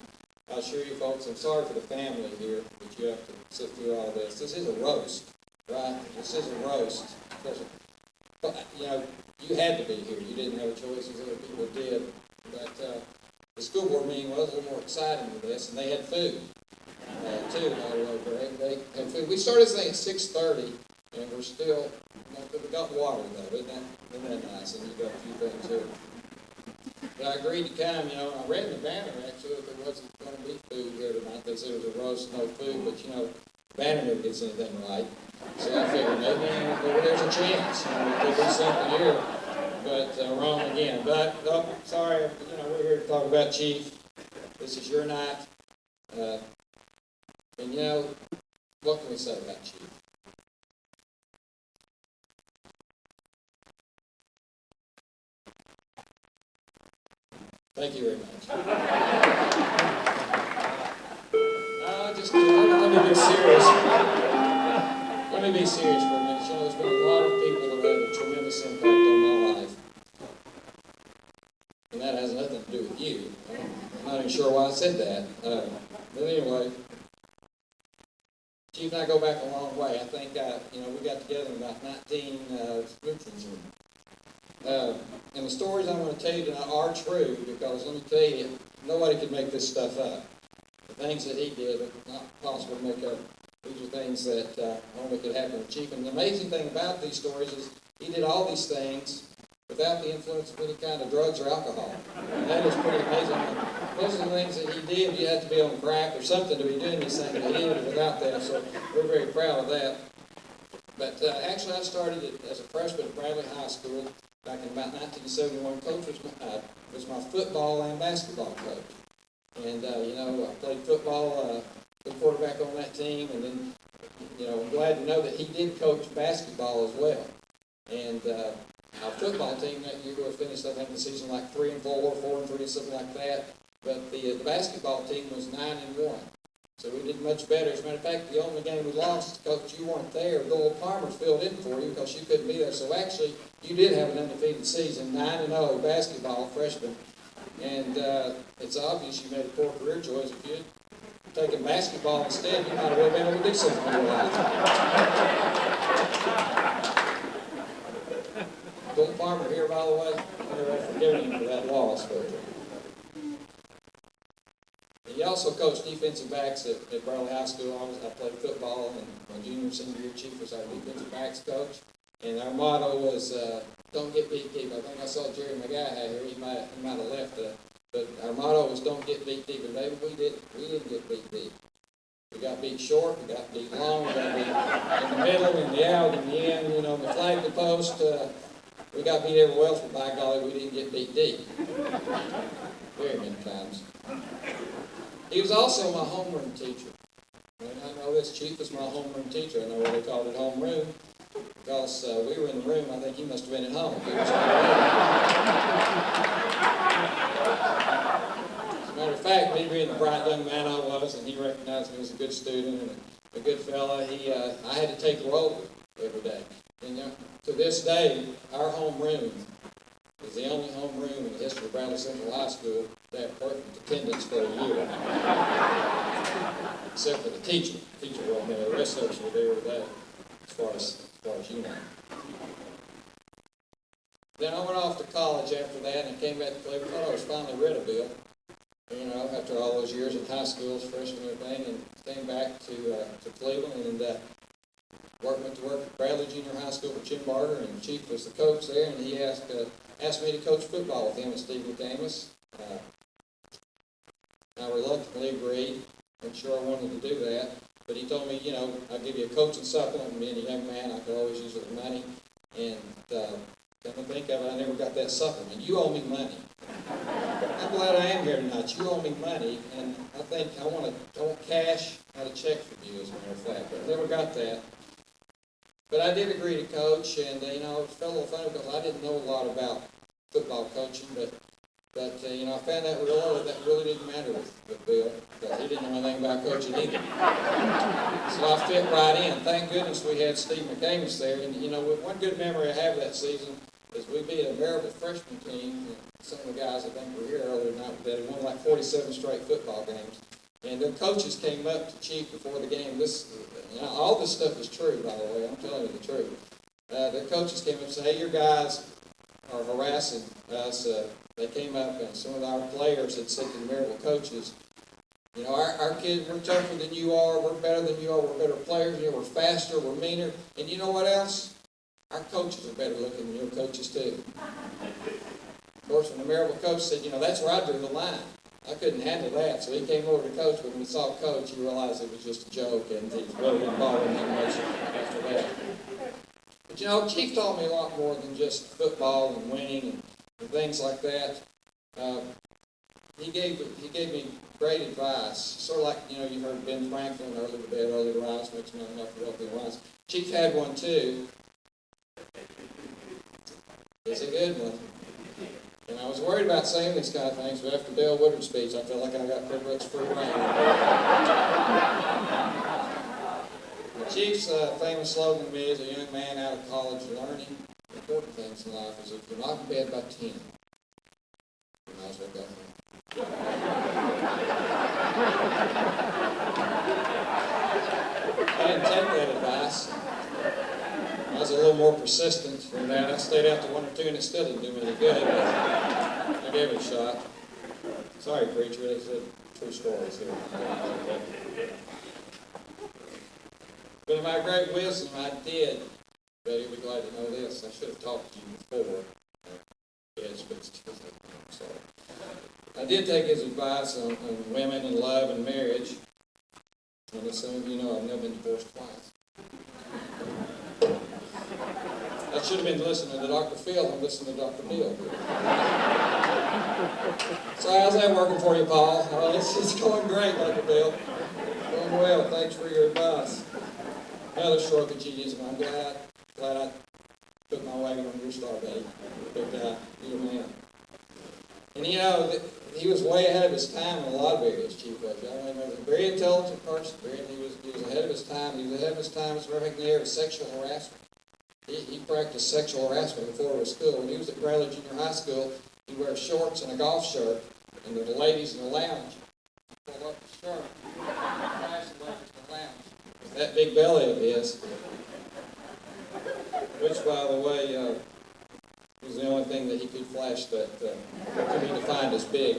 I assure you folks, I'm sorry for the family here that you have to sit through all this. This is a roast, right? This is a roast. But, you know, you had to be here. You didn't have a choice, as other people did. But the school board meeting was a little more exciting than this, and they had food, too, by the way, Greg. They had food. We started this thing at 6:30, and we're still, we got water, though. Isn't that nice? And you got a few things here. But I agreed to come, you know, and I read in the banner, actually, that there wasn't going to be food here tonight. They said it was a roast, no food, but, you know, the banner never gets anything right. So I figured maybe there's a chance. There could be something here, but wrong again. But, oh, sorry, you know, we're here to talk about Chief. This is your night. And, you know, what can we say about Chief? Thank you very much. Let me be serious. Let me be serious for a minute. You know, there's been a lot of people that have had a tremendous impact on my life. And that has nothing to do with you. I'm not even sure why I said that. But anyway, Chief and I go back a long way. I think, we got together in about 19, and the stories I'm going to tell you tonight are true, because let me tell you, nobody could make this stuff up. The things that he did are not possible to make up. These are things that only could happen with Chief. And the amazing thing about these stories is he did all these things without the influence of any kind of drugs or alcohol. And that is pretty amazing. Most of the things that he did, you had to be on crack or something to be doing these things, but he did it without that, so we're very proud of that. But actually, I started as a freshman at Bradley High School back in about 1971. Coach was my football and basketball coach. And, I played football, the quarterback on that team, and then, I'm glad to know that he did coach basketball as well. And our football team that year was finished, I think, the season like 3-4, 4-3, something like that. But the basketball team was 9-1. So we did much better. As a matter of fact, the only game we lost, Coach, you weren't there. Bill Palmer filled in for you because you couldn't be there. So actually, you did have an undefeated season, 9-0 basketball freshman. And it's obvious you made a poor career choice. If you had taken basketball instead, you might have well been able to do something in your life. Bill Palmer here, by the way, I'll forgive him for that loss. But he also coached defensive backs at Bradley High School. I played football, and my junior and senior year, Chief was our defensive backs coach. And our motto was, don't get beat deep. I think I saw Jerry McGuy here, he might have left, but our motto was don't get beat deep, and David, we didn't get beat deep. We got beat short, we got beat long, we got beat in the middle, in the out, in the end, you know, the flag, the post, we got beat everywhere else, but by golly, we didn't get beat deep. Very many times. He was also my homeroom teacher. And I know this, Chief was my homeroom teacher. I know why they called it homeroom, because we were in the room, I think he must have been at home. He was as a matter of fact, me being the bright young man I was, and he recognized me as a good student and a good fella, I had to take a roll every day. And to this day, our homeroom is the only homeroom in the history of Bradley Central High School that had perfect attendance for a year. Except for the teacher. The teacher wasn't there. The rest of us were there every day, as far as you know. Then I went off to college after that, and I came back to Cleveland. I thought I was finally rid of Bill. You know, after all those years in high school, freshman and everything, and came back to Cleveland and went to work at Bradley Junior High School with Jim Barter, and Chief was the coach there, and he asked me to coach football with him and Steve McCamus. I reluctantly agreed. I'm sure I wanted to do that, but he told me, you know, I'll give you a coaching supplement, and being a young man, I could always use the money, and come to think of it, I never got that supplement. You owe me money. I'm glad I am here tonight. You owe me money, and I think I want cash, not a check from you, as a matter of fact, but I never got that. But I did agree to coach, and, you know, it felt a little funny because I didn't know a lot about football coaching, but you know, I found out that really didn't matter with Bill, because he didn't know anything about coaching either. So I fit right in. Thank goodness we had Steve McCamus there, and, you know, one good memory I have of that season is we beat a Maryville freshman team, and some of the guys I think were here earlier tonight, that had won like 47 straight football games. And the coaches came up to Chief before the game. You know, all this stuff is true, by the way. I'm telling you the truth. The coaches came up and said, "Hey, your guys are harassing us." They came up, and some of our players had said to the Maryville coaches, "You know, our kids, we're tougher than you are. We're better than you are. We're better players. You know, we're faster. We're meaner. And you know what else? Our coaches are better looking than your coaches too." Of course, when the Maryville coach said, "You know, that's where I drew the line. I couldn't handle that." So he came over to coach, but when he saw coach, he realized it was just a joke, and he really didn't bother him much after that. But you know, Chief taught me a lot more than just football and winning and things like that. He gave me great advice, sort of like, you know, you heard Ben Franklin, early to bed, early to rise, makes men enough to healthy rise. Chief had one too. It's a good one. And I was worried about saying these kind of things, but after Dale Woodard's speech, I felt like I got pretty much free rein. The Chief's famous slogan to me as a young man out of college learning important things in life is, if you're not in bed by 10, you might as well go home. I didn't take that advice. I was a little more persistent than that. I stayed out to 1 or 2, and it still didn't do me any good, but I gave it a shot. Sorry, preacher, they said true stories here. But in my great wisdom, I did, Betty will be glad to know this, I should have talked to you before. Yes, but still, I'm sorry. I did take his advice on women and love and marriage. And as some of you know, I've never been divorced twice. I should have been listening to Dr. Phil and listening to Dr. Bill. So how's that working for you, Paul? It's going great, Dr. Bill. Going well. Thanks for your advice. Another stroke of genius, and I'm glad I put my wagon on your star, buddy. Big guy, you're a man. And you know, he was way ahead of his time in a lot of areas, Chief was. I mean, he was a very intelligent person. He was ahead of his time. He was ahead of his time as far as the area of sexual harassment. He practiced sexual harassment before he was school. When he was at Bradley Junior High School, he'd wear shorts and a golf shirt, and the ladies in the lounge pull up the shirt, flash the ladies in the lounge with that big belly of his, which, by the way, was the only thing that he could flash that could be defined as big.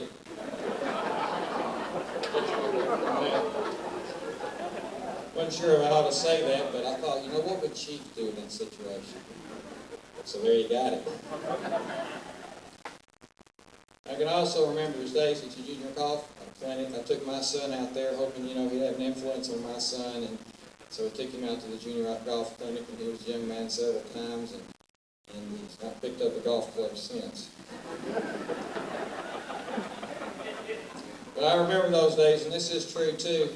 When wasn't sure how to say that, but I thought, you know, what would Chief do in that situation? So there you got it. I can also remember his days at the junior golf clinic. I took my son out there hoping, you know, he'd have an influence on my son, and so I took him out to the junior golf clinic, and he was a young man several times, and he's not picked up a golf club since. But I remember those days, and this is true too.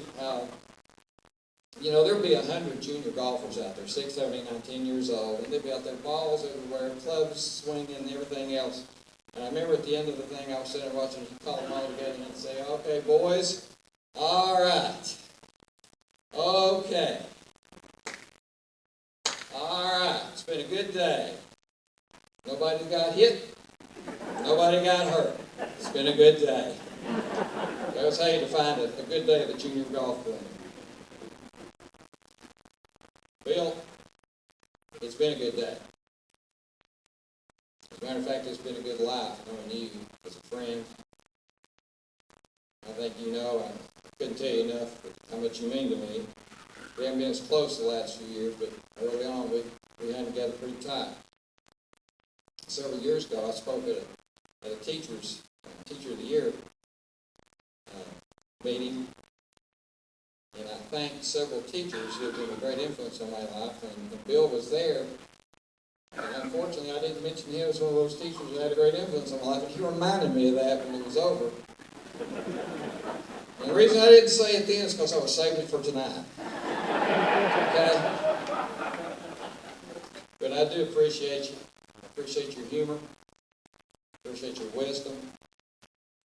You know, there'd be 100 junior golfers out there, 6, 7, 8, 9, 10 years old, and they'd be out there, balls everywhere, clubs swinging, and everything else. And I remember at the end of the thing, I was sitting there watching, he'd call them all together and he'd say, okay, boys, all right, okay, all right, it's been a good day. Nobody got hit, nobody got hurt. It's been a good day. That was how you define a good day at the junior golf clinic. Bill, it's been a good day. As a matter of fact, it's been a good life knowing you as a friend. I think you know, I couldn't tell you enough how much you mean to me. We haven't been as close the last few years, but early on we hung together pretty tight. Several years ago, I spoke at a Teacher of the Year meeting, and I thanked several teachers who have been a great influence on my life, and Bill was there. And unfortunately, I didn't mention him as one of those teachers who had a great influence on my life, and he reminded me of that when it was over. And the reason I didn't say it then is because I was saving it for tonight. Okay? But I do appreciate you. I appreciate your humor. I appreciate your wisdom.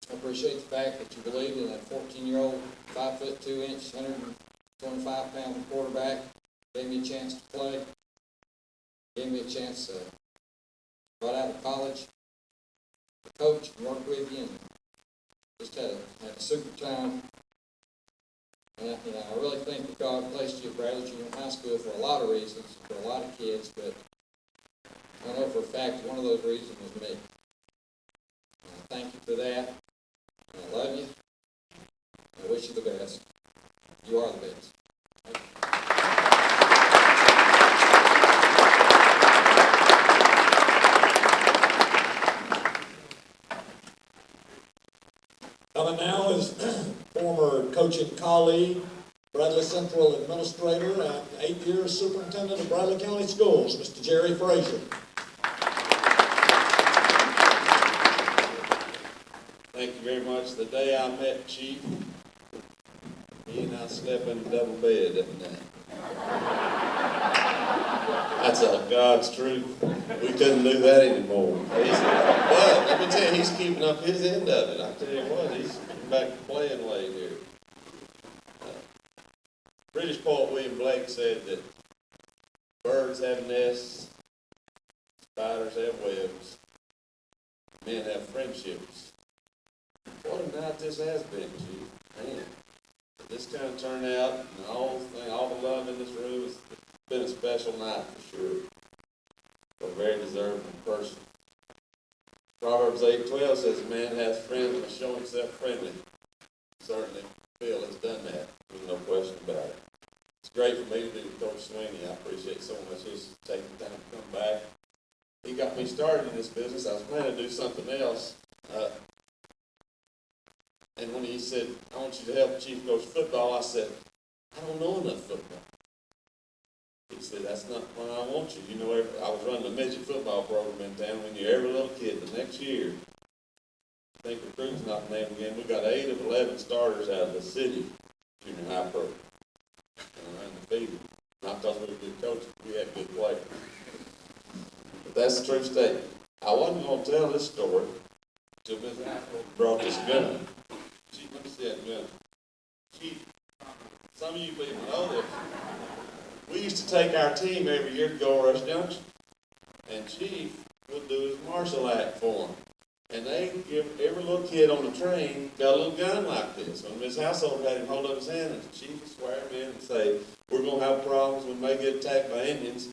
I appreciate the fact that you believed in that 14-year-old, 5'2", 125-pound quarterback, gave me a chance to play. Gave me a chance right out of college to coach and work with you, and just had a super time. And I really think that God placed you at Bradley Junior High School for a lot of reasons, for a lot of kids, but I know for a fact one of those reasons was me. And I thank you for that, and I love you, and I wish you the best. You are the best. Thank you. Coming now is former coaching colleague, Bradley Central Administrator, and 8 years Superintendent of Bradley County Schools, Mr. Jerry Frazier. Thank you very much. The day I met Chief, he and I slept in a double bed that night. That's God's truth. We couldn't do that anymore. But let me tell you, he's keeping up his end of it. I tell you what, he's back to playing late here. British poet William Blake said that birds have nests, spiders have webs, men have friendships. What a night this has been, Chief. Man, this kind of turned out, and all the love in this room, it's been a special night for sure. For a very deserving person. Proverbs 8:12 says, a man has friends must show himself friendly. Certainly, Bill has done that. There's no question about it. It's great for me to be with Coach Sweeney. I appreciate so much his taking the time to come back. He got me started in this business. I was planning to do something else. And when he said, I want you to help Chief coach football, I said, I don't know enough football. He said, that's not when I want you. You know, I was running a midget football program in town when you're every little kid. The next year, I think recruiting's not the name again. We got 8 of 11 starters out of the city junior high program. And undefeated. Not because we were good coaches, we had good players. But that's the true statement. I wasn't going to tell this story until Ms. Apple brought this gun. Chief, let me see that gun. Chief, some of you people know this. We used to take our team every year to go Rush Junction, and Chief would do his martial act for them. And they give every little kid on the train got a little gun like this. When Miss Household had him hold up his hand, and the Chief would swear him in and say, we're going to have problems, we may get attacked by Indians,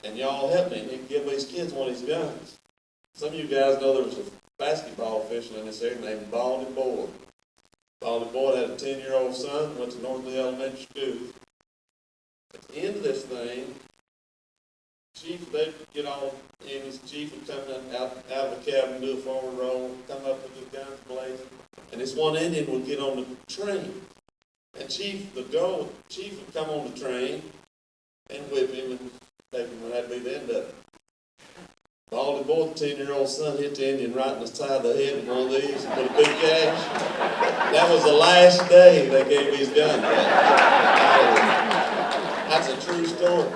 and y'all help me. And he'd give these kids one of these guns. Some of you guys know there was a basketball official in this area named Baldy Boyd. Baldy Boyd had a 10-year-old son, went to North Lee Elementary School. At the end of this thing, Chief, they'd get all, and his chief would come out of the cabin, do a forward roll, come up with his guns blazing, and this one Indian would get on the train. And Chief would come on the train and whip him and take him, and that'd be the end of it. The older boy, the 10-year-old son, hit the Indian right in the side of the head with one of these and put a big gash. That was the last day they gave his gun back. That's a true story.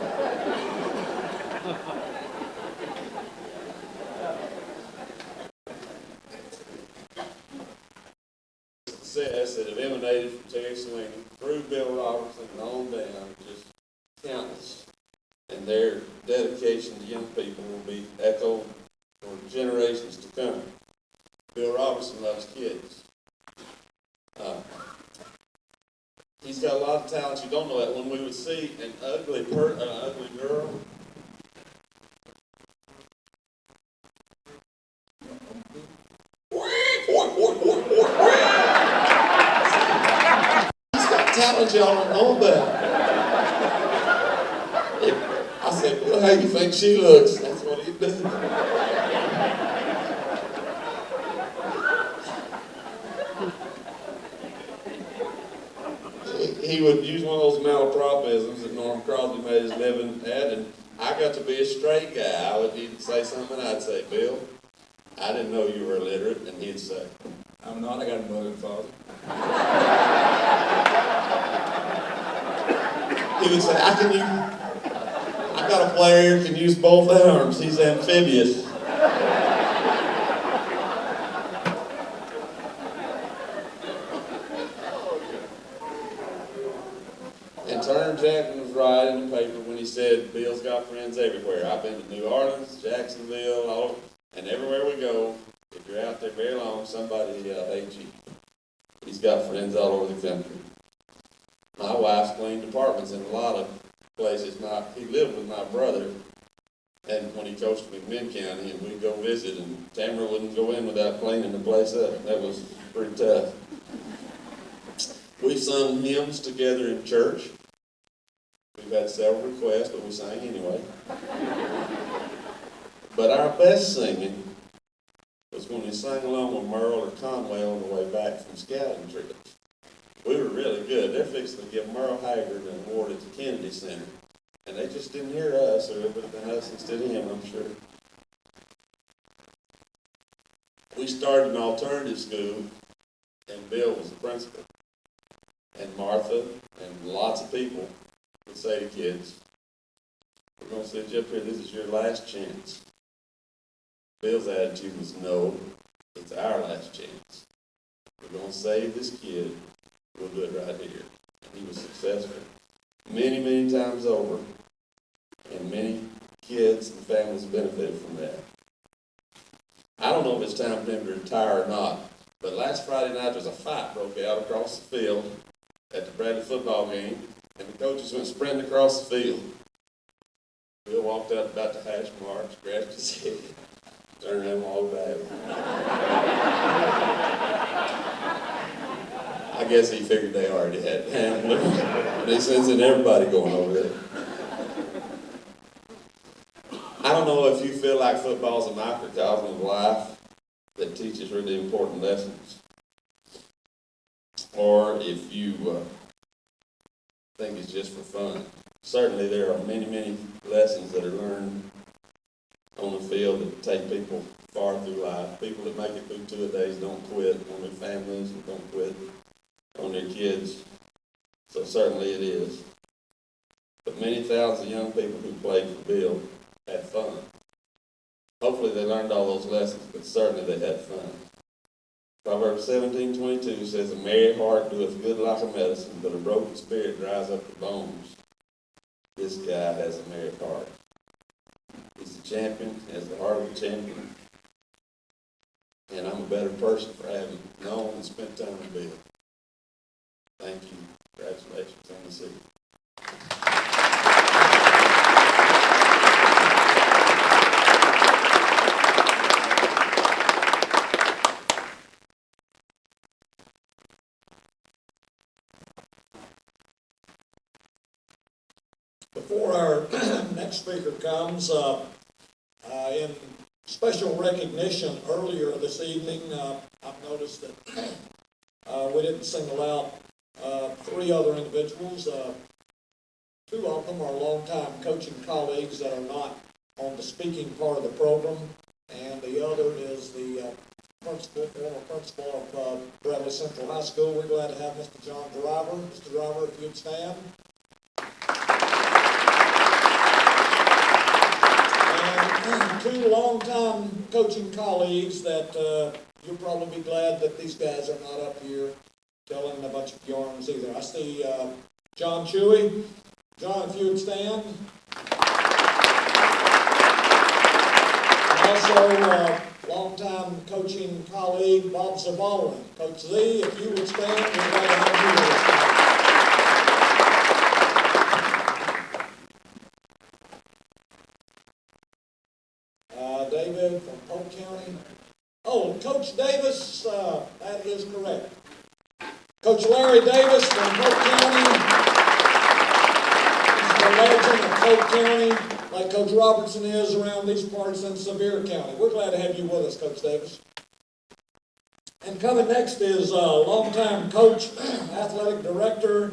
Success that have emanated from Terry Sweeney through Bill Robertson and on down, just countless. And their dedication to young people will be echoed for generations to come. Bill Robertson loves kids. He's got a lot of talents. You don't know that. When we would see an ugly girl, talent y'all don't know about. I said, well, how you think she looks? That's what he did. He would use one of those malapropisms that Norm Crosby made his living at, and I got to be a straight guy. He'd say something, I'd say, Bill, I didn't know you were illiterate, and he'd say, I'm not, I got a mother and father. He would say, I got a player who can use both arms. He's amphibious. And Turner Jackson was right in the paper when he said, Bill's got friends everywhere. I've been to New Orleans, Jacksonville, all over, and everywhere we go, if you're out there very long, somebody hates you. He's got friends all over the country. My wife's cleaned apartments in a lot of places. He lived with my brother, and when he coached McMinn County, and we'd go visit, and Tamara wouldn't go in without cleaning the place up. That was pretty tough. We sung hymns together in church. We've had several requests, but we sang anyway. But our best singing was when we sang along with Merle or Conway on the way back from scouting trips. We were really good. They're fixing to give Merle Haggard an award at the Kennedy Center. And they just didn't hear us, or it would have been us instead of him, I'm sure. We started an alternative school, and Bill was the principal. And Martha and lots of people would say to kids, we're going to sit you up here, this is your last chance. Bill's attitude was, no, it's our last chance. We're going to save this kid. We'll do it right here. And he was successful many, many times over. And many kids and families benefited from that. I don't know if it's time for him to retire or not, but last Friday night there was a fight broke out across the field at the Bradley football game, and the coaches went sprinting across the field. Bill walked out about the hash mark, scratched his head, turned around and walked back. I guess he figured they already had it handled. But he sensing everybody going over there. I don't know if you feel like football's a microcosm of life that teaches really important lessons, or if you think it's just for fun. Certainly there are many, many lessons that are learned on the field that take people far through life. People that make it through 2-a-days don't quit on their families and don't quit on their kids. So certainly it is. But many thousands of young people who played for Bill had fun. Hopefully they learned all those lessons, but certainly they had fun. Proverbs 17:22 says, a merry heart doeth good like a medicine, but a broken spirit dries up the bones. This guy has a merry heart. He's a champion, has the heart of a champion. And I'm a better person for having known and spent time with Bill. Thank you. Congratulations on the season. speaker comes, in special recognition earlier this evening, I've noticed that we didn't single out three other individuals. Two of them are longtime coaching colleagues that are not on the speaking part of the program, and the other is the former principal of Bradley Central High School. We're glad to have Mr. John Driver. Mr. Driver, if you'd stand. And two longtime coaching colleagues that you'll probably be glad that these guys are not up here telling a bunch of yarns either. I see John Chewy. John, if you would stand. And also, longtime coaching colleague Bob Zavalin. Coach Z, if you would stand, we're glad to have you with us. David from Polk County. Oh, Coach Davis, that is correct. Coach Larry Davis from Polk County. The legend of Polk County, like Coach Robertson is around these parts in Sevier County. We're glad to have you with us, Coach Davis. And coming next is longtime coach, athletic director,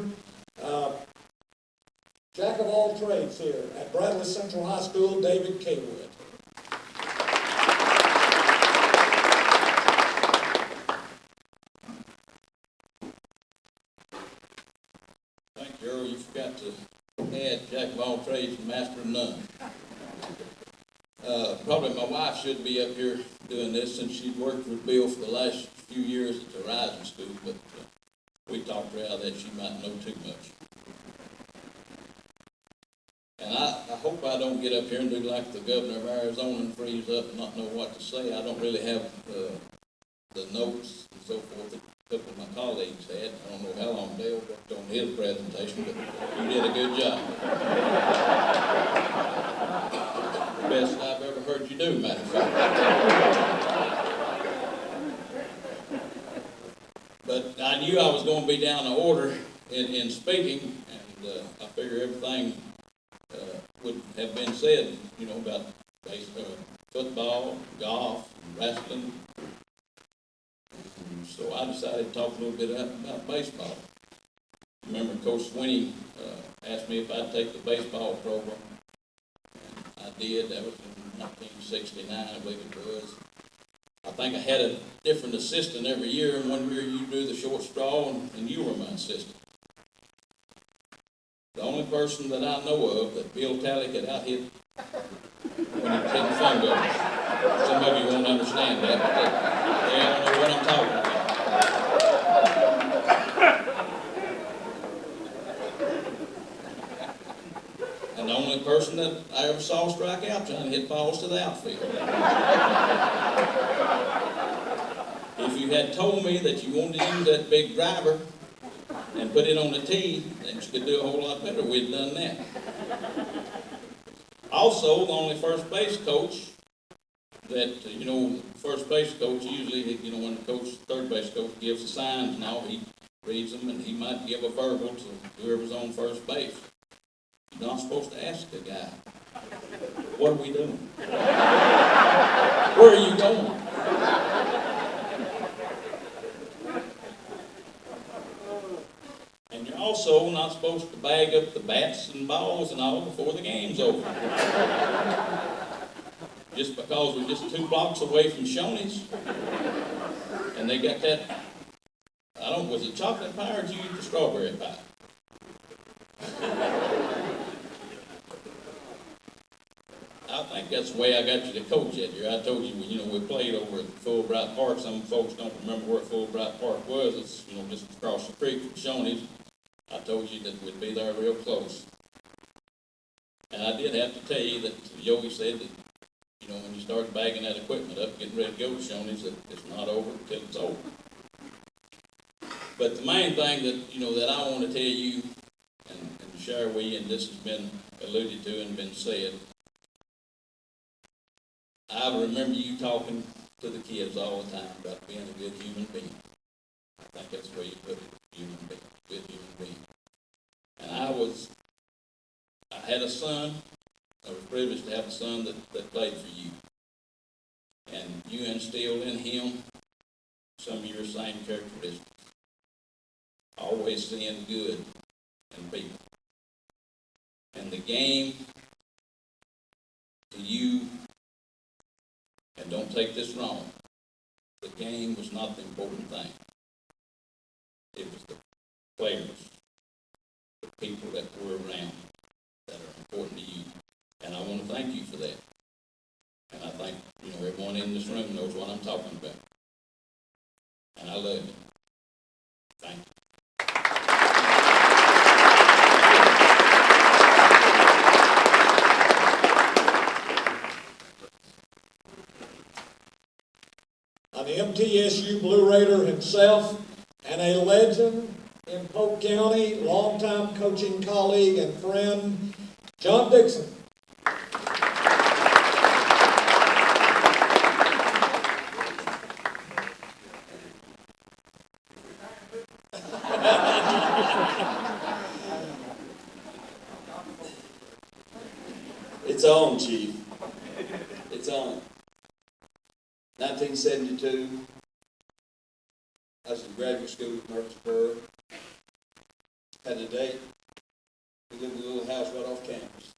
jack of all trades here at Bradley Central High School, David Kaywood. Thank you, Earl. You forgot to add jack of all trades and master of none. Probably my wife should be up here doing this since she's worked with Bill for the last few years at the Horizon School, but we talked her out of that. She might know too much. And I hope I don't get up here and do like the governor of Arizona and freeze up and not know what to say. I don't really have the notes and so forth that a couple of my colleagues had. I don't know how long Dale worked on his presentation, but you did a good job. Best I've ever heard you do, matter of fact. But I knew I was going to be down the order in speaking, and I figure everything would have been said, you know, about football, golf, wrestling. So I decided to talk a little bit about baseball. Remember, Coach Swinney asked me if I'd take the baseball program. And I did. That was in 1969, I believe it was. I think I had a different assistant every year, and one year you drew the short straw, and you were my assistant. The only person that I know of that Bill Talley could out-hit when he was hitting fun goals. Some of you won't understand that, but they don't know what I'm talking about. And the only person that I ever saw strike out trying to hit balls to the outfield. If you had told me that you wanted to use that big driver and put it on the tee, then you could do a whole lot better. We'd done that. Also, the only first base coach that, you know, first base coach usually, you know, when the coach, third base coach gives the signs now, he reads them and he might give a verbal to whoever's on first base. You're not supposed to ask the guy, what are we doing? Where are you going? And you're also not supposed to bag up the bats and balls and all before the game's over. Just because we're just 2 blocks away from Shoney's, and they got that, was it chocolate pie or did you eat the strawberry pie? I think that's the way I got you to coach that year. I told you, you know, we played over at Fulbright Park. Some folks don't remember where Fulbright Park was. It's, you know, just across the creek from Shoney's. I told you that we'd be there real close. And I did have to tell you that Yogi said that, you know, when you start bagging that equipment up, getting ready to go to Shoney's, that it's not over until it's over. But the main thing that, you know, that I want to tell you and share with you, and this has been alluded to and been said, I remember you talking to the kids all the time about being a good human being. I think that's the way you put it, human being, good human being. And I had a son I was privileged to have a son that played for you. And you instilled in him some of your same characteristics. Always seeing good in people. And the game, to you, and don't take this wrong, the game was not the important thing. It was the players, the people that were around that are important to you. And I want to thank you for that. And I think, everyone in this room knows what I'm talking about. And I love you. Thank you. An MTSU Blue Raider himself and a legend in Polk County, longtime coaching colleague and friend, John Dixon. It's on, Chief. It's on. 1972, I was in graduate school at Robertson. Had a date. We lived in a little house right off campus.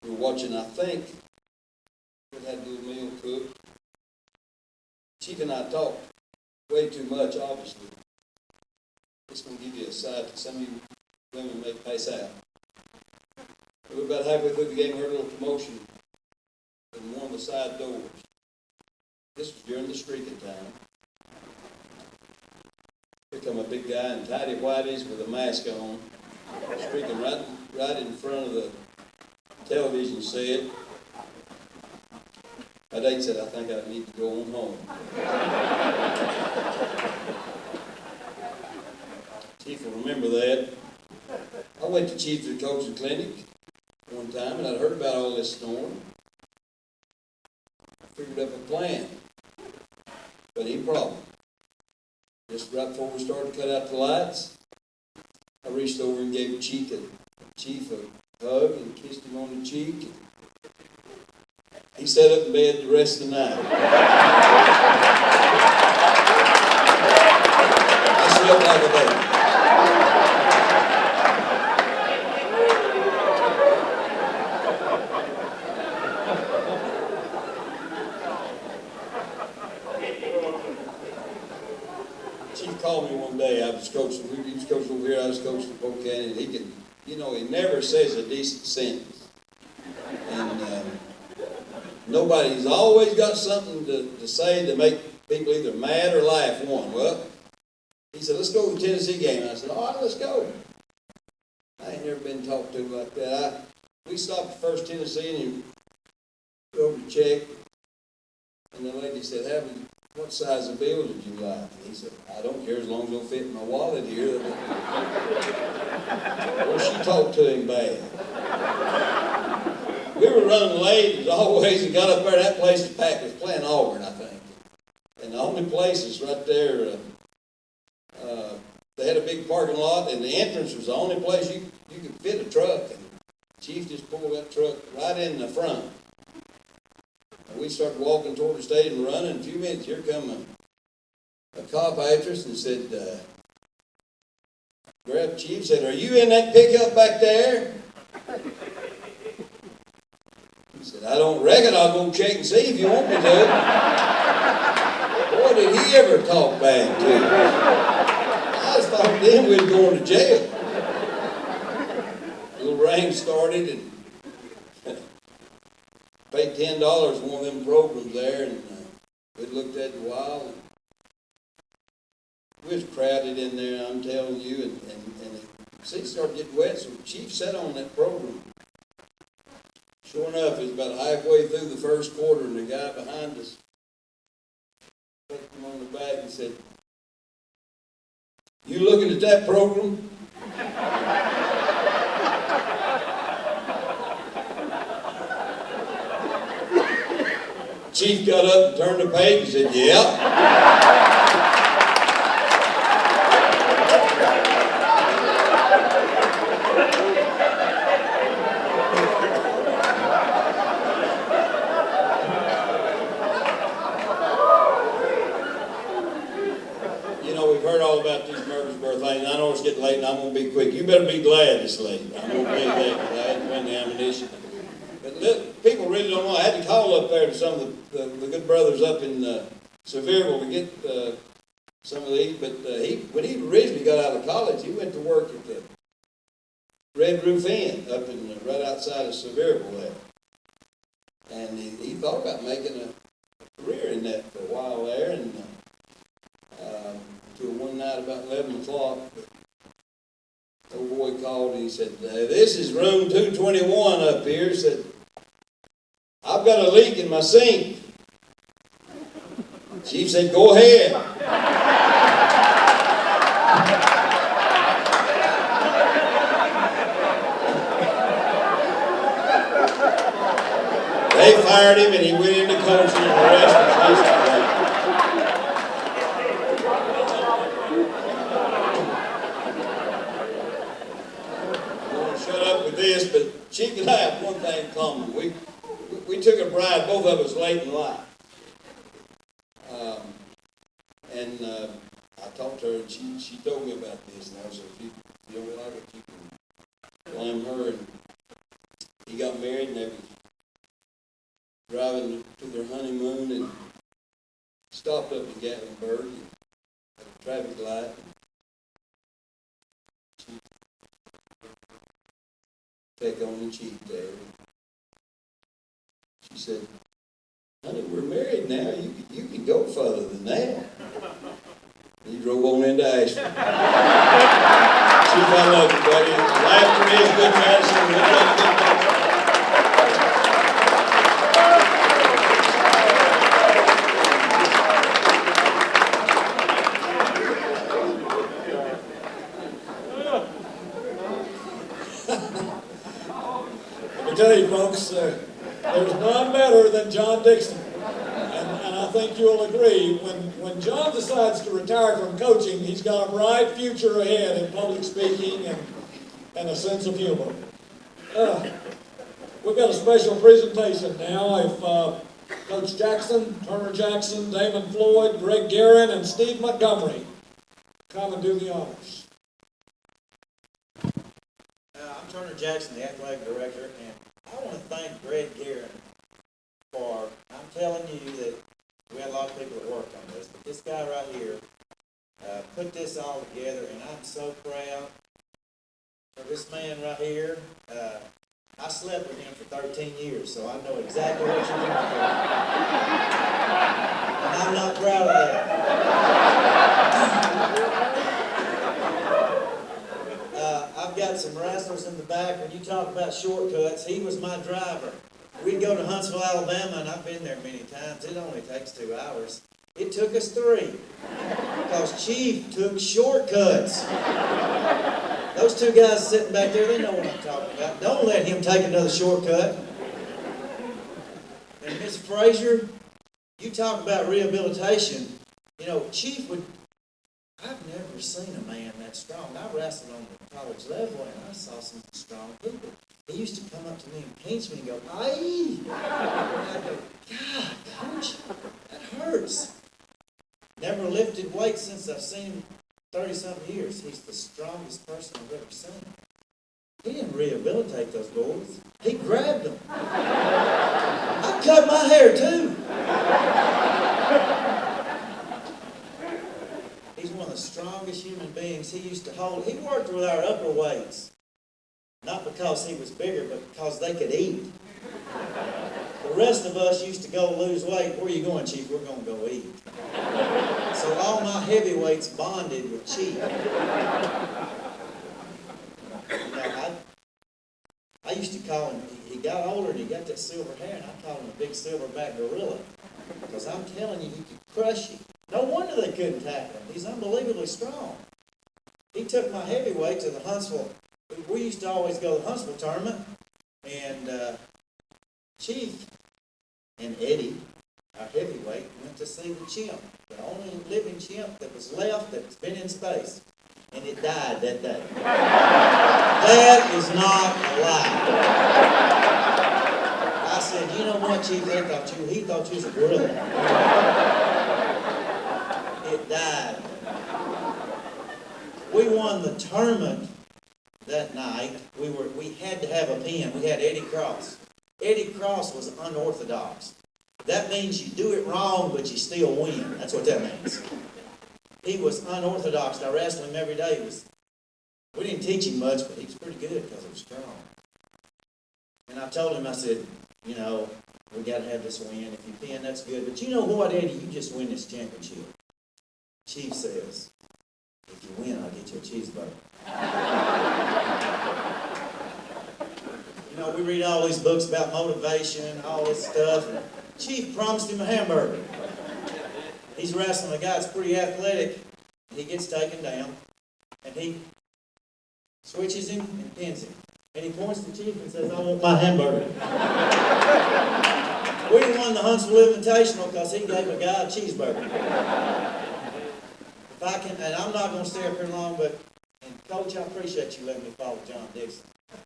We were watching, I think, we had a little meal cooked. Chief and I talked way too much, obviously. It's going to give you a side that some of you women may pass out. We were about halfway through the game, heard a little commotion in one of the side doors. This was during the streaking time. Here come a big guy in tidy whities with a mask on, streaking right in front of the television set. My dad said, I think I need to go on home. Chief will remember that. I went to Chief to the coaching clinic one time, and I'd heard about all this storm. I figured up a plan. But any problem. Just right before we started to cut out the lights, I reached over and gave Chief a hug and kissed him on the cheek. He sat up in bed the rest of the night. I slept like a baby. Chief called me one day. I was coaching. He was coaching over here. I was coaching in Polk County. And he never says a decent sentence. And nobody's always got something to say to make people either mad or laugh. Well, he said, let's go to the Tennessee game. I said, all right, let's go. I ain't never been talked to like that. We stopped at First Tennessee and he drove to check. And the lady said, what size of bill did you like? And he said, I don't care as long as it'll fit in my wallet here. Well, she talked to him bad. We were running late as always and got up there. That place was packed. It was playing Auburn, I think. And the only places right there, they had a big parking lot, and the entrance was the only place you could fit a truck. And Chief just pulled that truck right in the front. And we started walking toward the stadium, running. In a few minutes, here come a cop after us and said, grabbed Chief, said, are you in that pickup back there? He said, I don't reckon. I'll go check and see if you want me to. Boy, did he ever talk back to you. I just thought then we were going to jail. A little rain started and paid $10 for one of them programs there, and we looked at it a while. And we was crowded in there, I'm telling you, and the seats started getting wet, so the Chief sat on that program. Sure enough, it was about halfway through the first quarter, and the guy behind us poked him on the back and said, you looking at that program? Chief got up and turned the page and said, yeah. I'm gonna be quick. You better be glad it's late. I'm gonna be there, 'cause I had to win the ammunition. But people really don't know. I had to call up there to some of the good brothers up in Sevierville to get some of these. But when he originally got out of college, he went to work at the Red Roof Inn up in right outside of Sevierville there. And he thought about making a career in that for a while there, and until one night about 11 o'clock, the old boy called and he said, "This is room 221 up here." He said, "I've got a leak in my sink." Chief said, "Go ahead." They fired him and he went into coaching, and the rest was history. I'm going to shut up with this, but Chief and I have one thing in common. We took a bride, both of us, late in life. I talked to her, and she told me about this, and I said, if you don't like it, you can blame her. And he got married, and they was driving to their honeymoon and stopped up in Gatlinburg and at a traffic light. Take on the cheek there. She said, "Honey, we're married now. You can go further than that." He drove on into Asheville. Chief, I love you, buddy. Laughter is good medicine. We love good medicine. Let me tell you, folks, there's none better than John Dixon. And I think you'll agree, when John decides to retire from coaching, he's got a bright future ahead in public speaking and a sense of humor. We've got a special presentation now. If Coach Jackson, Turner Jackson, Damon Floyd, Greg Guerin, and Steve Montgomery come and do the honors. I'm Turner Jackson, the athletic director, and I want to thank Greg Guerin for, I'm telling you that we had a lot of people that worked on this, but this guy right here put this all together, and I'm so proud of this man right here. I slept with him for 13 years, so I know exactly what you're doing. And I'm not proud of that. I've got some wrestlers in the back. When you talk about shortcuts, he was my driver. We'd go to Huntsville, Alabama, and I've been there many times. It only takes 2 hours. It took us 3, because Chief took shortcuts. Those 2 guys sitting back there, they know what I'm talking about. Don't let him take another shortcut. And Ms. Frazier, you talk about rehabilitation. You know, Chief would, I've never seen a man that strong. I wrestled on the college level, and I saw some strong people. He used to come up to me and pinch me and go, "Aye!" And I'd go, "God, coach, that hurts." Never lifted weights since I've seen him 30-something years. He's the strongest person I've ever seen. He didn't rehabilitate those boys. He grabbed them. I cut my hair too. He's one of the strongest human beings. He used to hold. He worked with our upper weights. Not because he was bigger, but because they could eat. The rest of us used to go lose weight. "Where are you going, Chief?" "We're going to go eat." So all my heavyweights bonded with Chief. You know, I used to call him, he got older and he got that silver hair, and I called him a big silverback gorilla. Because I'm telling you, he could crush you. No wonder they couldn't tackle him. He's unbelievably strong. He took my heavyweight to the Huntsville. We used to always go to the Huntsville tournament, and Chief and Eddie, our heavyweight, went to see the chimp, the only living chimp that was left that's been in space, and it died that day. That is not a lie. I said, "You know what, Chief? He thought you was a gorilla." It died. We won won the tournament that night, we had to have a pin. We had Eddie Cross. Eddie Cross was unorthodox. That means you do it wrong, but you still win. That's what that means. He was unorthodox. I wrestled him every day. We didn't teach him much, but he was pretty good because he was strong. And I told him, I said, you know, we got to have this win. If you pin, that's good. But you know what, Eddie? You just win this championship. Chief says, if you win, I'll get you a cheeseburger. You know, we read all these books about motivation, all this stuff. And Chief promised him a hamburger. He's wrestling a guy that's pretty athletic. He gets taken down, and he switches him and pins him. And he points to Chief and says, I want my hamburger. We won the Huntsville Invitational because he gave a guy a cheeseburger. If I can, and I'm not going to stay up here long, but, and Coach, I appreciate you letting me follow John Dixon.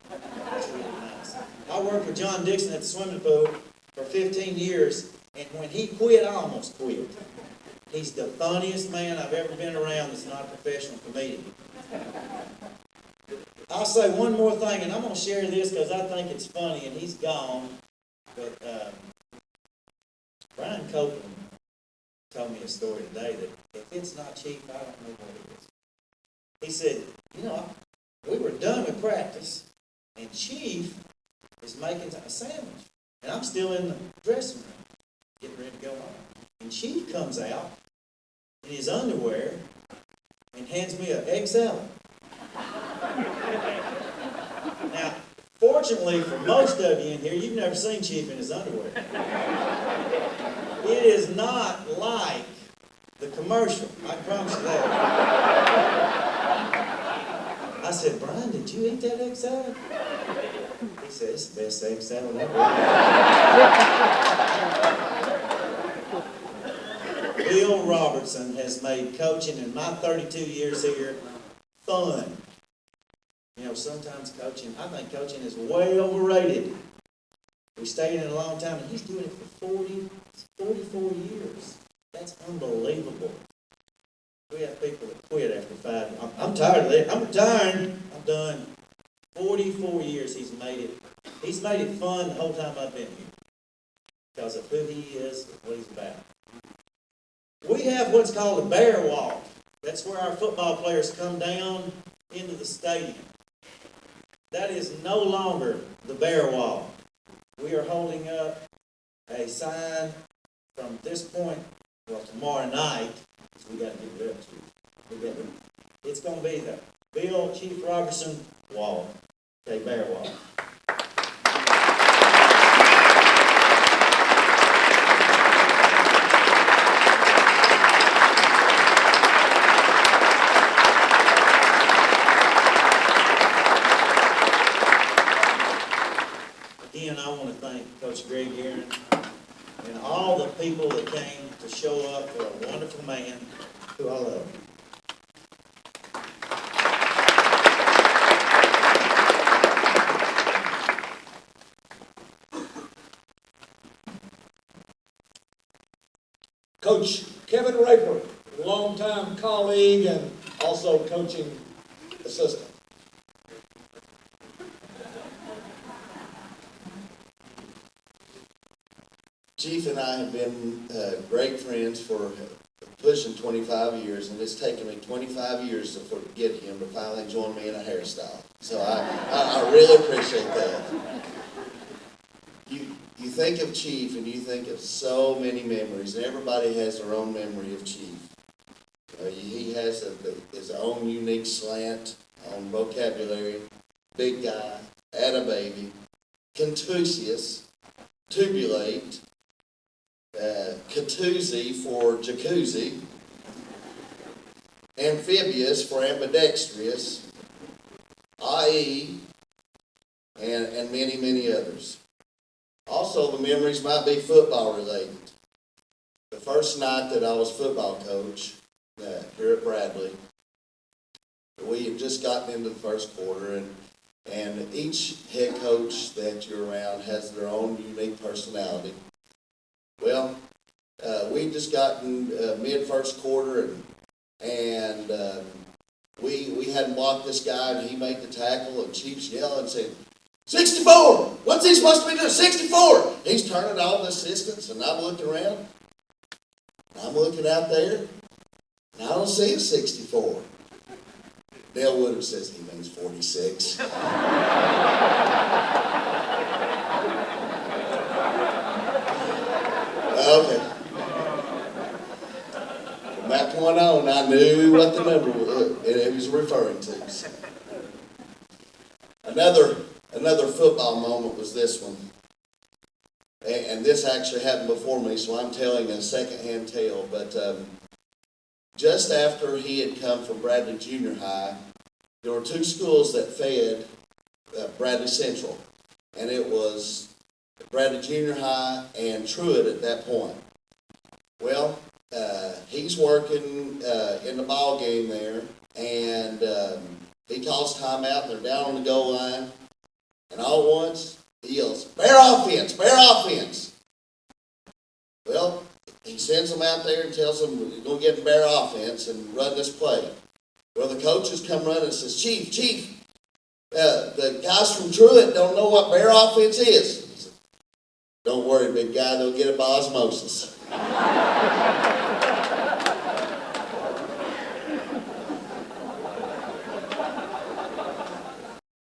That's really nice. I worked with John Dixon at the swimming pool for 15 years, and when he quit, I almost quit. He's the funniest man I've ever been around that's not a professional comedian. I'll say one more thing, and I'm going to share this because I think it's funny, and he's gone. But Brian Copeland told me a story today that if it's not Chief, I don't know what it is. He said, you know, we were done with practice, and Chief is making a sandwich. And I'm still in the dressing room, getting ready to go home. And Chief comes out in his underwear and hands me an egg salad. Now, fortunately for most of you in here, you've never seen Chief in his underwear. It is not like the commercial, I promise you that. I said, Brian, did you eat that egg salad? He said, it's the best egg salad ever. Bill Robertson has made coaching in my 32 years here fun. You know, sometimes coaching, I think coaching is way overrated. We stayed in a long time, and he's doing it for 44 years. That's unbelievable. We have people that quit after 5 years. I'm tired of that. I'm retiring. I'm done. 44 years he's made it. He's made it fun the whole time I've been here because of who he is and what he's about. We have what's called a bear walk. That's where our football players come down into the stadium. That is no longer the bear walk. We are holding up a sign from this point, well, tomorrow night, because we got to get it up to. It's going to be the Bill Chief Robertson walk, a bear walk. Again, I want to thank Coach Greg Aaron and all the people that came to show up for a wonderful man who I love. Coach Kevin Raper, longtime colleague and also coaching assistant. Chief and I have been great friends for pushing 25 years, and it's taken me 25 years to get him to finally join me in a hairstyle. So I really appreciate that. You think of Chief, and you think of so many memories, and everybody has their own memory of Chief. He has his own unique slant on vocabulary, big guy, had a baby, contusious, tubulate, Catuzzi for jacuzzi, amphibious for ambidextrous, IE, and many, many others. Also, the memories might be football related. The first night that I was football coach here at Bradley, we had just gotten into the first quarter, and each head coach that you're around has their own unique personality. Well, we just gotten mid-first quarter, and we hadn't blocked this guy, and he made the tackle, and Chief's yelling and saying, 64! What's he supposed to be doing? 64! He's turning all the assistants, and I'm looking around. I'm looking out there, and I don't see a 64. Dale Woodard says he means 46. Okay. From that point on, I knew what the number it was referring to. Another football moment was this one. And this actually happened before me, so I'm telling a secondhand tale. But just after he had come from Bradley Junior High, there were two schools that fed Bradley Central. And it was Bradley Junior High and Truett at that point. Well, he's working in the ball game there, and he calls timeout, and they're down on the goal line, and all at once, he yells, "Bear offense, bear offense!" Well, he sends them out there and tells them, "We're going to get bear offense and run this play." Well, the coaches come running and says, Chief, the guys from Truett don't know what bear offense is. He said, "Don't worry, big guy, they'll get it by osmosis."